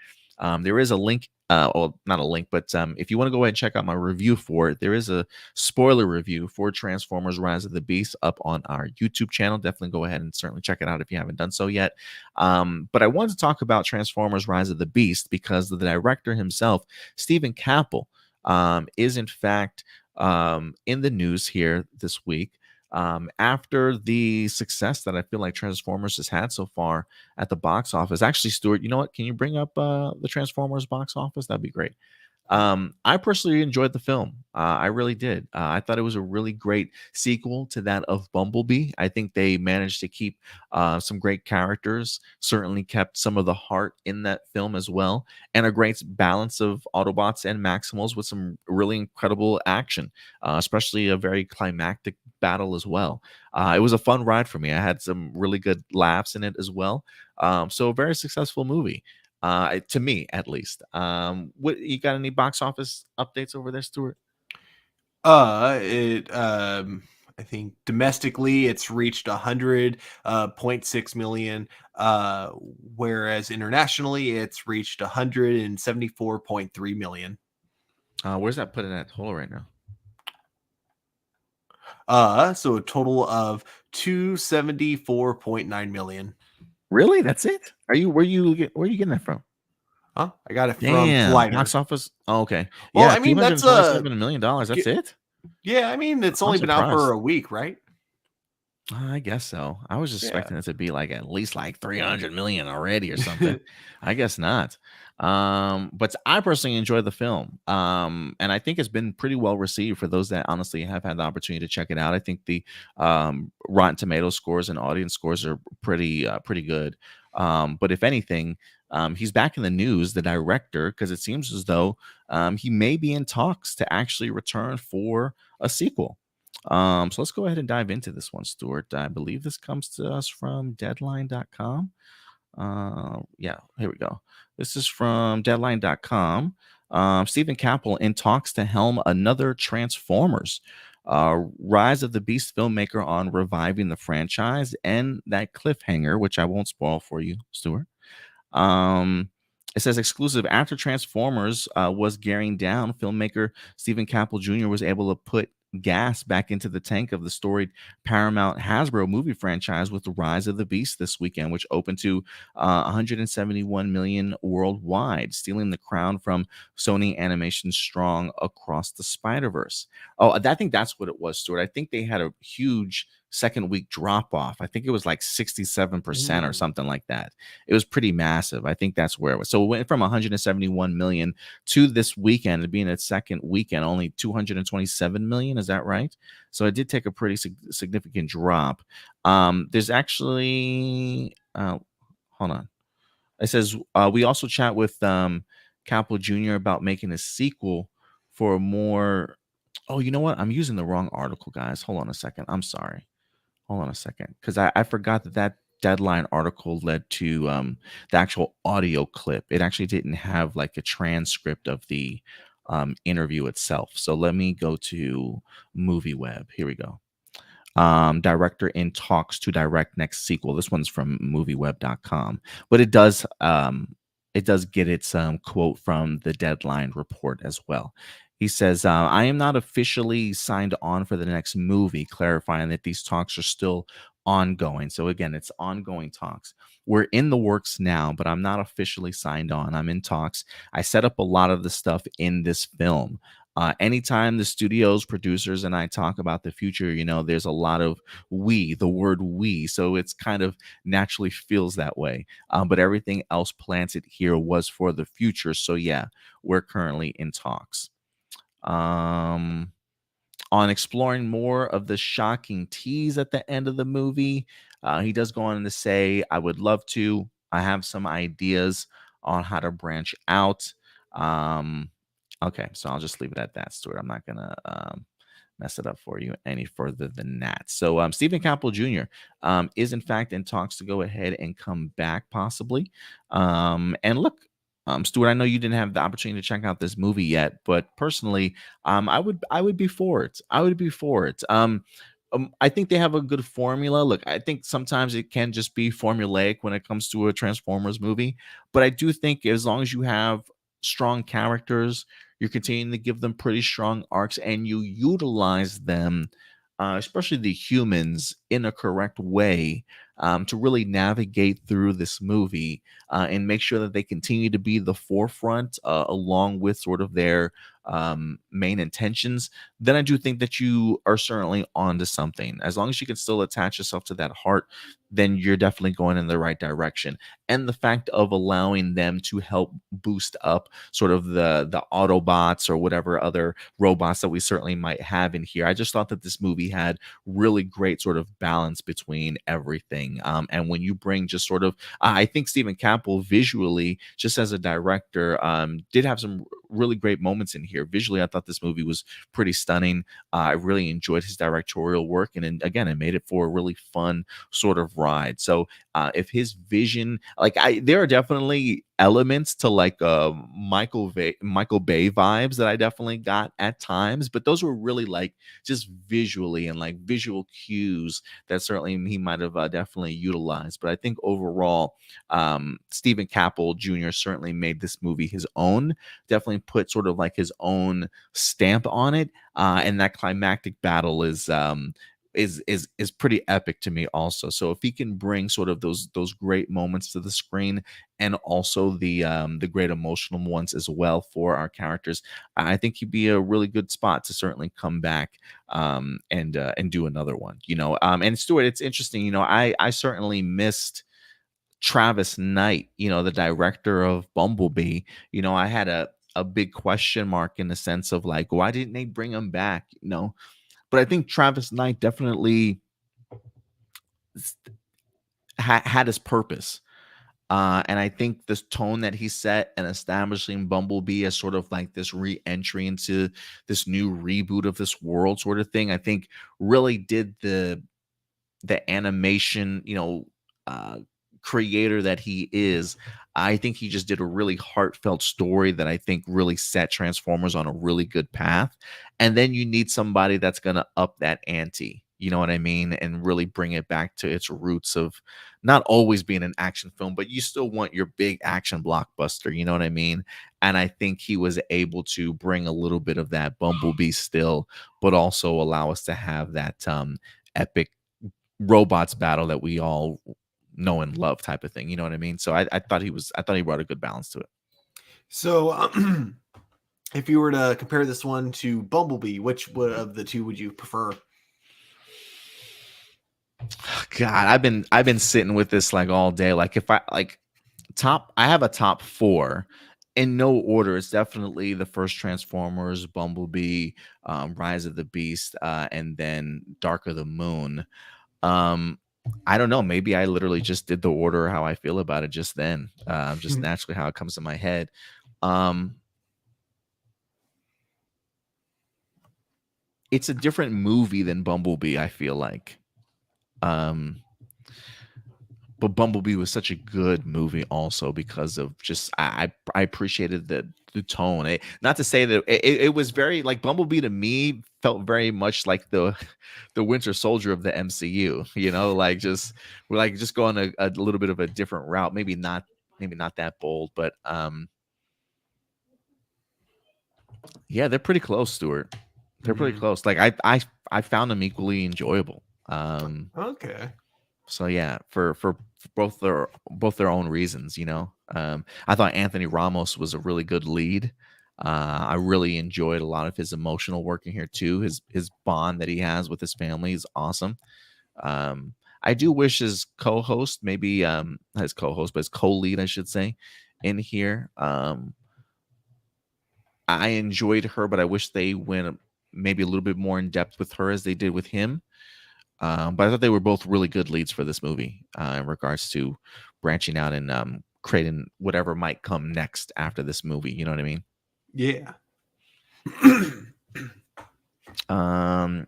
There is a link, well, not a link, but if you want to go ahead and check out my review for it, there is a spoiler review for Transformers Rise of the Beast up on our YouTube channel. Definitely go ahead and certainly check it out if you haven't done so yet. But I wanted to talk about Transformers Rise of the Beast because the director himself, Stephen Caple, is in fact in the news here this week. After the success that I feel like Transformers has had so far at the box office. Actually, Stuart, you know what? Can you bring up the Transformers box office? That'd be great. I personally enjoyed the film. I really did. I thought it was a really great sequel to that of Bumblebee. I think they managed to keep some great characters, certainly kept some of the heart in that film as well, and a great balance of Autobots and Maximals with some really incredible action, especially a very climactic battle as well. It was a fun ride for me. I had some really good laughs in it as well. So a very successful movie to me at least. What you got any box office updates over there, Stuart? It I think domestically it's reached 100.6 million, whereas internationally it's reached 174.3 million. Where's that put in that total right now? So a total of 274.9 million. Really? That's it? Are you where you getting that from? Huh? I got it from Damn, Collider. box office. Oh, okay, Well, yeah, I two mean hundred that's twenty-seven million dollars. That's it. yeah, I mean it's I'm only been out for surprised. a week, right? I guess so. I was just Yeah. expecting it to be like at least like 300 million already or something. I guess not. But I personally enjoyed the film. And I think it's been pretty well received for those that honestly have had the opportunity to check it out. I think the Rotten Tomato scores and audience scores are pretty good. But if anything, he's back in the news, the director, because it seems as though he may be in talks to actually return for a sequel. So let's go ahead and dive into this one, Stuart. I believe this comes to us from deadline.com. Yeah, here we go. This is from deadline.com. Stephen Caple in talks to helm another Transformers. Rise of the Beast filmmaker on reviving the franchise and that cliffhanger, which I won't spoil for you, Stuart. Um, it says exclusive after Transformers was gearing down, filmmaker Stephen Caple Jr. was able to put gas back into the tank of the storied Paramount Hasbro movie franchise with the Rise of the Beast this weekend, which opened to 171 million worldwide, stealing the crown from Sony Animation's strong Across the Spider-Verse. Oh, I think that's what it was, Stuart. I think they had a huge second week drop off. I think it was like 67% or Mm. something like that. It was pretty massive. I think that's where it was. So it went from 171 million to this weekend, being its second weekend, only 227 million. Is that right? So it did take a pretty significant drop. There's actually, hold on. It says we also chat with Capo Jr. about making a sequel for more. Oh, you know what? I'm using the wrong article, guys. Hold on a second. I'm sorry. Hold on a second, because I forgot that Deadline article led to the actual audio clip. It actually didn't have like a transcript of the interview itself. So let me go to MovieWeb. Here we go. Director in talks to direct next sequel. This one's from movieweb.com, but it does get its quote from the Deadline report as well. He says, I am not officially signed on for the next movie, clarifying that these talks are still ongoing. So again, it's ongoing talks. We're in the works now, but I'm not officially signed on. I'm in talks. I set up a lot of the stuff in this film. Anytime the studios, producers, and I talk about the future, there's a lot of we, the word we. So it's kind of naturally feels that way. But everything else planted here was for the future. So yeah, we're currently in talks. Um, on exploring more of the shocking tease at the end of the movie, he does go on to say, I would love to. I have some ideas on how to branch out. Um, okay, so I'll just leave it at that, Stuart. I'm not going to mess it up for you any further than that. So Stephen Caple Jr. Is in fact in talks to go ahead and come back possibly. And look, Stuart, I know you didn't have the opportunity to check out this movie yet, but personally, I would be for it. I would be for it. I think they have a good formula. Look, I think sometimes it can just be formulaic when it comes to a Transformers movie, but I do think as long as you have strong characters, you're continuing to give them pretty strong arcs, and you utilize them, especially the humans, in a correct way to really navigate through this movie and make sure that they continue to be the forefront along with sort of their main intentions, then I do think that you are certainly onto something. As long as you can still attach yourself to that heart, then you're definitely going in the right direction. And the fact of allowing them to help boost up sort of the Autobots or whatever other robots that we certainly might have in here. I just thought that this movie had really great sort of balance between everything. And when you bring just sort of, I think Stephen Caple visually, just as a director, did have some really great moments in here. Visually, I thought this movie was pretty stunning. I really enjoyed his directorial work, and again, it made it for a really fun sort of ride. So, if his vision, there are definitely elements to like Michael Bay vibes that I definitely got at times, but those were really like just visually and like visual cues that certainly he might have definitely utilized. But I think overall, Stephen Caple Jr. certainly made this movie his own. Definitely put sort of like his own stamp on it, and that climactic battle is pretty epic to me also. So if he can bring sort of those great moments to the screen and also the great emotional ones as well for our characters, I think he'd be a really good spot to certainly come back and do another one. And Stuart, it's interesting. I certainly missed Travis Knight, the director of Bumblebee. I had a big question mark in the sense of like, why didn't they bring him back? But I think Travis Knight definitely had his purpose. And I think this tone that he set and establishing Bumblebee as sort of like this re-entry into this new reboot of this world sort of thing, I think really did the animation, uh, creator that he is. I think he just did a really heartfelt story that I think really set Transformers on a really good path. And then you need somebody that's going to up that ante. You know what I mean? And really bring it back to its roots of not always being an action film, but you still want your big action blockbuster. You know what I mean? And I think he was able to bring a little bit of that Bumblebee still, but also allow us to have that epic robots battle that we all know and love type of thing. You know what I mean? So I thought he brought a good balance to it. So, if you were to compare this one to Bumblebee, which of the two would you prefer? God, I've been sitting with this like all day. Like if I like I have a top four in no order. It's definitely the first Transformers, Bumblebee, Rise of the Beast, and then Dark of the Moon. Um, I don't know. Maybe I literally just did the order how I feel about it just then, just naturally how it comes to my head. Um, it's a different movie than Bumblebee. I feel like. Um, but Bumblebee was such a good movie also because of just I appreciated the tone. Not to say that it was very like Bumblebee to me felt very much like the Winter Soldier of the MCU. You know, like just we're like just going a little bit of a different route. Maybe not that bold, but yeah, they're pretty close, Stuart. They're pretty Mhm. close. Like I found them equally enjoyable. Okay. So yeah, for both their own reasons, you know. I thought Anthony Ramos was a really good lead. I really enjoyed a lot of his emotional work in here too. His bond that he has with his family is awesome. Um, I do wish his co-host, maybe his co-host, but his co-lead, I should say, in here. I enjoyed her, but I wish they went maybe a little bit more in depth with her as they did with him. But I thought they were both really good leads for this movie in regards to branching out and creating whatever might come next after this movie. You know what I mean? Yeah. Um,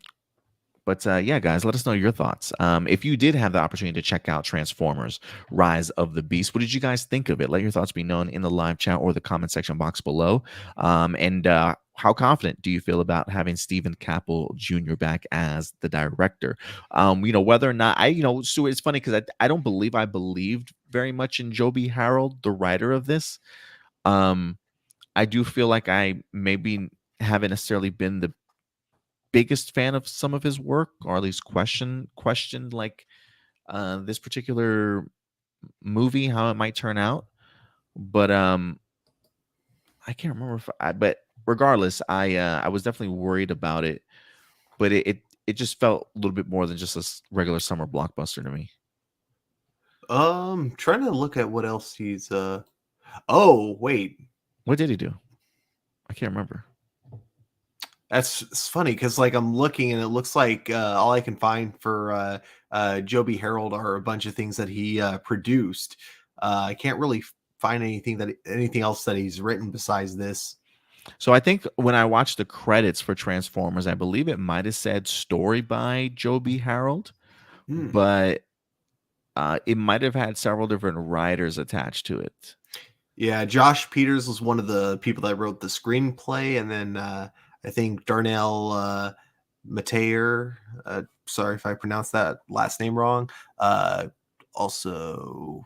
But yeah, guys, let us know your thoughts. If you did have the opportunity to check out Transformers: Rise of the Beast, what did you guys think of it? Let your thoughts be known in the live chat or the comment section box below. And how confident do you feel about having Stephen Caple Jr. back as the director? Whether or not Stuart, it's funny because I don't believe I believed very much in Joby Harold, the writer of this. I do feel like I maybe haven't necessarily been the biggest fan of some of his work, or at least questioned like this particular movie, how it might turn out. But I can't remember but regardless, I was definitely worried about it. But it just felt a little bit more than just a regular summer blockbuster to me. Trying to look at what else he's oh, wait. What did he do? I can't remember. It's funny because like I'm looking and it looks like all I can find for Joby Harold are a bunch of things that he produced. I can't really find anything else that he's written besides this. So I think when I watched the credits for Transformers, I believe it might have said story by Joby Harold, Hmm. but it might have had several different writers attached to it. Yeah, Josh Peters was one of the people that wrote the screenplay, and then I think Darnell Mateer, sorry if I pronounced that last name wrong, also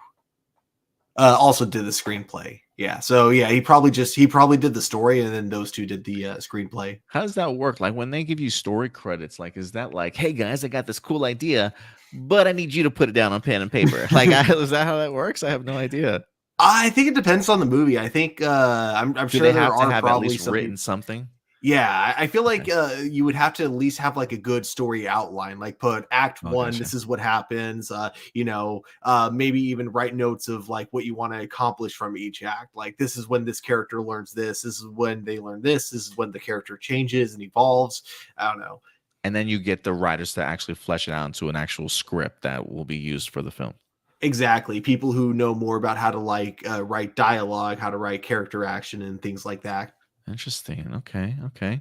also did the screenplay. Yeah, so yeah, he probably did the story, and then those two did the screenplay. How does that work? Like when they give you story credits, like is that like, hey guys, I got this cool idea, but I need you to put it down on pen and paper? Like, is that how that works? I have no idea. I think it depends on the movie. I think I'm Do sure they there have to are have at probably least some written people. something? Yeah, I feel like Okay. you would have to at least have like a good story outline, like put act Oh, one, gotcha. this is what happens, maybe even write notes of like what you want to accomplish from each act. Like this is when this character learns this is when they learn this is when the character changes and evolves. I don't know. And then you get the writers to actually flesh it out into an actual script that will be used for the film. Exactly. People who know more about how to like write dialogue, how to write character action and things like that. Interesting. Okay. Okay.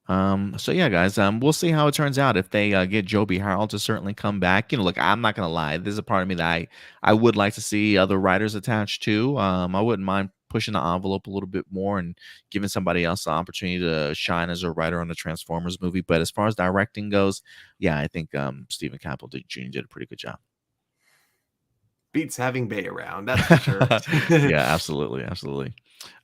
So yeah, guys, we'll see how it turns out. If they get Joby Harold to certainly come back, look, I'm not gonna lie, there's a part of me that I would like to see other writers attached to. I wouldn't mind pushing the envelope a little bit more and giving somebody else the opportunity to shine as a writer on the Transformers movie. But as far as directing goes, yeah, I think Stephen Caple Jr. did a pretty good job. Beats having Bay around, that's for sure. Yeah, absolutely, absolutely.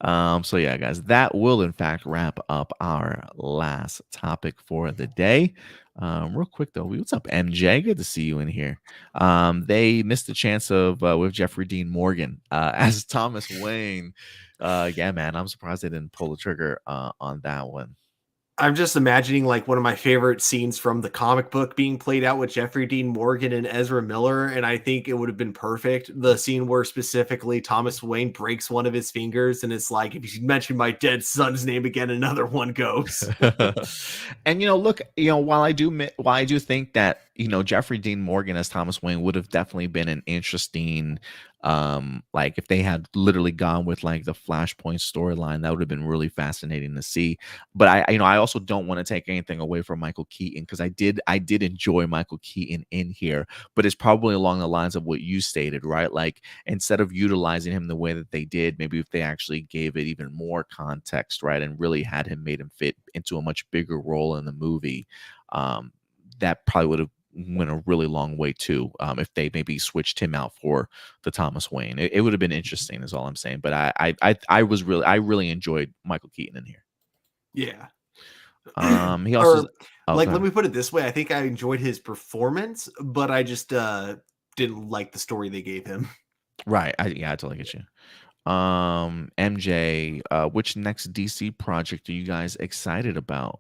So yeah, guys, that will in fact wrap up our last topic for the day. Real quick though, what's up, MJ? Good to see you in here. They missed the chance of with Jeffrey Dean Morgan as Thomas Wayne. Yeah, man, I'm surprised they didn't pull the trigger on that one. I'm just imagining like one of my favorite scenes from the comic book being played out with Jeffrey Dean Morgan and Ezra Miller, and I think it would have been perfect. The scene where specifically Thomas Wayne breaks one of his fingers, and it's like, if you mention my dead son's name again, another one goes. And look, while I do think that Jeffrey Dean Morgan as Thomas Wayne would have definitely been an interesting Like if they had literally gone with like the Flashpoint storyline, that would have been really fascinating to see. But I also don't want to take anything away from Michael Keaton, because I did enjoy Michael Keaton in here, but it's probably along the lines of what you stated, right? Like instead of utilizing him the way that they did, maybe if they actually gave it even more context, right, and really had him made him fit into a much bigger role in the movie, um, that probably would have went a really long way too. If they maybe switched him out for the Thomas Wayne, it would have been interesting. Is all I'm saying. But I really enjoyed Michael Keaton in here. Yeah. He also, Or oh, go like, let ahead. me put it this way. I think I enjoyed his performance, but I just didn't like the story they gave him. Right. I totally get you. MJ, which next DC project are you guys excited about?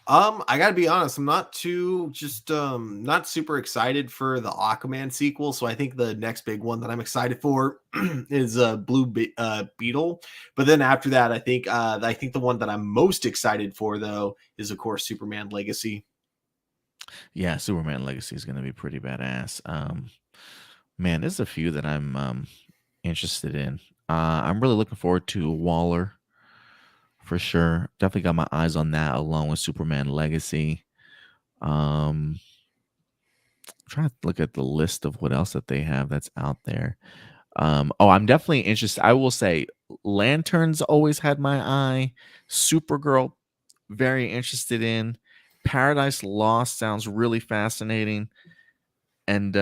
I gotta be honest, I'm not super excited for the Aquaman sequel. So I think the next big one that I'm excited for is Beetle. But then after that, I think the one that I'm most excited for though is of course Superman Legacy. Yeah, Superman Legacy is going to be pretty badass. Man, there's a few that I'm interested in. I'm really looking forward to Waller for sure. Definitely got my eyes on that along with Superman Legacy. I'm trying to look at the list of what else that they have that's out there. I'm definitely interested. I will say Lanterns always had my eye. Supergirl, very interested in. Paradise Lost sounds really fascinating. And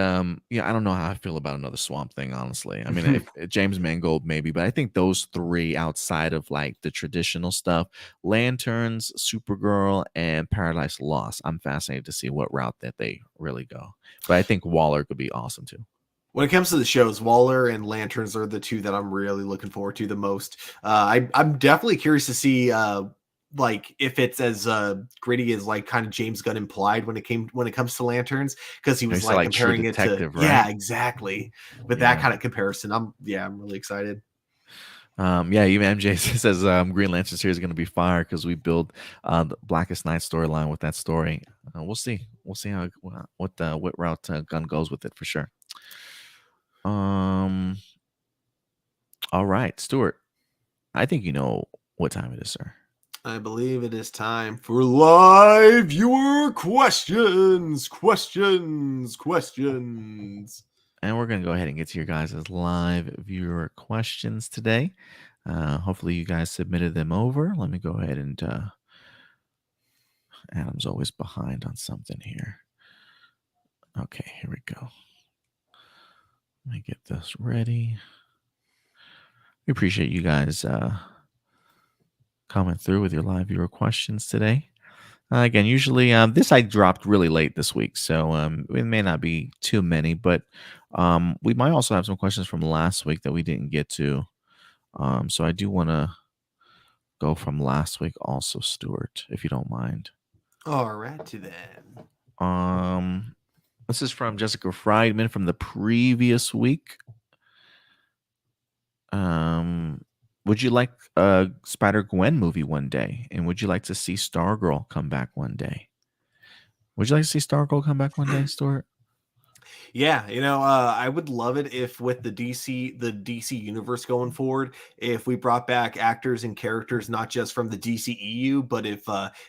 yeah, I don't know how I feel about another Swamp Thing, honestly. I mean, if James Mangold maybe, but I think those three outside of like the traditional stuff, Lanterns, Supergirl, and Paradise Lost, I'm fascinated to see what route that they really go. But I think Waller could be awesome too. When it comes to the shows, Waller and Lanterns are the two that I'm really looking forward to the most. I'm definitely curious to see like if it's as gritty as like kind of James Gunn implied when it comes to Lanterns, because he You was said like like True comparing it to, Detective, right? yeah, exactly. With that Yeah. kind of comparison, I'm really excited. Yeah, even MJ says Green Lantern series is going to be fire because we build the Blackest Night storyline with that story. We'll see. We'll see how what route Gunn goes with it for sure. Um. All right, Stuart. I think you know what time it is, sir. I believe it is time for live viewer questions. And we're going to go ahead and get to your guys' live viewer questions today. Hopefully, you guys submitted them over. Let me go ahead and Adam's always behind on something here. Okay, here we go. Let me get this ready. We appreciate you guys coming through with your live viewer questions today. Again, usually this I dropped really late this week, so it may not be too many, but we might also have some questions from last week that we didn't get to. So I do want to go from last week also, Stuart, if you don't mind. All right, then. Um, this is from Jessica Friedman from the previous week. Would you like a Spider-Gwen movie one day? And would you like to see Stargirl come back one day? Would you like to see Stargirl come back one day, Stuart? Yeah, I would love it if with the DC universe going forward, if we brought back actors and characters not just from the DCEU, but if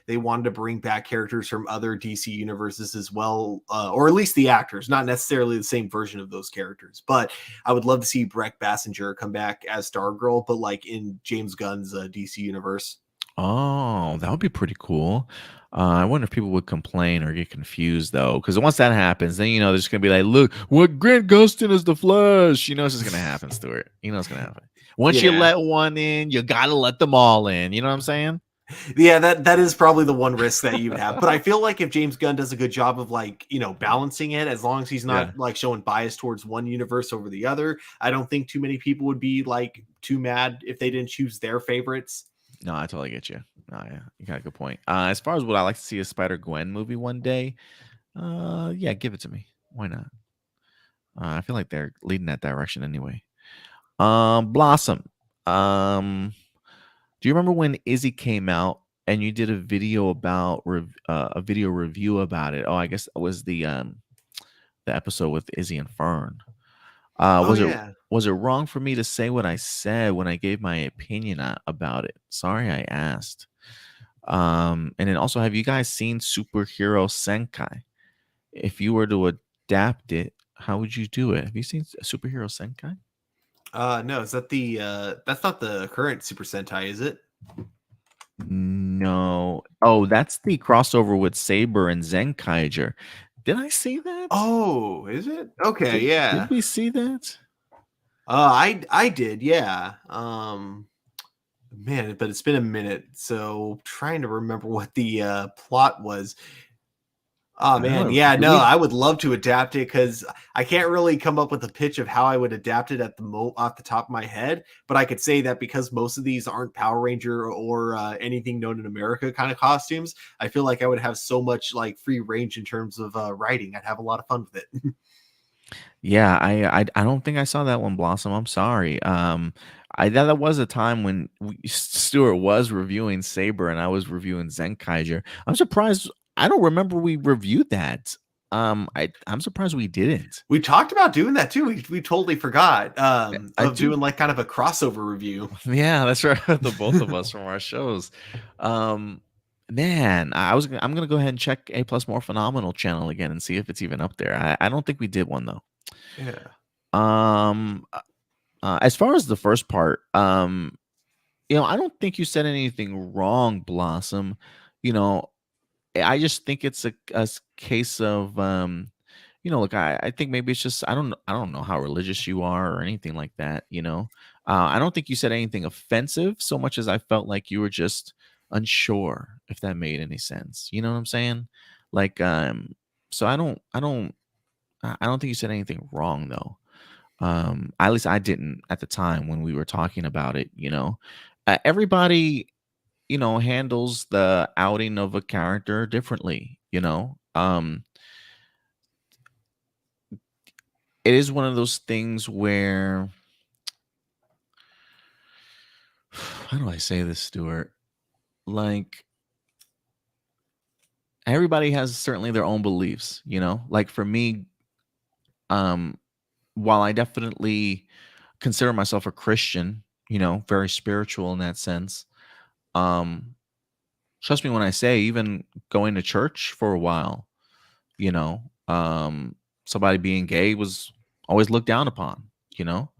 they wanted to bring back characters from other DC universes as well, or at least the actors, not necessarily the same version of those characters. But I would love to see Breck Bassinger come back as Stargirl, but like in James Gunn's DC universe. Oh, that would be pretty cool. I wonder if people would complain or get confused though, because once that happens, then they're just gonna be like, "Look, what Grant Gustin is the Flash." It's just gonna happen, Stuart. It's gonna happen. Once you Yeah. let one in, you gotta let them all in. You know what I'm saying? Yeah, that is probably the one risk that you would have. But I feel like if James Gunn does a good job of like, balancing it, as long as he's Yeah. not like showing bias towards one universe over the other, I don't think too many people would be like too mad if they didn't choose their favorites. No, I totally get you. Oh, yeah, you got a good point. As far as what I like to see a Spider Gwen movie one day, yeah, give it to me. Why not? I feel like they're leading that direction anyway. Blossom. Um, do you remember when Izzy came out and you did a video about a video review about it? Oh, I guess it was the episode with Izzy and Fern. Oh Was it yeah. wrong for me to say what I said when I gave my opinion about it? Sorry, I asked. And then also, have you guys seen Superhero Senkai? If you were to adapt it, how would you do it? Have you seen Superhero Senkai? No, is that the that's not the current Super Sentai, is it? No. Oh, that's the crossover with Saber and Zenkaiger. Did I see that? Oh, is it? Okay, Did yeah. we see that? I did, yeah. Man, but it's been a minute, so trying to remember what the plot was. Oh I don't man, know. yeah, Did no, we? I would love to adapt it because I can't really come up with a pitch of how I would adapt it at the off the top of my head. But I could say that because most of these aren't Power Ranger or anything known in America kind of costumes, I feel like I would have so much like free range in terms of writing. I'd have a lot of fun with it. Yeah, I don't think I saw that one, Blossom. I'm sorry. I that was a time when Stuart was reviewing Saber and I was reviewing Zenkaiger. I'm surprised. I don't remember we reviewed that. I'm surprised we didn't. We talked about doing that too. We totally forgot I of do. doing like kind of a crossover review. Yeah, that's right. The both of us from our shows. Um, man, I'm gonna go ahead and check A Plus More Phenomenal channel again and see if it's even up there. I don't think we did one though. Yeah. Um, as far as the first part, I don't think you said anything wrong, Blossom. You know, I just think it's a case of look, I think maybe it's just I don't know how religious you are or anything like that, you know. I don't think you said anything offensive so much as I felt like you were just unsure if that made any sense. You know what I'm saying? Like so I don't think you said anything wrong though. At least I didn't at the time when we were talking about it, you know. Everybody, handles the outing of a character differently, you know. It is one of those things where how do I say this, Stuart? Like everybody has certainly their own beliefs, you know. Like for me, um, while I definitely consider myself a Christian, very spiritual in that sense. Um, Trust me when I say, even going to church for a while, you know, um, somebody being gay was always looked down upon, you know.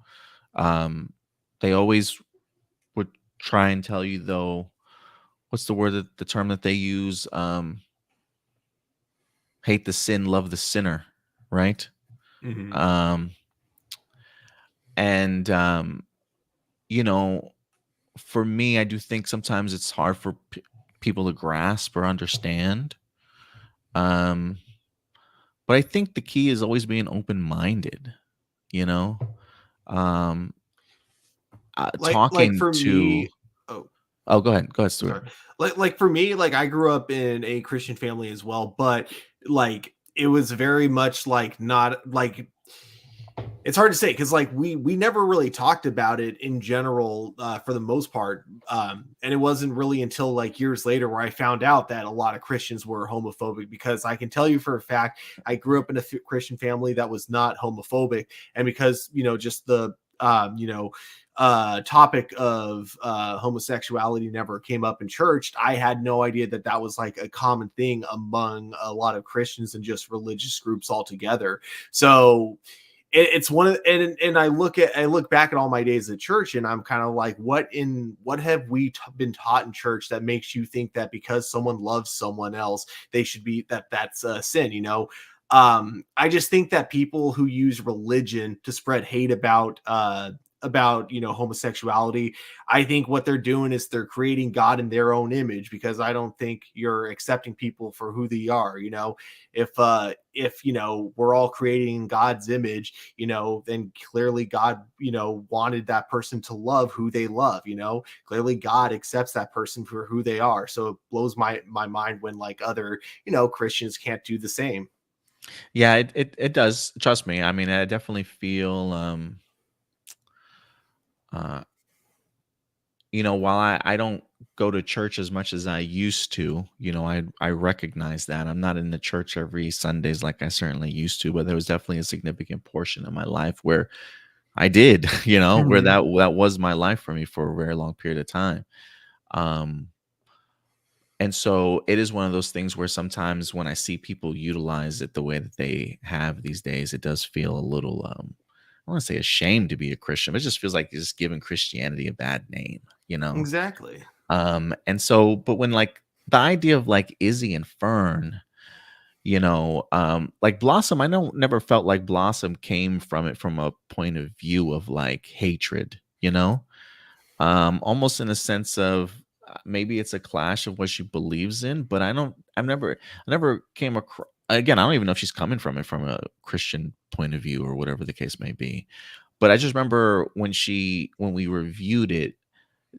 Um, they always would try and tell you though, what's the term that they use? Hate the sin, love the sinner, right? Hmm. Um, and you know, for me, I do think sometimes it's hard for people to grasp or understand. Um, but I think the key is always being open minded, you know, um, Like talking for to. me, oh, Oh, go ahead, Stuart. sorry. Like for me, like I grew up in a Christian family as well, but like it was very much like not like it's hard to say because like we never really talked about it in general for the most part, and it wasn't really until like years later where I found out that a lot of Christians were homophobic, because I can tell you for a fact I grew up in a Christian family that was not homophobic. And because just the topic of homosexuality never came up in church, I had no idea that that was like a common thing among a lot of Christians and just religious groups altogether. So it's one of and I look back at all my days at church and I'm kind of like, what have we been taught in church that makes you think that because someone loves someone else they should be that's a sin, I just think that people who use religion to spread hate about homosexuality, I think what they're doing is they're creating God in their own image, because I don't think you're accepting people for who they are. If we're all creating God's image, then clearly God wanted that person to love who they love. Clearly God accepts that person for who they are. So it blows my mind when like other Christians can't do the same. Yeah, it does. Trust me. I mean, I definitely feel uh while I don't go to church as much as I used to, I recognize that I'm not in the church every Sundays like I certainly used to, but there was definitely a significant portion of my life where I did, where Mhm. that was my life for me for a very long period of time. Um, and so it is one of those things where sometimes when I see people utilize it the way that they have these days, it does feel a little, I want to say ashamed to be a Christian, but it just feels like it's just giving Christianity a bad name, you know? Exactly. And so, but when like the idea of like Izzy and Fern, like Blossom, I don't never felt like Blossom came from it from a point of view of like hatred, almost in a sense of maybe it's a clash of what she believes in, but I never came across. Again, I don't even know if she's coming from it from a Christian point of view or whatever the case may be. But I just remember when we reviewed it,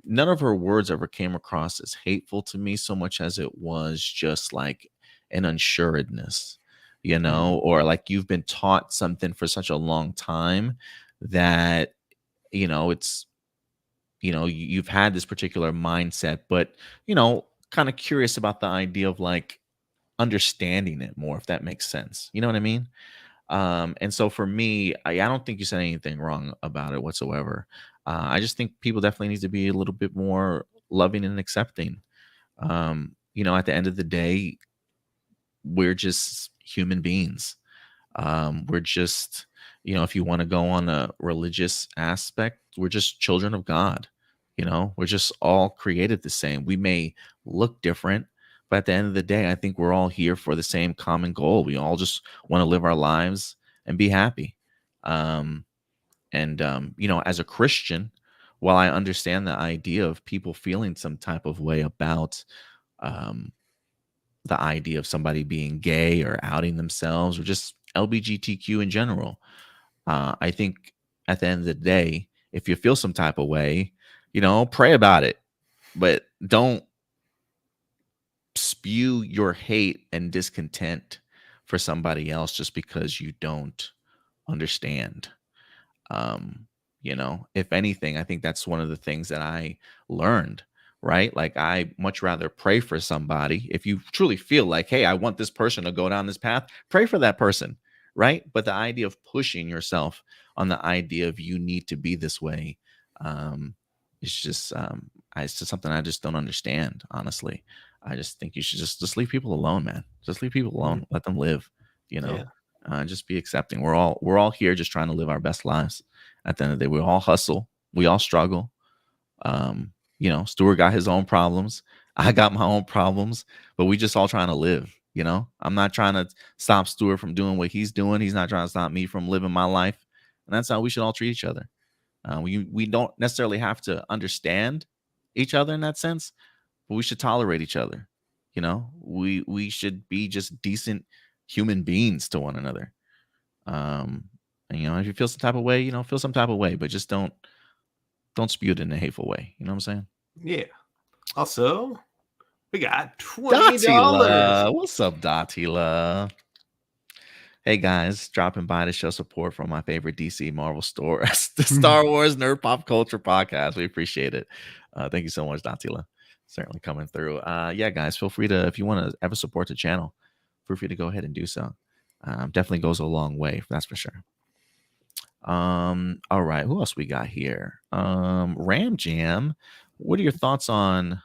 none of her words ever came across as hateful to me so much as it was just like an unsuredness, Mhm. or like you've been taught something for such a long time that it's you've had this particular mindset, but kind of curious about the idea of like understanding it more, if that makes sense. You know what I mean? And so for me, I don't think you said anything wrong about it whatsoever. I just think people definitely need to be a little bit more loving and accepting. At the end of the day, we're just human beings. We're just, if you want to go on a religious aspect, we're just children of God. We're just all created the same. We may look different, but at the end of the day, I think we're all here for the same common goal. We all just want to live our lives and be happy. Um, as a Christian, while I understand the idea of people feeling some type of way about um, the idea of somebody being gay or outing themselves or just LBGTQ in general. I think at the end of the day, if you feel some type of way, pray about it, but don't spew your hate and discontent for somebody else just because you don't understand. um if anything, I think that's one of the things that I learned, right? Like I much rather pray for somebody. If you truly feel like, hey, I want this person to go down this path, pray for that person, right? But the idea of pushing yourself on the idea of you need to be this way, um it's just something I just don't understand, honestly. I just think you should just leave people alone, man. Just leave people Mhm. alone, let them live, you know Yeah. just be accepting. We're all here just trying to live our best lives. At the end of the day, we all hustle, we all struggle. Stuart got his own problems. I got my own problems, but we just all trying to live. I'm not trying to stop Stuart from doing what he's doing. He's not trying to stop me from living my life. And that's how we should all treat each other. We don't necessarily have to understand each other in that sense, but we should tolerate each other. We should be just decent human beings to one another. Um, and, if you feel some type of way, feel some type of way, but just don't spew it in a hateful way. You know what I'm saying? Yeah. Also, we got $20. Datila, what's up, Datila? Hey guys, dropping by to show support from my favorite DC Marvel store, the Star Wars Nerd Pop Culture Podcast. We appreciate it. Thank you so much, Datila. Certainly coming through. Yeah, guys, feel free to, if you want to ever support the channel, feel free to go ahead and do so. Definitely goes a long way, that's for sure. All right, who else we got here? Ram Jam. What are your thoughts on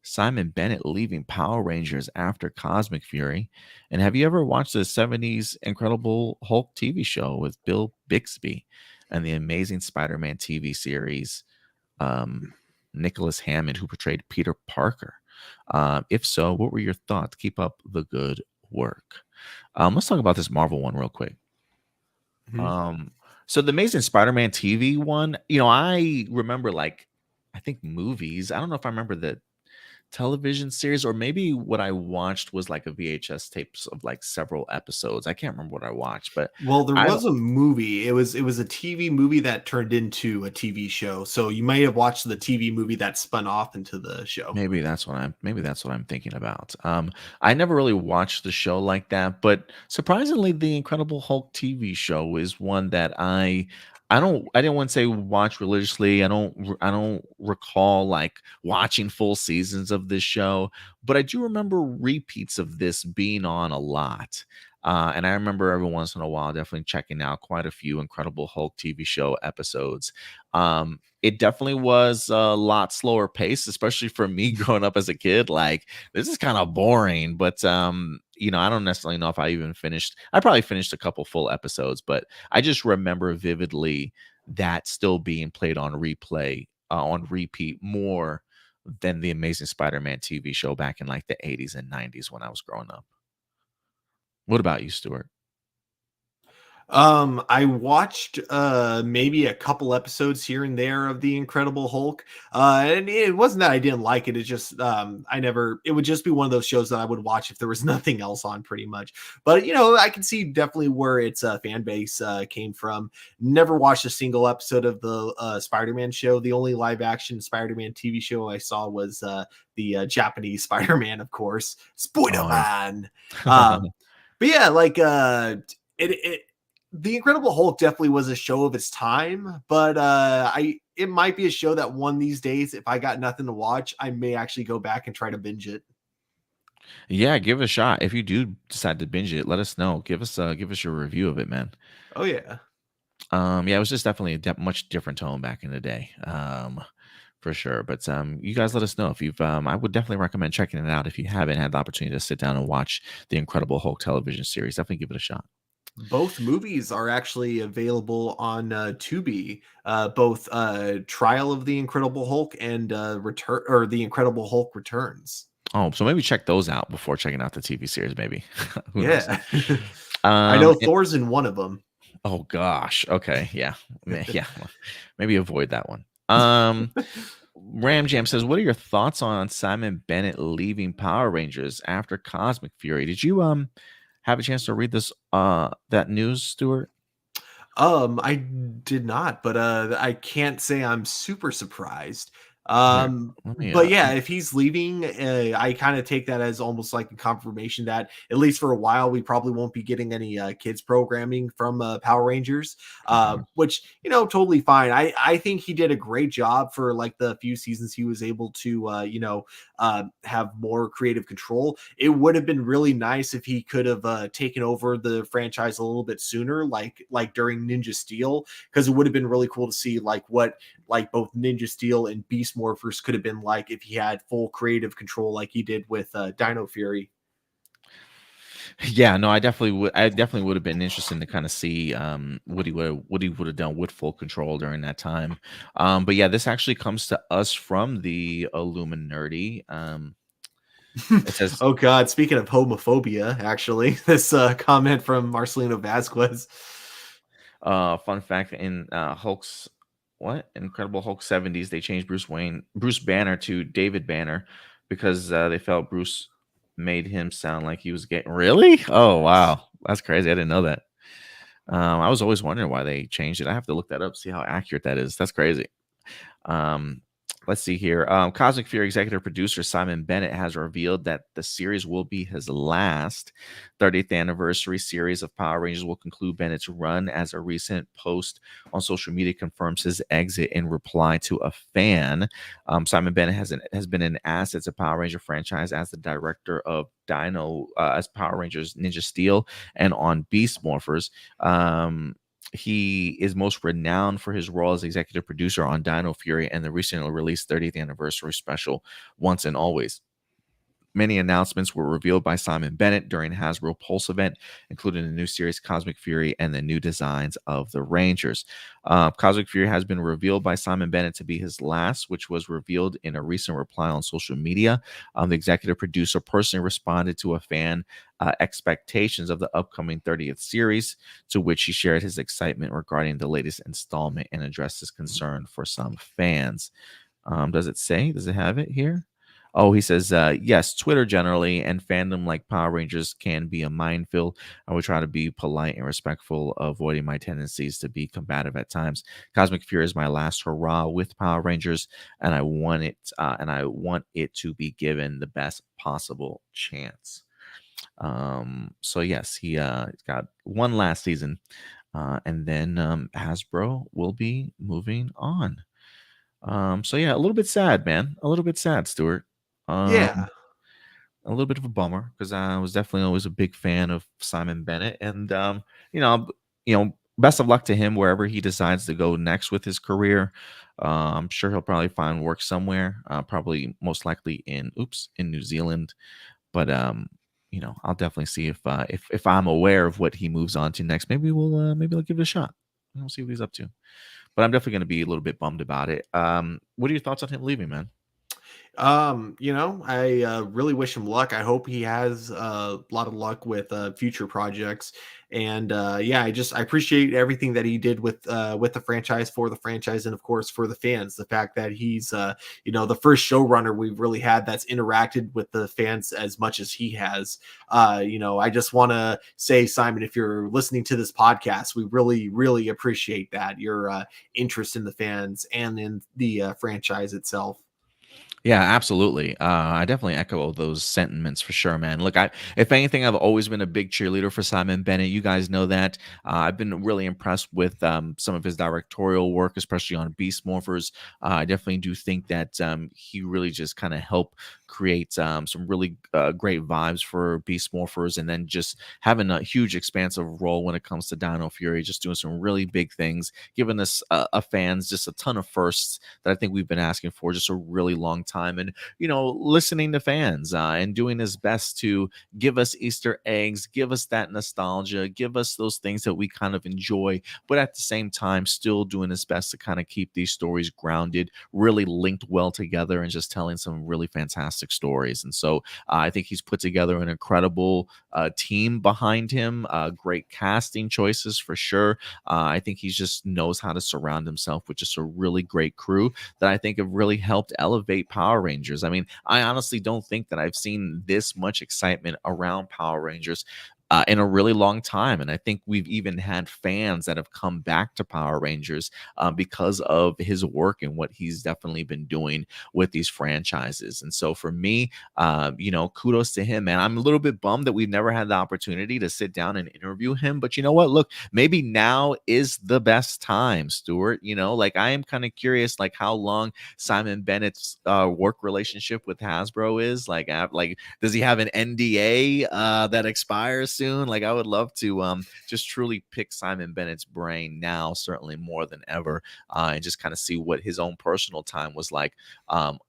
Simon Bennett leaving Power Rangers after Cosmic Fury? And have you ever watched the 70s Incredible Hulk TV show with Bill Bixby and the Amazing Spider-Man TV series? Nicholas Hammond, who portrayed Peter Parker. If so, what were your thoughts? Keep up the good work. Let's talk about this Marvel one real quick. Mhm. Um, so the Amazing Spider-Man TV one, I remember like I think movies. I don't know if I remember the television series, or maybe what I watched was like a VHS tapes of like several episodes. I can't remember what I watched, but Well, there I don't was a movie. It was a TV movie that turned into a TV show. So you might have watched the TV movie that spun off into the show. maybe that's what I'm thinking about. I never really watched the show like that, but surprisingly, the Incredible Hulk TV show is one that I I didn't want to say watch religiously. I don't recall like watching full seasons of this show, but I do remember repeats of this being on a lot. And I remember every once in a while definitely checking out quite a few Incredible Hulk TV show episodes. It definitely was a lot slower pace, especially for me growing up as a kid. Like, this is kind of boring, but you know, I don't necessarily know if I even finished. I probably finished a couple full episodes, but I just remember vividly that still being played on on repeat more than the Amazing Spider-Man TV show back in like the 80s and 90s when I was growing up. What about you, Stuart? I watched maybe a couple episodes here and there of The Incredible Hulk. And it wasn't that I didn't like it. It's just I never it would just be one of those shows that I would watch if there was nothing else on pretty much. But you know, I can see definitely where its fan base came from. Never watched a single episode of the Spider-Man show. The only live action Spider-Man TV show I saw was the Japanese Spider-Man, of course. Oh yeah. Spider-Man. Um but yeah, like it the Incredible Hulk definitely was a show of its time, but I it might be a show that one these days, if I got nothing to watch, I may actually go back and try to binge it. Yeah, give it a shot. If you do decide to binge it, let us know. Give us your review of it, man. Oh yeah. Yeah, it was just definitely a much different tone back in the day. For sure. But you guys let us know if you've I would definitely recommend checking it out if you haven't had the opportunity to sit down and watch the Incredible Hulk television series. Definitely give it a shot. Both movies are actually available on Tubi. Both Trial of the Incredible Hulk and Return or the Incredible Hulk Returns. Oh, so maybe check those out before checking out the TV series, maybe. Who knows? Yeah. I know And, Thor's in one of them. oh gosh. Okay. Yeah. Yeah. Well, maybe avoid that one. Ram Jam says, "What are your thoughts on Simon Bennett leaving Power Rangers after Cosmic Fury? Did you have a chance to read this that news, Stuart?" I did not, but I can't say I'm super surprised. Here, let me But yeah, if he's leaving, I kind of take that as almost like a confirmation that at least for a while we probably won't be getting any kids programming from Power Rangers. mhm. Which you know, totally fine. I think he did a great job for like the few seasons he was able to have more creative control. It would have been really nice if he could have taken over the franchise a little bit sooner, like during Ninja Steel, because it would have been really cool to see like what like both Ninja Steel and Beast Morphers could have been like if he had full creative control like he did with Dino Fury. Yeah, no, I definitely would. I definitely would have been interested to kind of see what he would have done with full control during that time. But yeah, this actually comes to us from the Illuminati. It says, Oh God! Speaking of homophobia, actually, this comment from Marcelino Vasquez. fun fact in Hulk's what Incredible Hulk 70s, they changed Bruce Banner to David Banner because they felt Bruce made him sound like he was getting really. Oh wow, that's crazy. I didn't know that. I was always wondering why they changed it. I have to look that up, see how accurate that is. That's crazy. Um, let's see here. Cosmic Fury executive producer Simon Bennett has revealed that the series will be his last 30th anniversary series of Power Rangers will conclude Bennett's run as a recent post on social media confirms his exit in reply to a fan. Simon Bennett has been an asset to Power Ranger franchise as the director of Dino as Power Rangers Ninja Steel and on Beast Morphers. He is most renowned for his role as executive producer on Dino Fury and the recently released 30th anniversary special, Once and Always. Many announcements were revealed by Simon Bennett during Hasbro Pulse event, including the new series Cosmic Fury and the new designs of the Rangers. Cosmic Fury has been revealed by Simon Bennett to be his last, which was revealed in a recent reply on social media. The executive producer personally responded to a fan expectations of the upcoming 30th series, to which he shared his excitement regarding the latest installment and addressed his concern for some fans. Does it say? Does it have it here? Oh, he says, yes, Twitter generally and fandom like Power Rangers can be a minefield. I would try to be polite and respectful, avoiding my tendencies to be combative at times. Cosmic Fury is my last hurrah with Power Rangers, and I want it to be given the best possible chance. So yes, he's got one last season and then Hasbro will be moving on. So yeah, a little bit sad, man. A little bit sad, Stuart. Yeah. A little bit of a bummer because I was definitely always a big fan of Simon Bennett, and you know, best of luck to him wherever he decides to go next with his career. I'm sure he'll probably find work somewhere, probably most likely in New Zealand. But I'll definitely see if I'm aware of what he moves on to next. Maybe I'll give it a shot. We'll see what he's up to. But I'm definitely going to be a little bit bummed about it. What are your thoughts on him leaving, man? I really wish him luck. I hope he has a lot of luck with future projects. And yeah, I appreciate everything that he did with the franchise, for the franchise, and of course for the fans. The fact that he's the first showrunner we've really had that's interacted with the fans as much as he has. I just want to say, Simon, if you're listening to this podcast, we really, really appreciate that, your interest in the fans and in the franchise itself. Yeah, absolutely. I definitely echo those sentiments for sure, man. Look, if anything, I've always been a big cheerleader for Simon Bennett. You guys know that. I've been really impressed with some of his directorial work, especially on Beast Morphers. I definitely do think that he really just kind of helped create some really great vibes for Beast Morphers, and then just having a huge, expansive role when it comes to Dino Fury, just doing some really big things, giving us a fans just a ton of firsts that I think we've been asking for just a really long time. And listening to fans and doing his best to give us Easter eggs, give us that nostalgia, give us those things that we kind of enjoy, but at the same time still doing his best to kind of keep these stories grounded, really linked well together, and just telling some really fantastic stories. And so I think he's put together an incredible team behind him, great casting choices for sure. I think he just knows how to surround himself with just a really great crew that I think have really helped elevate Power Rangers. I mean, I honestly don't think that I've seen this much excitement around Power Rangers in a really long time. And I think we've even had fans that have come back to Power Rangers because of his work and what he's definitely been doing with these franchises. And so for me, kudos to him, man. I'm a little bit bummed that we've never had the opportunity to sit down and interview him. But you know what? Look, maybe now is the best time, Stuart. Like I am kind of curious, like how long Simon Bennett's work relationship with Hasbro is. Like, does he have an NDA that expires soon? Like, I would love to just truly pick Simon Bennett's brain now, certainly more than ever, and just kind of see what his own personal time was like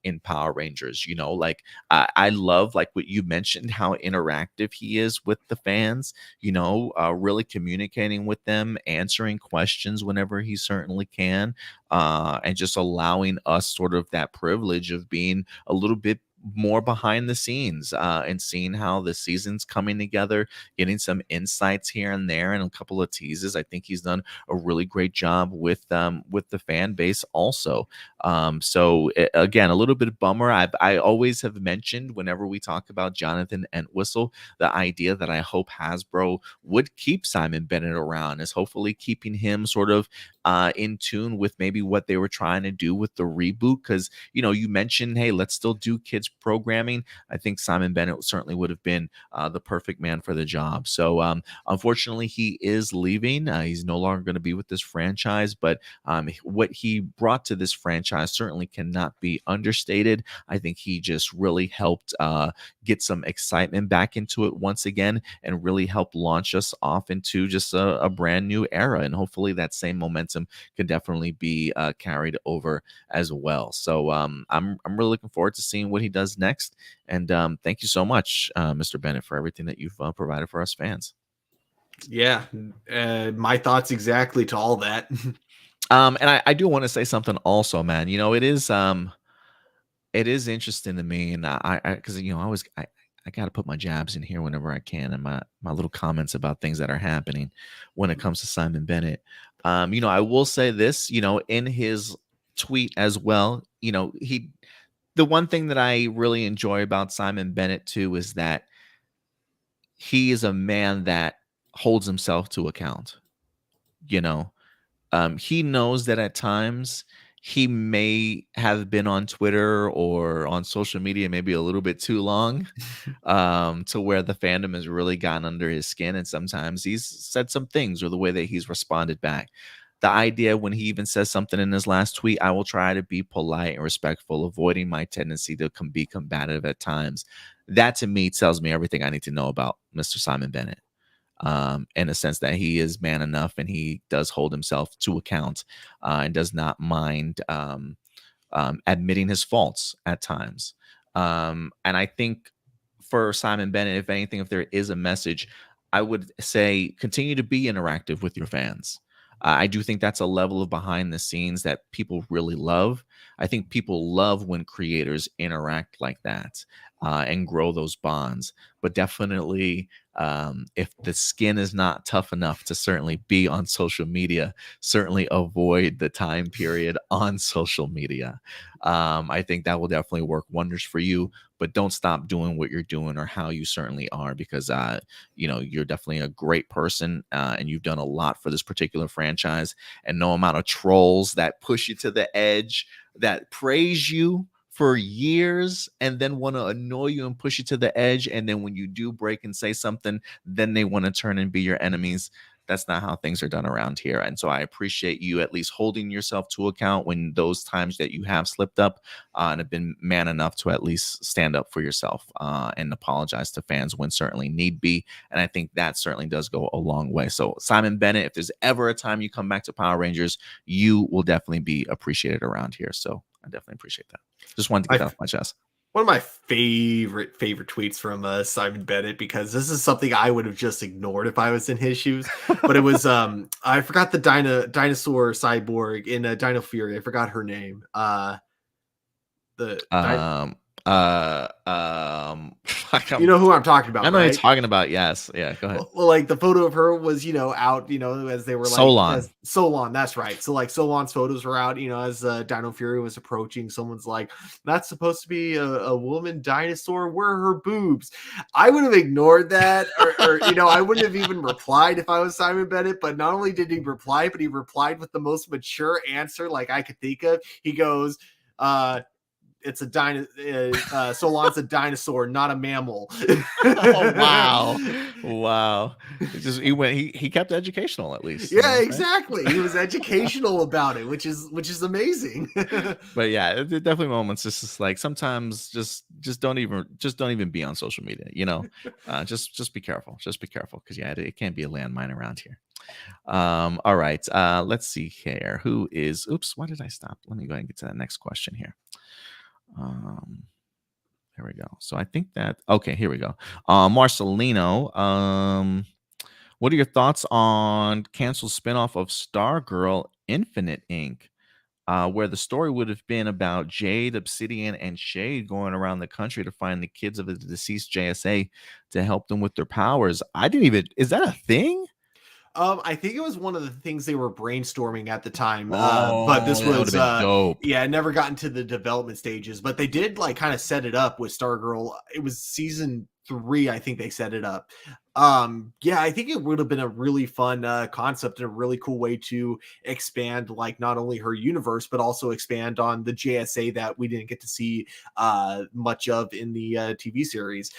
in Power Rangers. Like I love like what you mentioned, how interactive he is with the fans. Really communicating with them, answering questions whenever he certainly can, and just allowing us sort of that privilege of being a little bit more behind the scenes and seeing how the season's coming together, getting some insights here and there and a couple of teases. I think he's done a really great job with the fan base also. Again, a little bit of bummer. I always have mentioned whenever we talk about Jonathan Entwistle, the idea that I hope Hasbro would keep Simon Bennett around, is hopefully keeping him sort of in tune with maybe what they were trying to do with the reboot. Because you mentioned, hey, let's still do kids programming. I think Simon Bennett certainly would have been the perfect man for the job. So unfortunately, he is leaving. He's no longer going to be with this franchise, but what he brought to this franchise certainly cannot be understated. I think he just really helped get some excitement back into it once again, and really help launch us off into just a brand new era. And hopefully that same momentum can definitely be carried over as well. So I'm really looking forward to seeing what he does next. And thank you so much, Mr. Bennett, for everything that you've provided for us fans. Yeah, my thoughts exactly to all that. And I do want to say something also, man. It is interesting to me, and because I got to put my jabs in here whenever I can, and my little comments about things that are happening when it comes to Simon Bennett. I will say this, in his tweet as well, the one thing that I really enjoy about Simon Bennett too is that he is a man that holds himself to account. You know, he knows that at times he may have been on Twitter or on social media maybe a little bit too long, to where the fandom has really gotten under his skin, and sometimes he's said some things or the way that he's responded back. The idea when he even says something in his last tweet, I will try to be polite and respectful, avoiding my tendency to be combative at times. That to me tells me everything I need to know about Mr. Simon Bennett, in a sense that he is man enough and he does hold himself to account, and does not mind admitting his faults at times. And I think for Simon Bennett, if anything, if there is a message, I would say continue to be interactive with your fans. I do think that's a level of behind the scenes that people really love. I think people love when creators interact like that, and grow those bonds. But definitely, if the skin is not tough enough to certainly be on social media, certainly avoid the time period on social media. I think that will definitely work wonders for you. But don't stop doing what you're doing or how you certainly are, because you're definitely a great person, and you've done a lot for this particular franchise. And no amount of trolls that push you to the edge, that praise you for years and then want to annoy you and push you to the edge, and then when you do break and say something, then they want to turn and be your enemies. That's not how things are done around here. And so I appreciate you at least holding yourself to account when those times that you have slipped up, and have been man enough to at least stand up for yourself, and apologize to fans when certainly need be. And I think that certainly does go a long way. So Simon Bennett, if there's ever a time you come back to Power Rangers, you will definitely be appreciated around here. So I definitely appreciate that. Just wanted to get that off my chest. One of my favorite tweets from Simon Bennett, because this is something I would have just ignored if I was in his shoes. But it was I forgot the dinosaur cyborg in Dino Fury. I forgot her name. You know who I'm talking about, I know right? you're talking about. Yes. Yeah, go ahead. Well, like the photo of her was, out, as they were like Solon, that's right. So like Solon's photos were out, as Dino Fury was approaching. Someone's like, that's supposed to be a woman dinosaur. Where are her boobs? I would have ignored that, or I wouldn't have even replied if I was Simon Bennett. But not only did he reply, but he replied with the most mature answer like I could think of. He goes, it's a Solon's a dinosaur, not a mammal. Oh, wow. He kept educational at least. Yeah, exactly. He was educational about it, which is amazing. But yeah, there are definitely moments. It's just like sometimes just don't even be on social media. Just be careful. Just be careful, because it can't be a landmine around here. All right. Let's see here. Oops, why did I stop? Let me go ahead and get to that next question here. There we go. So I think okay, here we go. Marcelino, what are your thoughts on canceled spinoff of Stargirl Infinite Inc., where the story would have been about Jade, Obsidian, and Shade going around the country to find the kids of the deceased JSA to help them with their powers? Is that a thing? I think it was one of the things they were brainstorming at the time. But this was dope. Yeah, it never got into the development stages, but they did like kind of set it up with Stargirl. It was season 3, I think they set it up. Yeah, I think it would have been a really fun concept and a really cool way to expand like not only her universe, but also expand on the JSA that we didn't get to see much of in the TV series.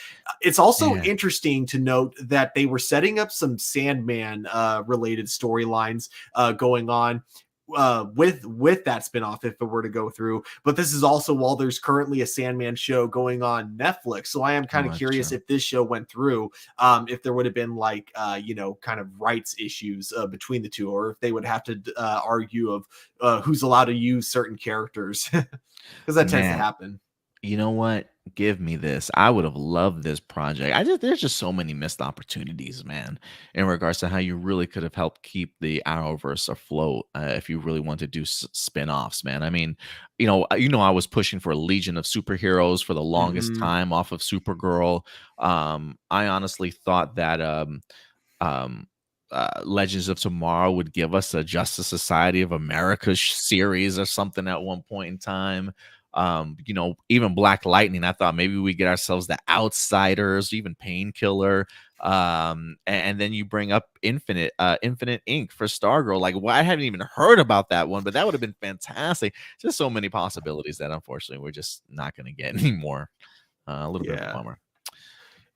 It's also interesting to note that they were setting up some Sandman related storylines going on with that spinoff if it were to go through. But this is also while there's currently a Sandman show going on Netflix. So I am kind of curious if this show went through, if there would have been like, kind of rights issues between the two, or if they would have to argue of who's allowed to use certain characters, because that tends to happen. You know what? Give me this. I would have loved this project. There's just so many missed opportunities, man, in regards to how you really could have helped keep the Arrowverse afloat, if you really want to do spin-offs, man. I mean, I was pushing for a Legion of Superheroes for the longest time off of Supergirl. I honestly thought that Legends of Tomorrow would give us a Justice Society of America series or something at one point in time. Even Black Lightning, I thought maybe we get ourselves the Outsiders, even Painkiller. And then you bring up Infinite Ink for Stargirl. Like, well, I hadn't even heard about that one, but that would have been fantastic. Just so many possibilities that unfortunately we're just not going to get anymore. A little bit of a Yeah. bummer.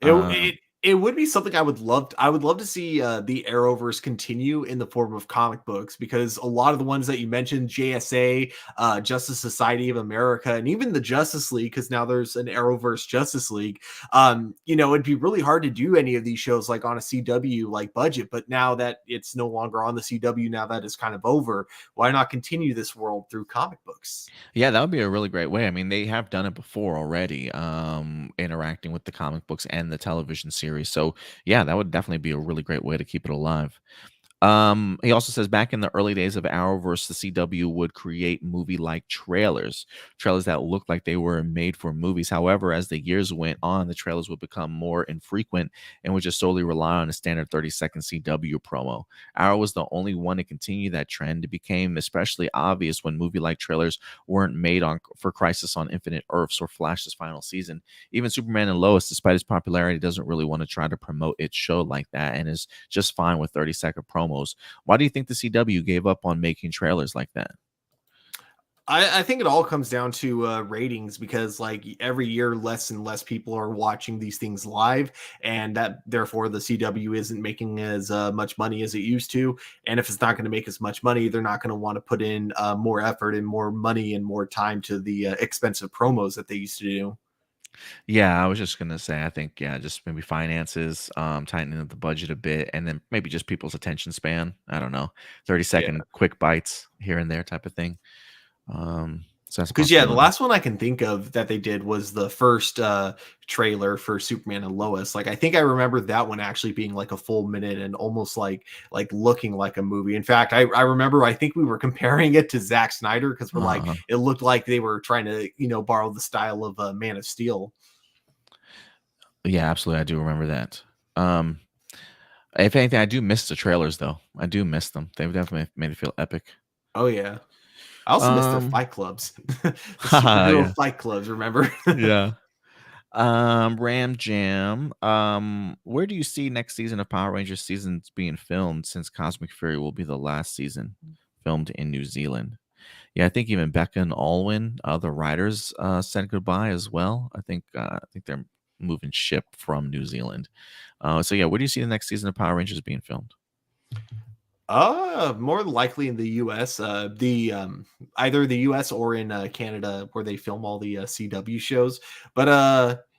It Uh, it it would be something I would love. I would love to see the Arrowverse continue in the form of comic books, because a lot of the ones that you mentioned, JSA, Justice Society of America, and even the Justice League, because now there's an Arrowverse Justice League. It'd be really hard to do any of these shows like on a CW like budget. But now that it's no longer on the CW, now that it's kind of over, why not continue this world through comic books? Yeah, that would be a really great way. I mean, they have done it before already, interacting with the comic books and the television series. So, yeah, that would definitely be a really great way to keep it alive. He also says back in the early days of Arrowverse, the CW would create movie-like trailers that looked like they were made for movies. However, as the years went on, the trailers would become more infrequent and would just solely rely on a standard 30-second CW promo. Arrow was the only one to continue that trend. It became especially obvious when movie-like trailers weren't made for Crisis on Infinite Earths or Flash's final season. Even Superman and Lois, despite its popularity, doesn't really want to try to promote its show like that and is just fine with 30-second promos. Why do you think the CW gave up on making trailers like that? I think it all comes down to ratings, because like every year less and less people are watching these things live, and that therefore the CW isn't making as much money as it used to. And if it's not going to make as much money, they're not going to want to put in more effort and more money and more time to the expensive promos that they used to do. Yeah, I was just gonna say, I think, yeah, just maybe finances, tightening up the budget a bit, and then maybe just people's attention span. I don't know, 30-second Yeah. quick bites here and there type of thing. So that's a Because yeah, the possibility. last one I can think of that they did was the first trailer for Superman and Lois. Like I think I remember that one actually being like a full minute and almost like looking like a movie. In fact, I remember, I think we were comparing it to Zack Snyder, because we're like, Uh, it looked like they were trying to borrow the style of Man of Steel. yeah, absolutely, I do remember that. Um, if anything, I do miss the trailers though. I do miss them. They've definitely made it feel epic. Oh yeah, I also miss their Um, fight clubs, the superhero yeah, fight clubs. Remember? yeah. Ram Jam. Where do you see next season of Power Rangers seasons being filmed, since Cosmic Fury will be the last season filmed in New Zealand? Yeah, I think even Becca and Alwyn, the writers, said goodbye as well. I think they're moving ship from New Zealand. So yeah, where do you see the next season of Power Rangers being filmed? More likely in the US, the either the US or in Canada, where they film all the CW shows. But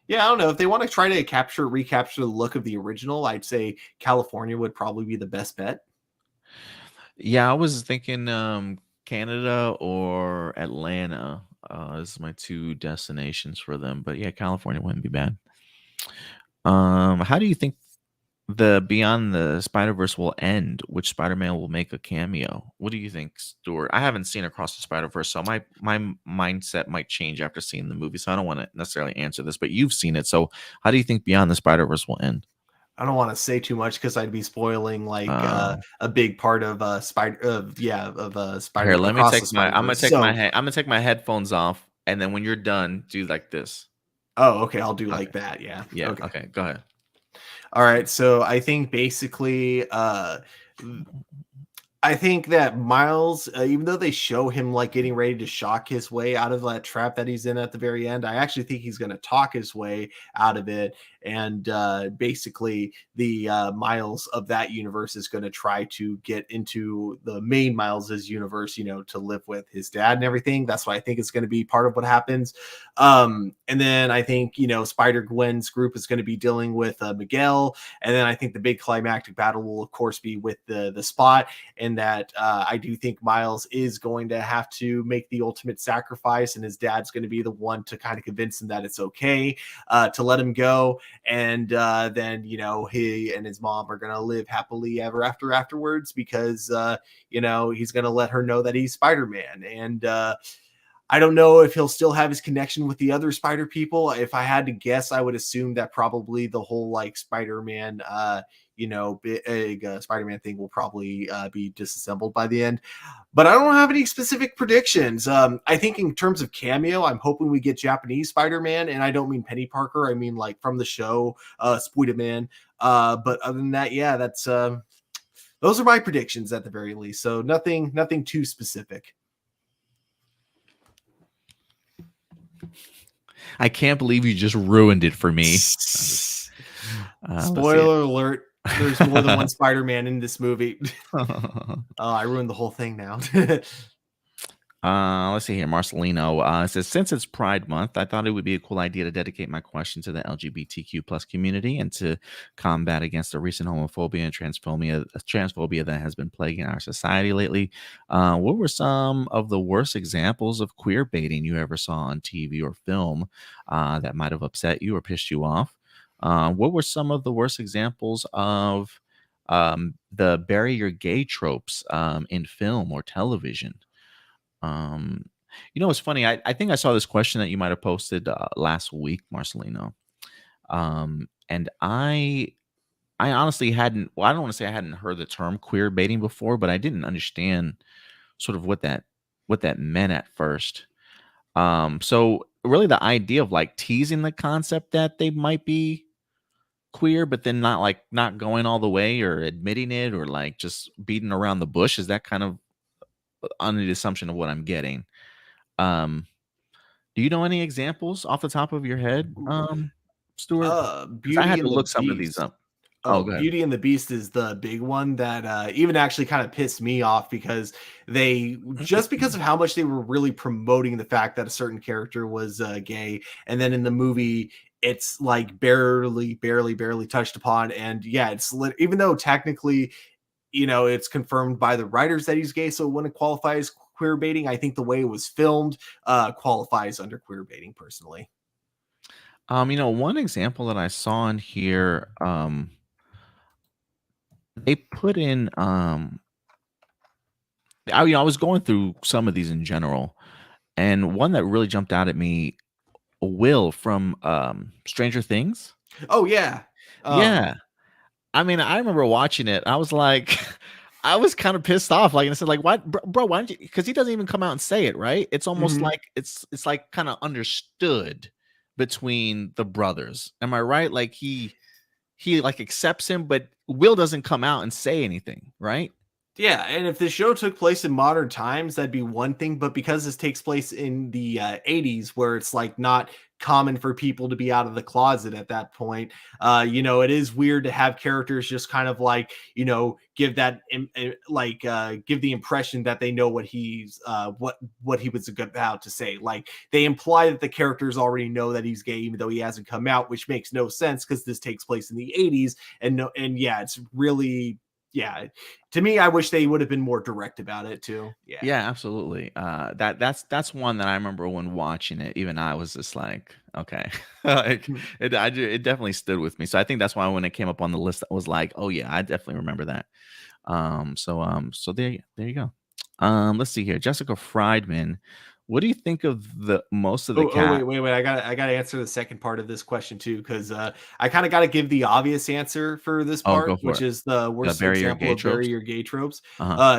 yeah, I don't know if they want to try to recapture the look of the original. I'd say California would probably be the best bet. Yeah, I was thinking Canada or Atlanta. Is my two destinations for them. But yeah, California wouldn't be bad. How do you think the Beyond the Spider-Verse will end? Which Spider-Man will make a cameo? What do you think, Stuart? I haven't seen Across the Spider-Verse, so my mindset might change after seeing the movie. So I don't want to necessarily answer this, but you've seen it. So how do you think Beyond the Spider-Verse will end? I don't want to say too much because I'd be spoiling like Uh, a big part of Here, Spider let me Across the take my Spider Verse. So I'm gonna take my headphones off, and then when you're done, do like this. oh, okay, I'll do Okay. like that. Yeah. Yeah. Okay. Okay. Go ahead. All right. So I think basically I think that Miles, even though they show him like getting ready to shock his way out of that trap that he's in at the very end, I actually think he's going to talk his way out of it. And basically, the Miles of that universe is going to try to get into the main Miles's universe, to live with his dad and everything. That's why I think it's going to be part of what happens. And then I think, Spider Gwen's group is going to be dealing with Miguel. And then I think the big climactic battle will, of course, be with the Spot, and that I do think Miles is going to have to make the ultimate sacrifice, and his dad's going to be the one to kind of convince him that it's okay to let him go. And then, he and his mom are going to live happily ever after afterwards, because, he's going to let her know that he's Spider-Man. And I don't know if he'll still have his connection with the other Spider people. If I had to guess, I would assume that probably the whole like Spider-Man, big Spider-Man thing will probably be disassembled by the end. But I don't have any specific predictions. I think in terms of cameo, I'm hoping we get Japanese Spider-Man, and I don't mean Penny Parker. I mean like from the show, Spider-Man. But other than that, yeah, that's those are my predictions at the very least. So nothing too specific. I can't believe you just ruined it for me. Spoiler alert. There's more than one Spider-Man in this movie. I ruined the whole thing now. Let's see here. Marcelino says, since it's Pride Month, I thought it would be a cool idea to dedicate my question to the LGBTQ plus community and to combat against the recent homophobia and transphobia that has been plaguing our society lately. What were some of the worst examples of queer baiting you ever saw on TV or film that might have upset you or pissed you off? What were some of the worst examples of the bury your gay tropes in film or television? It's funny. I think I saw this question that you might have posted last week, Marcelino. And I honestly hadn't. Well, I don't want to say I hadn't heard the term queer baiting before, but I didn't understand sort of what that meant at first. So really, the idea of like teasing the concept that they might be queer, but then not going all the way or admitting it or like just beating around the bush, is that kind of under the assumption of what I'm getting? Do you know any examples off the top of your head, Stuart? Because I Beauty had to and the look some of these Beast. up. Oh, Go ahead. Beauty and the Beast is the big one that even actually kind of pissed me off because just because of how much they were really promoting the fact that a certain character was gay, and then in the movie it's like barely touched upon, and yeah, even though technically it's confirmed by the writers that he's gay, so it wouldn't qualify as queer baiting. I think the way it was filmed qualifies under queer baiting personally. One example that I saw in here, they put in, I was going through some of these in general, and one that really jumped out at me, Will from Stranger Things. Oh yeah. Yeah. I mean, I remember watching it. I was like, I was kind of pissed off. Like, and I said, like, why, bro, why don't you? Because he doesn't even come out and say it, right? It's almost like it's like kind of understood between the brothers. Am I right? Like he like accepts him, but Will doesn't come out and say anything, right? Yeah, and if the show took place in modern times, that'd be one thing. But because this takes place in the 80s, where it's like not common for people to be out of the closet at that point, it is weird to have characters just kind of like, give that give the impression that they know what he's what he was about to say. Like they imply that the characters already know that he's gay, even though he hasn't come out, which makes no sense because this takes place in the 80s. And yeah, it's really. Yeah, to me, I wish they would have been more direct about it too. Yeah, absolutely. That's one that I remember when watching it. Even I was just like, okay, like it definitely stood with me. So I think that's why when it came up on the list, I was like, oh yeah, I definitely remember that. So there you go. Let's see here, Jessica Friedman. What do you think of most of the cast? Wait! I gotta answer the second part of this question too, because I kind of got to give the obvious answer for this part, Go for which it. is the worst example of bury your gay tropes.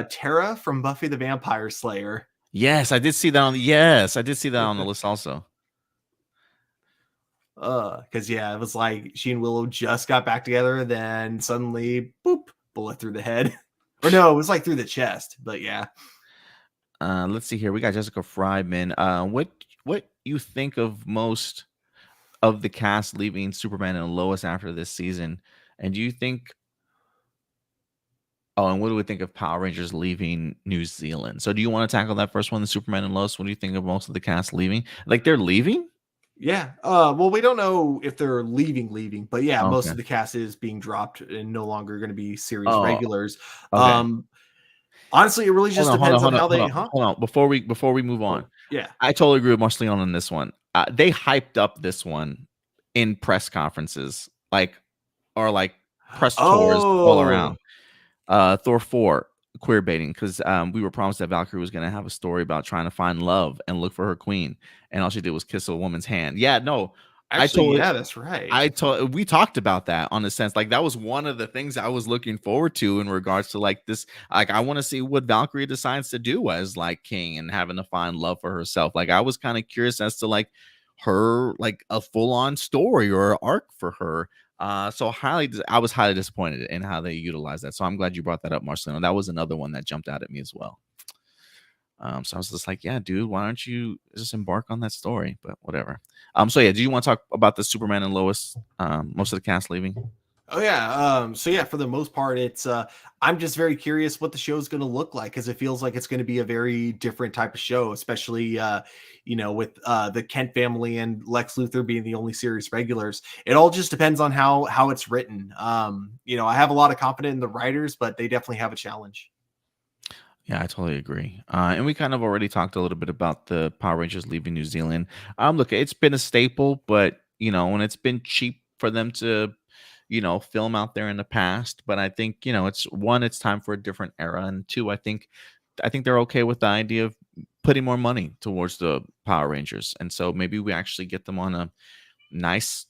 Tara from Buffy the Vampire Slayer. Yes, I did see that on. Yes, I did see that on the list also. Because yeah, it was like she and Willow just got back together, then suddenly, boop, bullet through the head, or no, it was like through the chest. But yeah. Let's see here. We got Jessica Friedman. What you think of most of the cast leaving Superman and Lois after this season? And do you think? Oh, and what do we think of Power Rangers leaving New Zealand? So, do you want to tackle that first one, the Superman and Lois? What do you think of most of the cast leaving? Like they're leaving? Yeah. Well, we don't know if they're leaving, but yeah, Okay. most of the cast is being dropped and no longer going to be series regulars. Okay. Honestly, it really just depends on how they. Hold on. Before we move on, yeah, I totally agree with Marcelino on this one. They hyped up this one in press conferences, like press tours all around. Thor 4 queer baiting because we were promised that Valkyrie was going to have a story about trying to find love and look for her queen, and all she did was kiss a woman's hand. Yeah, no, I Actually, totally yeah, that's right. I told we talked about that on a sense. Like that was one of the things I was looking forward to in regards to like this. Like I want to see what Valkyrie decides to do as like king and having to find love for herself. Like I was kind of curious as to like her like a full on story or arc for her. So I was highly disappointed in how they utilized that. So I'm glad you brought that up, Marcelino. That was another one that jumped out at me as well. So I was just like, yeah, dude, why don't you just embark on that story? But whatever. So yeah, do you want to talk about the Superman and Lois? Most of the cast leaving. Oh yeah. So yeah, for the most part, it's I'm just very curious what the show is going to look like because it feels like it's going to be a very different type of show, especially with the Kent family and Lex Luthor being the only series regulars. It all just depends on how it's written. I have a lot of confidence in the writers, but they definitely have a challenge. Yeah, I totally agree. And we kind of already talked a little bit about the Power Rangers leaving New Zealand. Look, it's been a staple, but when it's been cheap for them to, film out there in the past. But I think it's time for a different era, and two, I think they're okay with the idea of putting more money towards the Power Rangers, and so maybe we actually get them on a nice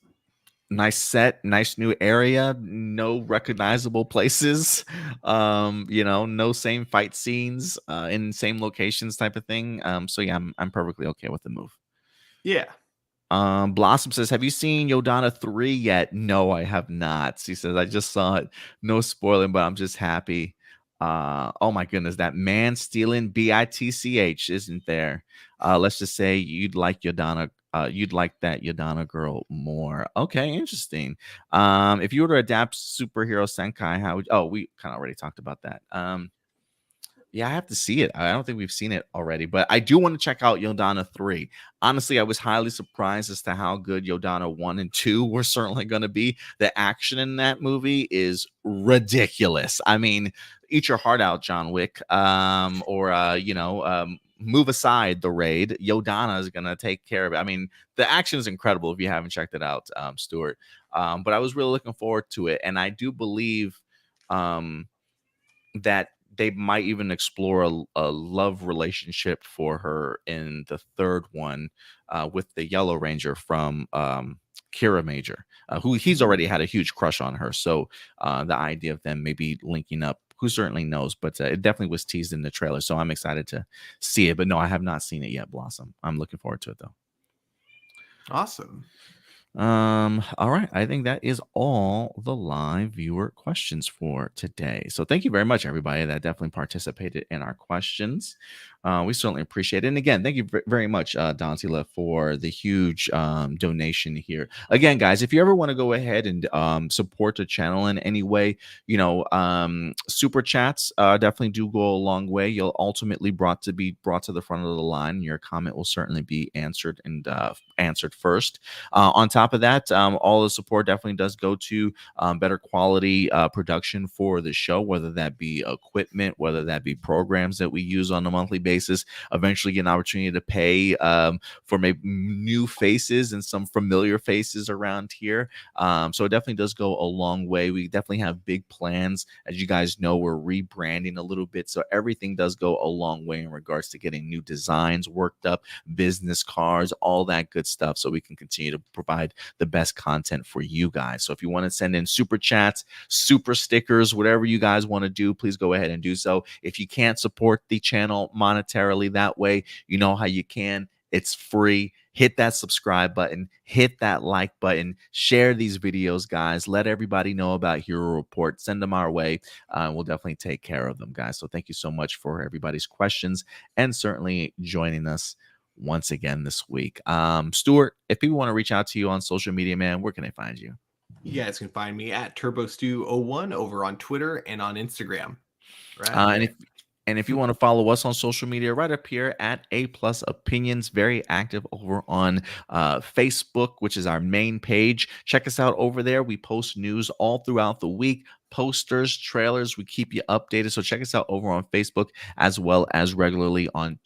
set, nice new area, no recognizable places, no same fight scenes in same locations type of thing. So yeah, I'm perfectly okay with the move. Yeah. Blossom says, have you seen Yodana 3 yet? No, I have not. She says, I just saw it. No spoiling, but I'm just happy. Oh my goodness, that man stealing bitch isn't there. Let's just say you'd like Yodana. You'd like that Yodana girl more. Okay, interesting. If you were to adapt superhero Senkai, how would? Oh, we kind of already talked about that. Yeah, I have to see it. I don't think we've seen it already, but I do want to check out Yodana 3. Honestly, I was highly surprised as to how good Yodana 1 and 2 were certainly going to be. The action in that movie is ridiculous. I mean, eat your heart out, John Wick. Move aside the raid. Yodana is going to take care of it. I mean, the action is incredible if you haven't checked it out, Stuart. But I was really looking forward to it. And I do believe that they might even explore a love relationship for her in the third one with the Yellow Ranger from Kira Major, who he's already had a huge crush on her. So the idea of them maybe linking up, who certainly knows, but it definitely was teased in the trailer. So I'm excited to see it. But no, I have not seen it yet, Blossom. I'm looking forward to it, though. Awesome. All right, I think that is all the live viewer questions for today. So thank you very much, everybody that definitely participated in our questions. We certainly appreciate it. And again, thank you very much, Dantila, for the huge donation here. Again, guys, if you ever want to go ahead and support the channel in any way, super chats definitely do go a long way. You'll ultimately be brought to the front of the line. Your comment will certainly be answered and answered first. On top of that, all the support definitely does go to better quality production for the show, whether that be equipment, whether that be programs that we use on a monthly basis. Eventually get an opportunity to pay for maybe new faces and some familiar faces around here. So it definitely does go a long way. We definitely have big plans. As you guys know, we're rebranding a little bit. So everything does go a long way in regards to getting new designs worked up, business cards, all that good stuff. So we can continue to provide the best content for you guys. So if you want to send in super chats, super stickers, whatever you guys want to do, please go ahead and do so. If you can't support the channel monetarily that way, you know how you can. It's free. Hit that subscribe button, hit that like button, share these videos, guys. Let everybody know about Hero Report. Send them our way. We'll definitely take care of them, guys. So thank you so much for everybody's questions and certainly joining us once again this week. Stuart, if people want to reach out to you on social media, man, where can they find you? You guys can find me at TurboStew01 over on Twitter and on Instagram. Right. And if you want to follow us on social media, right up here at A Plus Opinions, very active over on Facebook, which is our main page. Check us out over there. We post news all throughout the week, posters, trailers. We keep you updated. So check us out over on Facebook as well as regularly on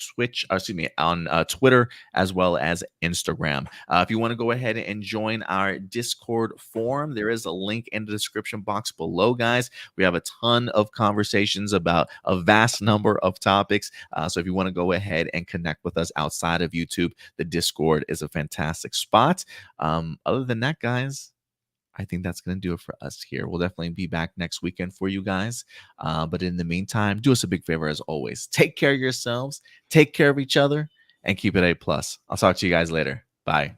on Twitter as well as Instagram. If you want to go ahead and join our Discord forum, there is a link in the description box below, guys. We have a ton of conversations about a vast number of topics. So if you want to go ahead and connect with us outside of YouTube, the Discord is a fantastic spot. Other than that, guys, I think that's going to do it for us here. We'll definitely be back next weekend for you guys. But in the meantime, do us a big favor as always. Take care of yourselves, take care of each other, and keep it A+. I'll talk to you guys later. Bye.